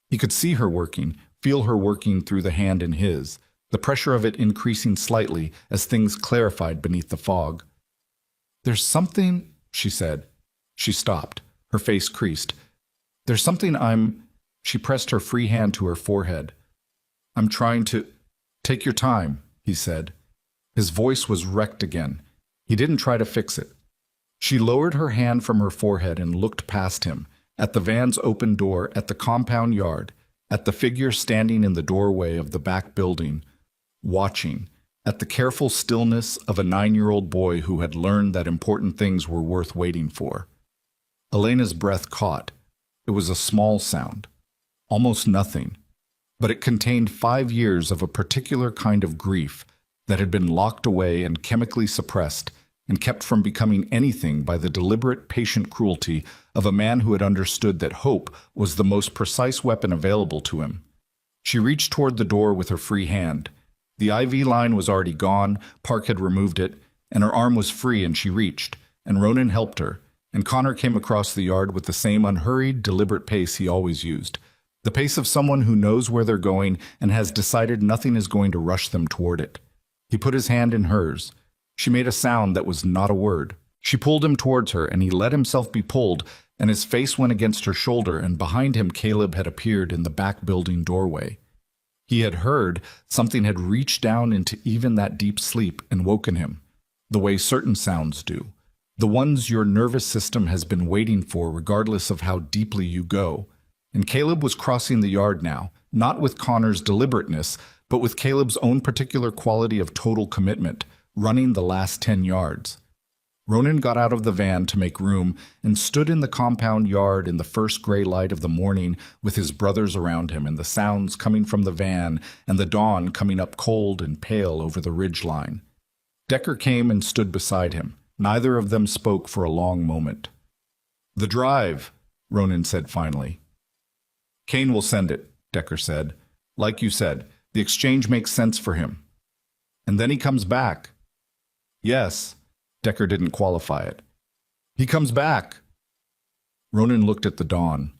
[SPEAKER 1] He could see her working, feel her working through the hand in his, the pressure of it increasing slightly as things clarified beneath the fog. "There's something," she said. She stopped, her face creased. "There's something She pressed her free hand to her forehead. "I'm trying to—" "Take your time," he said. His voice was wrecked again. He didn't try to fix it. She lowered her hand from her forehead and looked past him, at the van's open door, at the compound yard, at the figure standing in the doorway of the back building, watching, at the careful stillness of a 9-year-old boy who had learned that important things were worth waiting for. Elena's breath caught. It was a small sound, almost nothing, but it contained 5 years of a particular kind of grief that had been locked away and chemically suppressed and kept from becoming anything by the deliberate, patient cruelty of a man who had understood that hope was the most precise weapon available to him. She reached toward the door with her free hand. The IV line was already gone, Park had removed it, and her arm was free and she reached, and Ronan helped her, and Connor came across the yard with the same unhurried, deliberate pace he always used, the pace of someone who knows where they're going and has decided nothing is going to rush them toward it. He put his hand in hers. She made a sound that was not a word. She pulled him towards her, and he let himself be pulled, and his face went against her shoulder, and behind him Caleb had appeared in the back building doorway. He had heard something had reached down into even that deep sleep and woken him, the way certain sounds do, the ones your nervous system has been waiting for regardless of how deeply you go. And Caleb was crossing the yard now, not with Connor's deliberateness, but with Caleb's own particular quality of total commitment, running the last 10 yards. Ronan got out of the van to make room and stood in the compound yard in the first gray light of the morning with his brothers around him and the sounds coming from the van and the dawn coming up cold and pale over the ridge line. Decker came and stood beside him. Neither of them spoke for a long moment. "The drive," Ronan said finally. "Kane will send it," Decker said. "Like you said, the exchange makes sense for him. And then he comes back." "Yes." Decker didn't qualify it. "He comes back." Ronan looked at the dawn.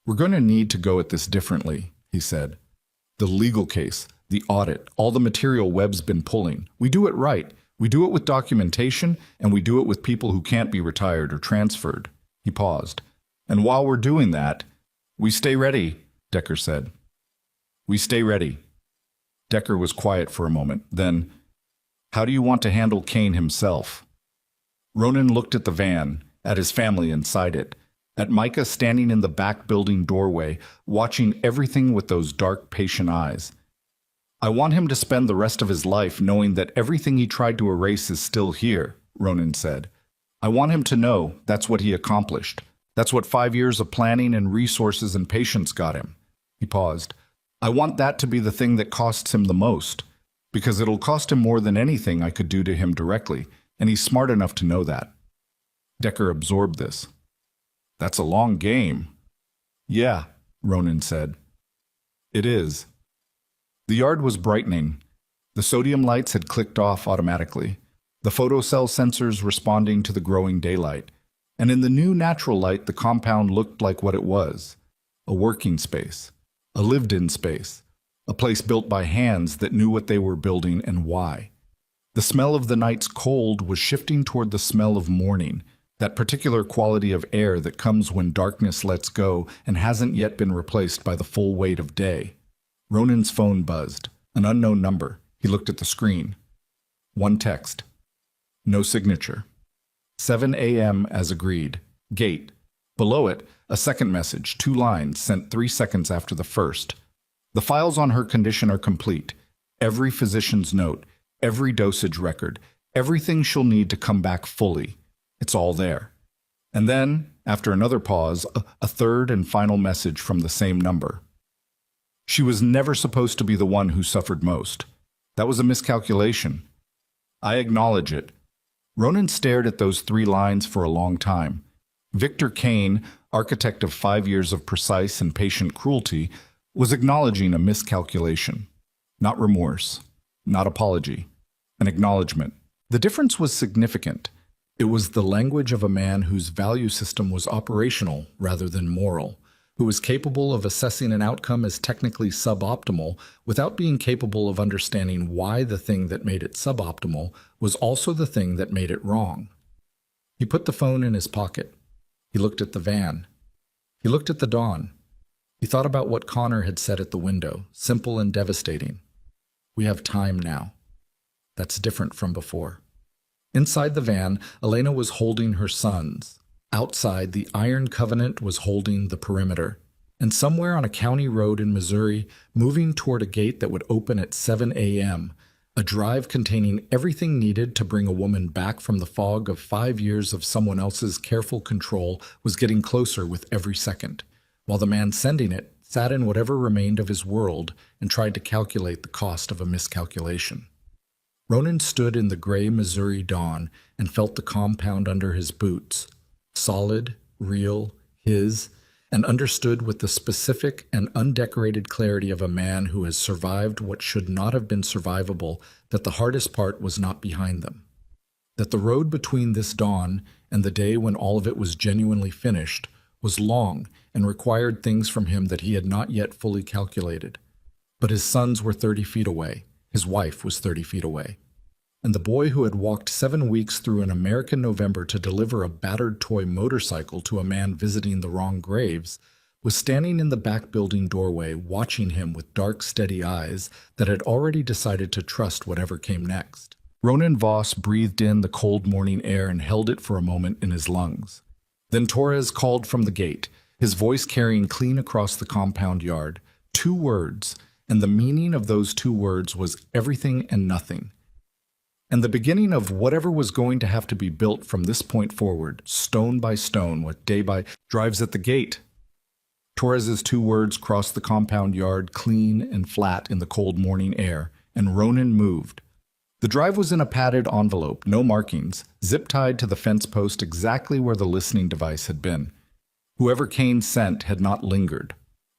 [SPEAKER 1] "We're going to need to go at this differently," he said. "The legal case, the audit, all the material Webb's been pulling. We do it right. We do it with documentation, and we do it with people who can't be retired or transferred." He paused. "And while we're doing that, we stay ready," Decker said. "We stay ready." Decker was quiet for a moment. Then, "How do you want to handle Kane himself?" Ronan looked at the van, at his family inside it, at Micah standing in the back building doorway, watching everything with those dark, patient eyes. I want him to spend the rest of his life knowing that everything he tried to erase is still here, Ronan said. I want him to know that's what he accomplished. That's what 5 years of planning and resources and patience got him. He paused. I want that to be the thing that costs him the most, because it'll cost him more than anything I could do to him directly, and he's smart enough to know that. Decker absorbed this. That's a long game. Yeah, Ronan said. It is. The yard was brightening. The sodium lights had clicked off automatically, the photocell sensors responding to the growing daylight. And in the new natural light, the compound looked like what it was, a working space, a lived-in space, a place built by hands that knew what they were building and why. The smell of the night's cold was shifting toward the smell of morning, that particular quality of air that comes when darkness lets go and hasn't yet been replaced by the full weight of day. Ronan's phone buzzed, an unknown number. He looked at the screen. One text. No signature. 7 a.m. as agreed. Gate. Below it, a second message, 2 lines, sent 3 seconds after the first. The files on her condition are complete. Every physician's note, every dosage record, everything she'll need to come back fully. It's all there. And then, after another pause, a third and final message from the same number. She was never supposed to be the one who suffered most. That was a miscalculation. I acknowledge it. Ronan stared at those 3 lines for a long time. Victor Kane, architect of 5 years of precise and patient cruelty, was acknowledging a miscalculation. Not remorse, not apology, an acknowledgement. The difference was significant. It was the language of a man whose value system was operational rather than moral, who was capable of assessing an outcome as technically suboptimal without being capable of understanding why the thing that made it suboptimal was also the thing that made it wrong. He put the phone in his pocket. He looked at the van. He looked at the dawn. He thought about what Connor had said at the window, simple and devastating. We have time now. That's different from before. Inside the van, Elena was holding her sons. Outside, the Iron Covenant was holding the perimeter. And somewhere on a county road in Missouri, moving toward a gate that would open at 7 a.m., a drive containing everything needed to bring a woman back from the fog of 5 years of someone else's careful control was getting closer with every second, while the man sending it sat in whatever remained of his world and tried to calculate the cost of a miscalculation. Ronan stood in the gray Missouri dawn and felt the compound under his boots, solid, real, his, and understood with the specific and undecorated clarity of a man who has survived what should not have been survivable, that the hardest part was not behind them. That the road between this dawn and the day when all of it was genuinely finished was long and required things from him that he had not yet fully calculated. But his sons were 30 feet away. His wife was 30 feet away. And the boy who had walked 7 weeks through an American November to deliver a battered toy motorcycle to a man visiting the wrong graves was standing in the back building doorway watching him with dark, steady eyes that had already decided to trust whatever came next. Ronan Voss breathed in the cold morning air and held it for a moment in his lungs. Then Torres called from the gate, his voice carrying clean across the compound yard. 2 words, and the meaning of those 2 words was everything and nothing. And the beginning of whatever was going to have to be built from this point forward, stone by stone, what day by drives at the gate. Torres's 2 words crossed the compound yard, clean and flat in the cold morning air, and Ronan moved. The drive was in a padded envelope, no markings, zip-tied to the fence post exactly where the listening device had been. Whoever Kane sent had not lingered.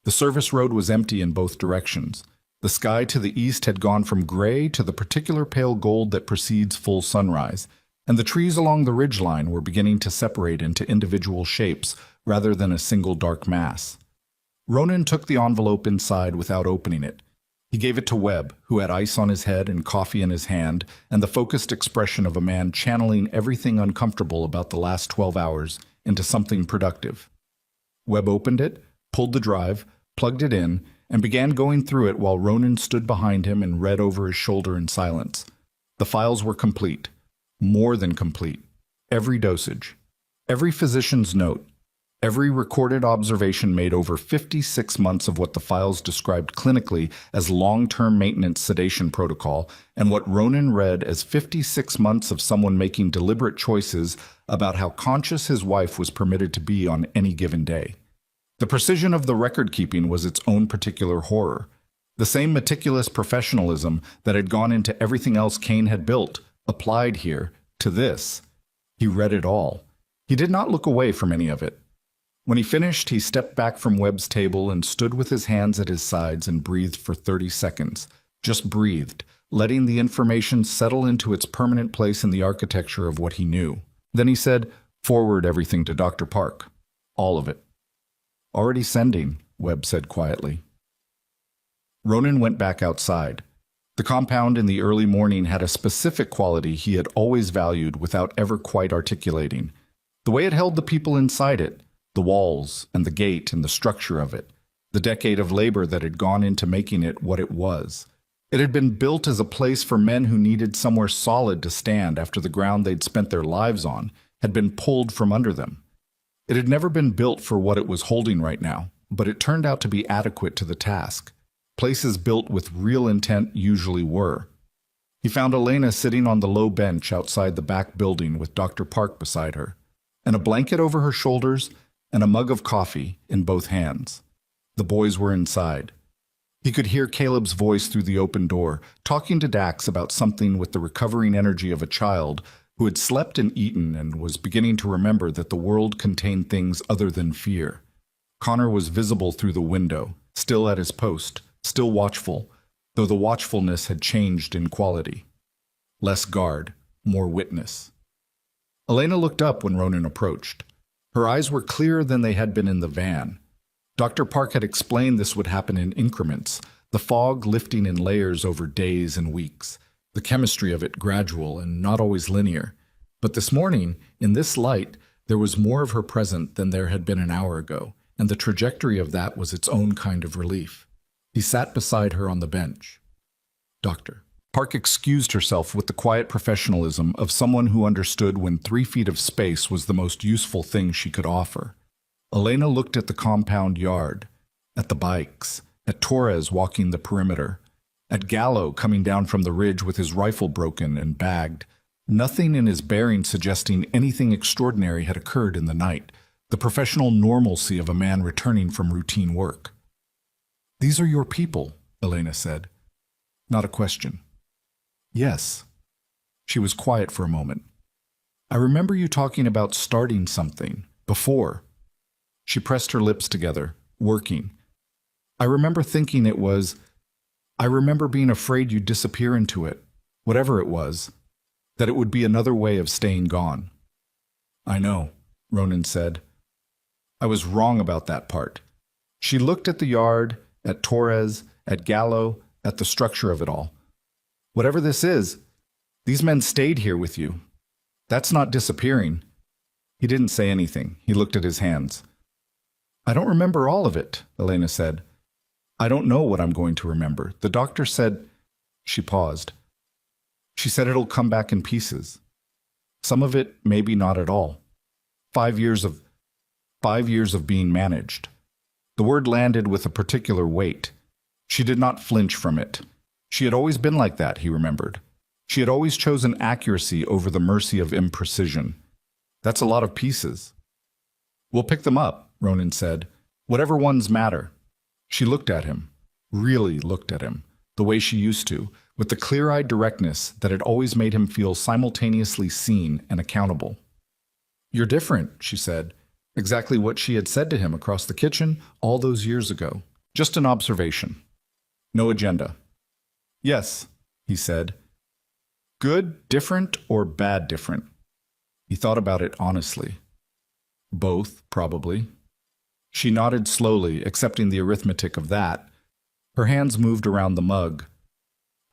[SPEAKER 1] The service road was empty in both directions. The sky to the east had gone from gray to the particular pale gold that precedes full sunrise, and the trees along the ridgeline were beginning to separate into individual shapes rather than a single dark mass. Ronan took the envelope inside without opening it. He gave it to Webb, who had ice on his head and coffee in his hand, and the focused expression of a man channeling everything uncomfortable about the last 12 hours into something productive. Webb opened it, pulled the drive, plugged it in, and began going through it while Ronan stood behind him and read over his shoulder in silence. The files were complete. More than complete. Every dosage. Every physician's note. Every recorded observation made over 56 months of what the files described clinically as long-term maintenance sedation protocol, and what Ronan read as 56 months of someone making deliberate choices about how conscious his wife was permitted to be on any given day. The precision of the record-keeping was its own particular horror. The same meticulous professionalism that had gone into everything else Kane had built applied here to this. He read it all. He did not look away from any of it. When he finished, he stepped back from Webb's table and stood with his hands at his sides and breathed for 30 seconds. Just breathed, letting the information settle into its permanent place in the architecture of what he knew. Then he said, "Forward everything to Dr. Park. All of it." "Already sending," Webb said quietly. Ronan went back outside. The compound in the early morning had a specific quality he had always valued without ever quite articulating. The way it held the people inside it, the walls and the gate and the structure of it, the decade of labor that had gone into making it what it was. It had been built as a place for men who needed somewhere solid to stand after the ground they'd spent their lives on had been pulled from under them. It had never been built for what it was holding right now, but it turned out to be adequate to the task. Places built with real intent usually were. He found Elena sitting on the low bench outside the back building with Dr. Park beside her, and a blanket over her shoulders and a mug of coffee in both hands. The boys were inside. He could hear Caleb's voice through the open door, talking to Dax about something with the recovering energy of a child who had slept and eaten and was beginning to remember that the world contained things other than fear. Connor was visible through the window, still at his post, still watchful, though the watchfulness had changed in quality. Less guard, more witness. Elena looked up when Ronan approached. Her eyes were clearer than they had been in the van. Dr. Park had explained this would happen in increments, the fog lifting in layers over days and weeks, the chemistry of it gradual and not always linear. But this morning, in this light, there was more of her present than there had been an hour ago, and the trajectory of that was its own kind of relief. He sat beside her on the bench. "Doctor." Park excused herself with the quiet professionalism of someone who understood when 3 feet of space was the most useful thing she could offer. Elena looked at the compound yard, at the bikes, at Torres walking the perimeter, at Gallo coming down from the ridge with his rifle broken and bagged. Nothing in his bearing suggesting anything extraordinary had occurred in the night, the professional normalcy of a man returning from routine work. "These are your people," Elena said. Not a question. "Yes." She was quiet for a moment. "I remember you talking about starting something, before." She pressed her lips together, working. "I remember thinking it was... I remember being afraid you'd disappear into it, whatever it was, that it would be another way of staying gone." "I know," Ronan said. "I was wrong about that part." She looked at the yard, at Torres, at Gallo, at the structure of it all. "Whatever this is, these men stayed here with you. That's not disappearing." He didn't say anything. He looked at his hands. "I don't remember all of it," Elena said. "I don't know what I'm going to remember. The doctor said..." She paused. "She said it'll come back in pieces. Some of it, maybe not at all. 5 years of being managed." The word landed with a particular weight. She did not flinch from it. She had always been like that, he remembered. She had always chosen accuracy over the mercy of imprecision. That's a lot of pieces. "We'll pick them up," Ronan said. "Whatever ones matter." She looked at him, really looked at him, the way she used to, with the clear-eyed directness that had always made him feel simultaneously seen and accountable. "You're different," she said. Exactly what she had said to him across the kitchen all those years ago. Just an observation. No agenda. "Yes," he said. "Good different or bad different?" He thought about it honestly. "Both, probably." She nodded slowly, accepting the arithmetic of that. Her hands moved around the mug.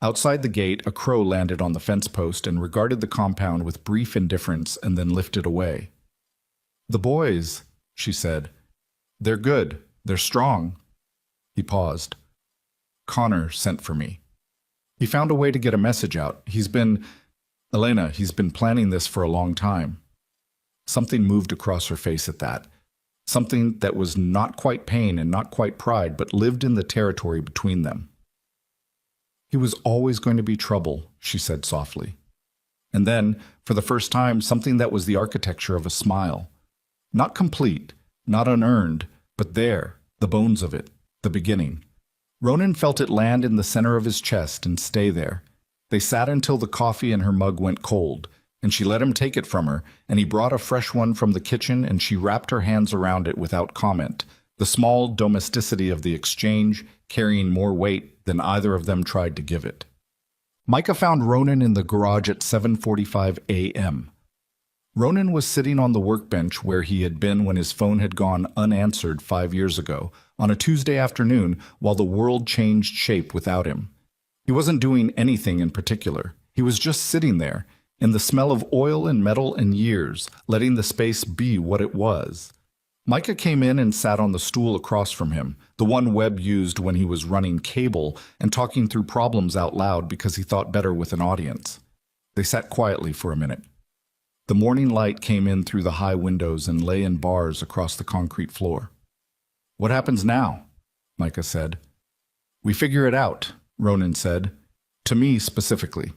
[SPEAKER 1] Outside the gate, a crow landed on the fence post and regarded the compound with brief indifference and then lifted away. "The boys," she said. "They're good. They're strong." He paused. "Connor sent for me. He found a way to get a message out. He's been planning this for a long time." Something moved across her face at that. something that was not quite pain and not quite pride, but lived in the territory between them. "He was always going to be trouble," she said softly. And then, for the first time, something that was the architecture of a smile. Not complete, not unearned, but there, the bones of it, the beginning. Ronan felt it land in the center of his chest and stay there. They sat until the coffee in her mug went cold, and she let him take it from her, and he brought a fresh one from the kitchen, and she wrapped her hands around it without comment, the small domesticity of the exchange carrying more weight than either of them tried to give it. Micah found Ronan in the garage at 7:45 a.m. Ronan was sitting on the workbench where he had been when his phone had gone unanswered 5 years ago, on a Tuesday afternoon while the world changed shape without him. He wasn't doing anything in particular. He was just sitting there, in the smell of oil and metal and years, letting the space be what it was. Micah came in and sat on the stool across from him, the one Webb used when he was running cable and talking through problems out loud because he thought better with an audience. They sat quietly for a minute. The morning light came in through the high windows and lay in bars across the concrete floor. "What happens now?" Micah said. "We figure it out," Ronan said. "To me specifically."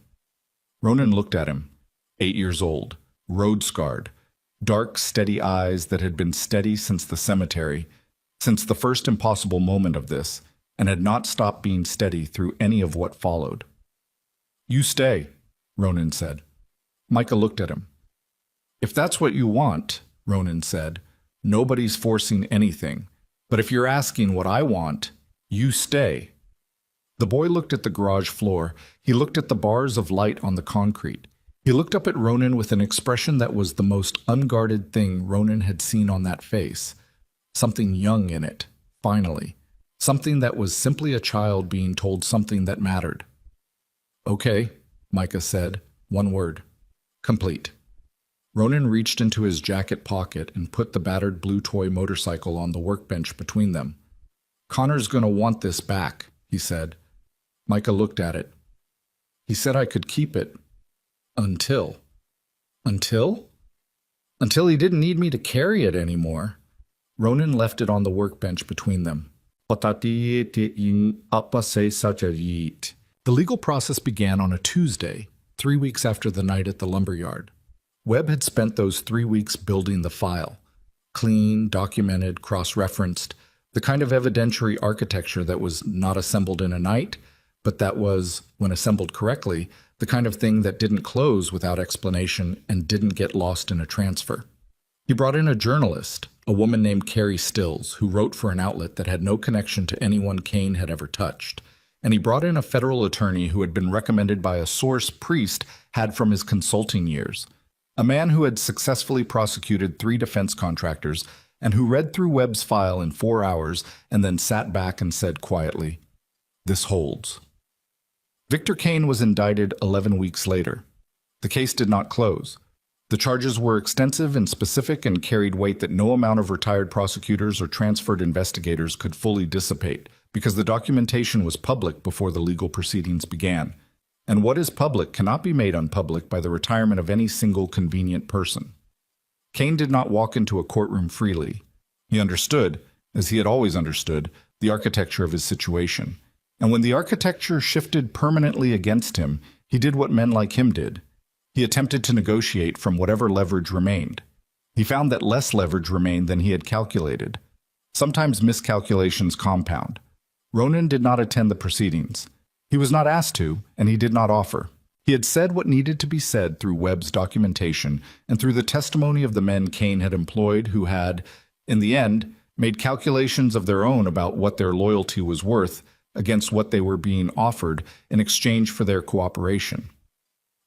[SPEAKER 1] Ronan looked at him, 8 years old, road-scarred, dark, steady eyes that had been steady since the cemetery, since the first impossible moment of this, and had not stopped being steady through any of what followed. "You stay," Ronan said. Micah looked at him. "If that's what you want," Ronan said, "nobody's forcing anything. But if you're asking what I want, you stay." The boy looked at the garage floor. He looked at the bars of light on the concrete. He looked up at Ronan with an expression that was the most unguarded thing Ronan had seen on that face. Something young in it, finally. Something that was simply a child being told something that mattered. "Okay," Micah said, one word. "Complete." Ronan reached into his jacket pocket and put the battered blue toy motorcycle on the workbench between them. "Connor's gonna want this back," he said. Micah looked at it. "He said I could keep it. Until." "Until?" "Until he didn't need me to carry it anymore." Ronan left it on the workbench between them. The legal process began on a Tuesday, 3 weeks after the night at the lumberyard. Webb had spent those 3 weeks building the file. Clean, documented, cross-referenced, the kind of evidentiary architecture that was not assembled in a night, but that was, when assembled correctly, the kind of thing that didn't close without explanation and didn't get lost in a transfer. He brought in a journalist, a woman named Carrie Stills, who wrote for an outlet that had no connection to anyone Kane had ever touched. And he brought in a federal attorney who had been recommended by a source Priest had from his consulting years, a man who had successfully prosecuted 3 defense contractors and who read through Webb's file in 4 hours and then sat back and said quietly, "This holds." Victor Kane was indicted 11 weeks later. The case did not close. The charges were extensive and specific and carried weight that no amount of retired prosecutors or transferred investigators could fully dissipate, because the documentation was public before the legal proceedings began. And what is public cannot be made unpublic by the retirement of any single convenient person. Kane did not walk into a courtroom freely. He understood, as he had always understood, the architecture of his situation. And when the architecture shifted permanently against him, he did what men like him did. He attempted to negotiate from whatever leverage remained. He found that less leverage remained than he had calculated. Sometimes miscalculations compound. Ronan did not attend the proceedings. He was not asked to, and he did not offer. He had said what needed to be said through Webb's documentation and through the testimony of the men Kane had employed who had, in the end, made calculations of their own about what their loyalty was worth against what they were being offered in exchange for their cooperation.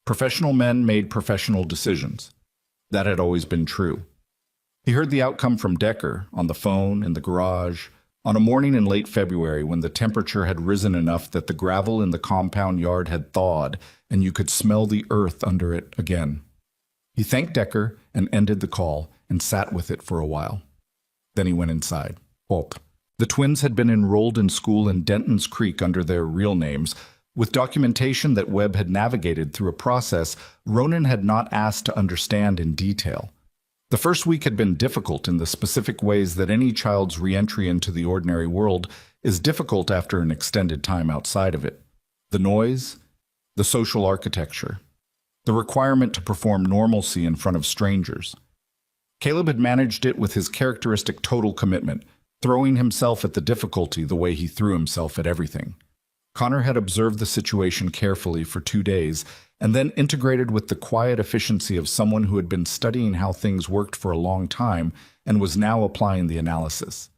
[SPEAKER 1] Professional men made professional decisions. That had always been true. He heard the outcome from Decker, on the phone, in the garage, on a morning in late February when the temperature had risen enough that the gravel in the compound yard had thawed and you could smell the earth under it again. He thanked Decker and ended the call and sat with it for a while. Then he went inside. Pulp. The twins had been enrolled in school in Denton's Creek under their real names, with documentation that Webb had navigated through a process Ronan had not asked to understand in detail. The first week had been difficult in the specific ways that any child's re-entry into the ordinary world is difficult after an extended time outside of it. The noise, the social architecture, the requirement to perform normalcy in front of strangers. Caleb had managed it with his characteristic total commitment, throwing himself at the difficulty the way he threw himself at everything. Connor had observed the situation carefully for 2 days and then integrated with the quiet efficiency of someone who had been studying how things worked for a long time and was now applying the analysis.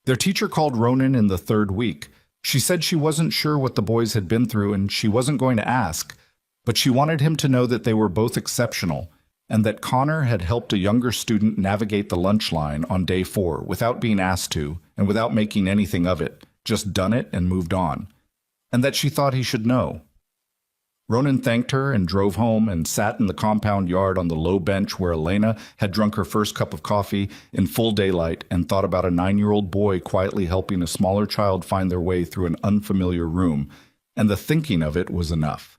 [SPEAKER 1] Their teacher called Ronan in the 3rd week. She said she wasn't sure what the boys had been through and she wasn't going to ask, but she wanted him to know that they were both exceptional and that Connor had helped a younger student navigate the lunch line on day 4 without being asked to and without making anything of it, just done it and moved on, and that she thought he should know. Ronan thanked her and drove home and sat in the compound yard on the low bench where Elena had drunk her first cup of coffee in full daylight and thought about a 9-year-old boy quietly helping a smaller child find their way through an unfamiliar room, and the thinking of it was enough.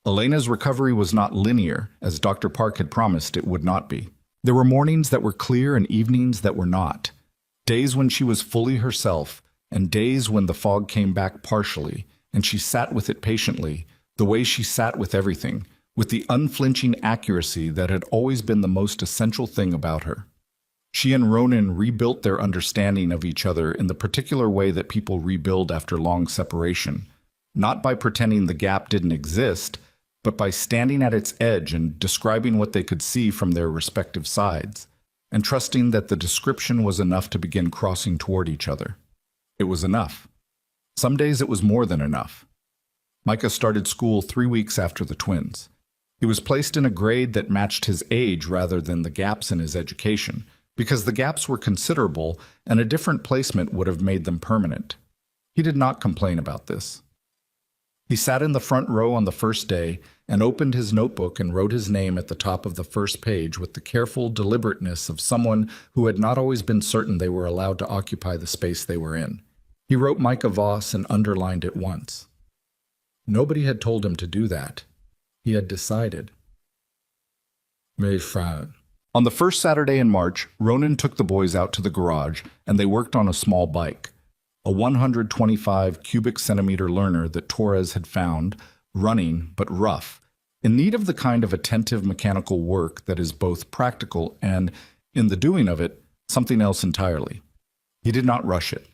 [SPEAKER 1] Elena's recovery was not linear, as Dr. Park had promised it would not be. There were mornings that were clear and evenings that were not. Days when she was fully herself, and days when the fog came back partially, and she sat with it patiently, the way she sat with everything, with the unflinching accuracy that had always been the most essential thing about her. She and Ronan rebuilt their understanding of each other in the particular way that people rebuild after long separation, not by pretending the gap didn't exist, but by standing at its edge and describing what they could see from their respective sides, and trusting that the description was enough to begin crossing toward each other. It was enough. Some days it was more than enough. Micah started school 3 weeks after the twins. He was placed in a grade that matched his age rather than the gaps in his education, because the gaps were considerable and a different placement would have made them permanent. He did not complain about this. He sat in the front row on the first day and opened his notebook and wrote his name at the top of the first page with the careful deliberateness of someone who had not always been certain they were allowed to occupy the space they were in. He wrote Micah Voss and underlined it once. Nobody had told him to do that. He had decided. Mes frères. On the first Saturday in March, Ronan took the boys out to the garage, and they worked on a small bike, a 125 cubic centimeter learner that Torres had found, running but rough, in need of the kind of attentive mechanical work that is both practical and, in the doing of it, something else entirely. He did not rush it.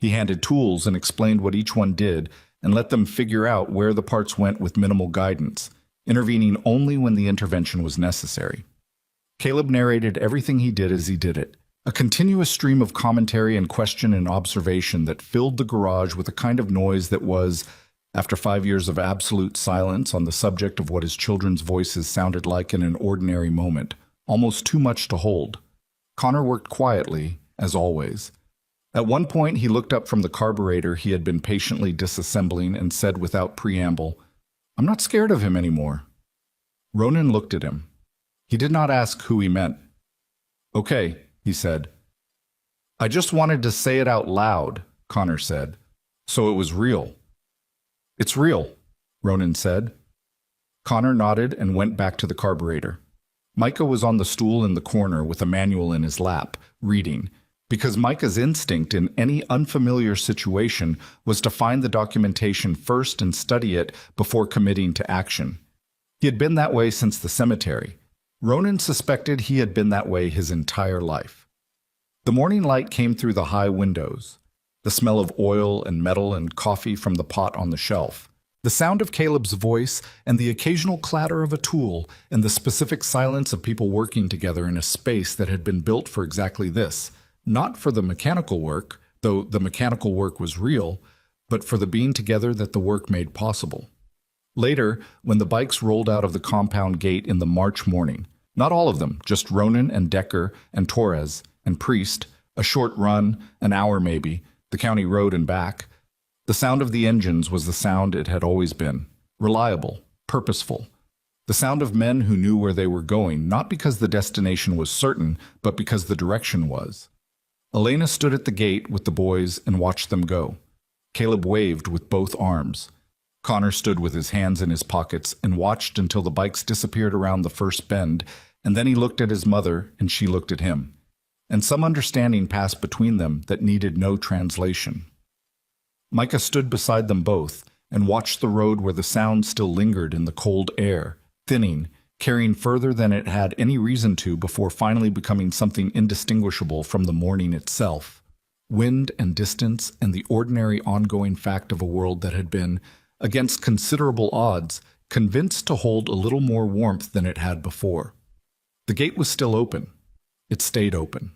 [SPEAKER 1] He handed tools and explained what each one did, and let them figure out where the parts went with minimal guidance, intervening only when the intervention was necessary. Caleb narrated everything he did as he did it, a continuous stream of commentary and question and observation that filled the garage with a kind of noise that was, after 5 years of absolute silence on the subject of what his children's voices sounded like in an ordinary moment, almost too much to hold. Connor worked quietly, as always. At one point, he looked up from the carburetor he had been patiently disassembling and said without preamble, "I'm not scared of him anymore." Ronan looked at him. He did not ask who he meant. "Okay," he said. "I just wanted to say it out loud," Connor said. "So it was real." "It's real," Ronan said. Connor nodded and went back to the carburetor. Micah was on the stool in the corner with a manual in his lap, reading, because Micah's instinct in any unfamiliar situation was to find the documentation first and study it before committing to action. He had been that way since the cemetery. Ronan suspected he had been that way his entire life. The morning light came through the high windows, the smell of oil and metal and coffee from the pot on the shelf, the sound of Caleb's voice and the occasional clatter of a tool, and the specific silence of people working together in a space that had been built for exactly this. Not for the mechanical work, though the mechanical work was real, but for the being together that the work made possible. Later, when the bikes rolled out of the compound gate in the March morning, not all of them, just Ronan and Decker and Torres and Priest, a short run, an hour maybe, the county road and back, the sound of the engines was the sound it had always been, reliable, purposeful. The sound of men who knew where they were going, not because the destination was certain, but because the direction was. Elena stood at the gate with the boys and watched them go. Caleb waved with both arms. Connor stood with his hands in his pockets and watched until the bikes disappeared around the first bend And then he looked at his mother, and she looked at him. And some understanding passed between them that needed no translation. Micah stood beside them both and watched the road where the sound still lingered in the cold air, thinning, carrying further than it had any reason to before finally becoming something indistinguishable from the morning itself. Wind and distance and the ordinary ongoing fact of a world that had been, against considerable odds, convinced to hold a little more warmth than it had before. The gate was still open. It stayed open.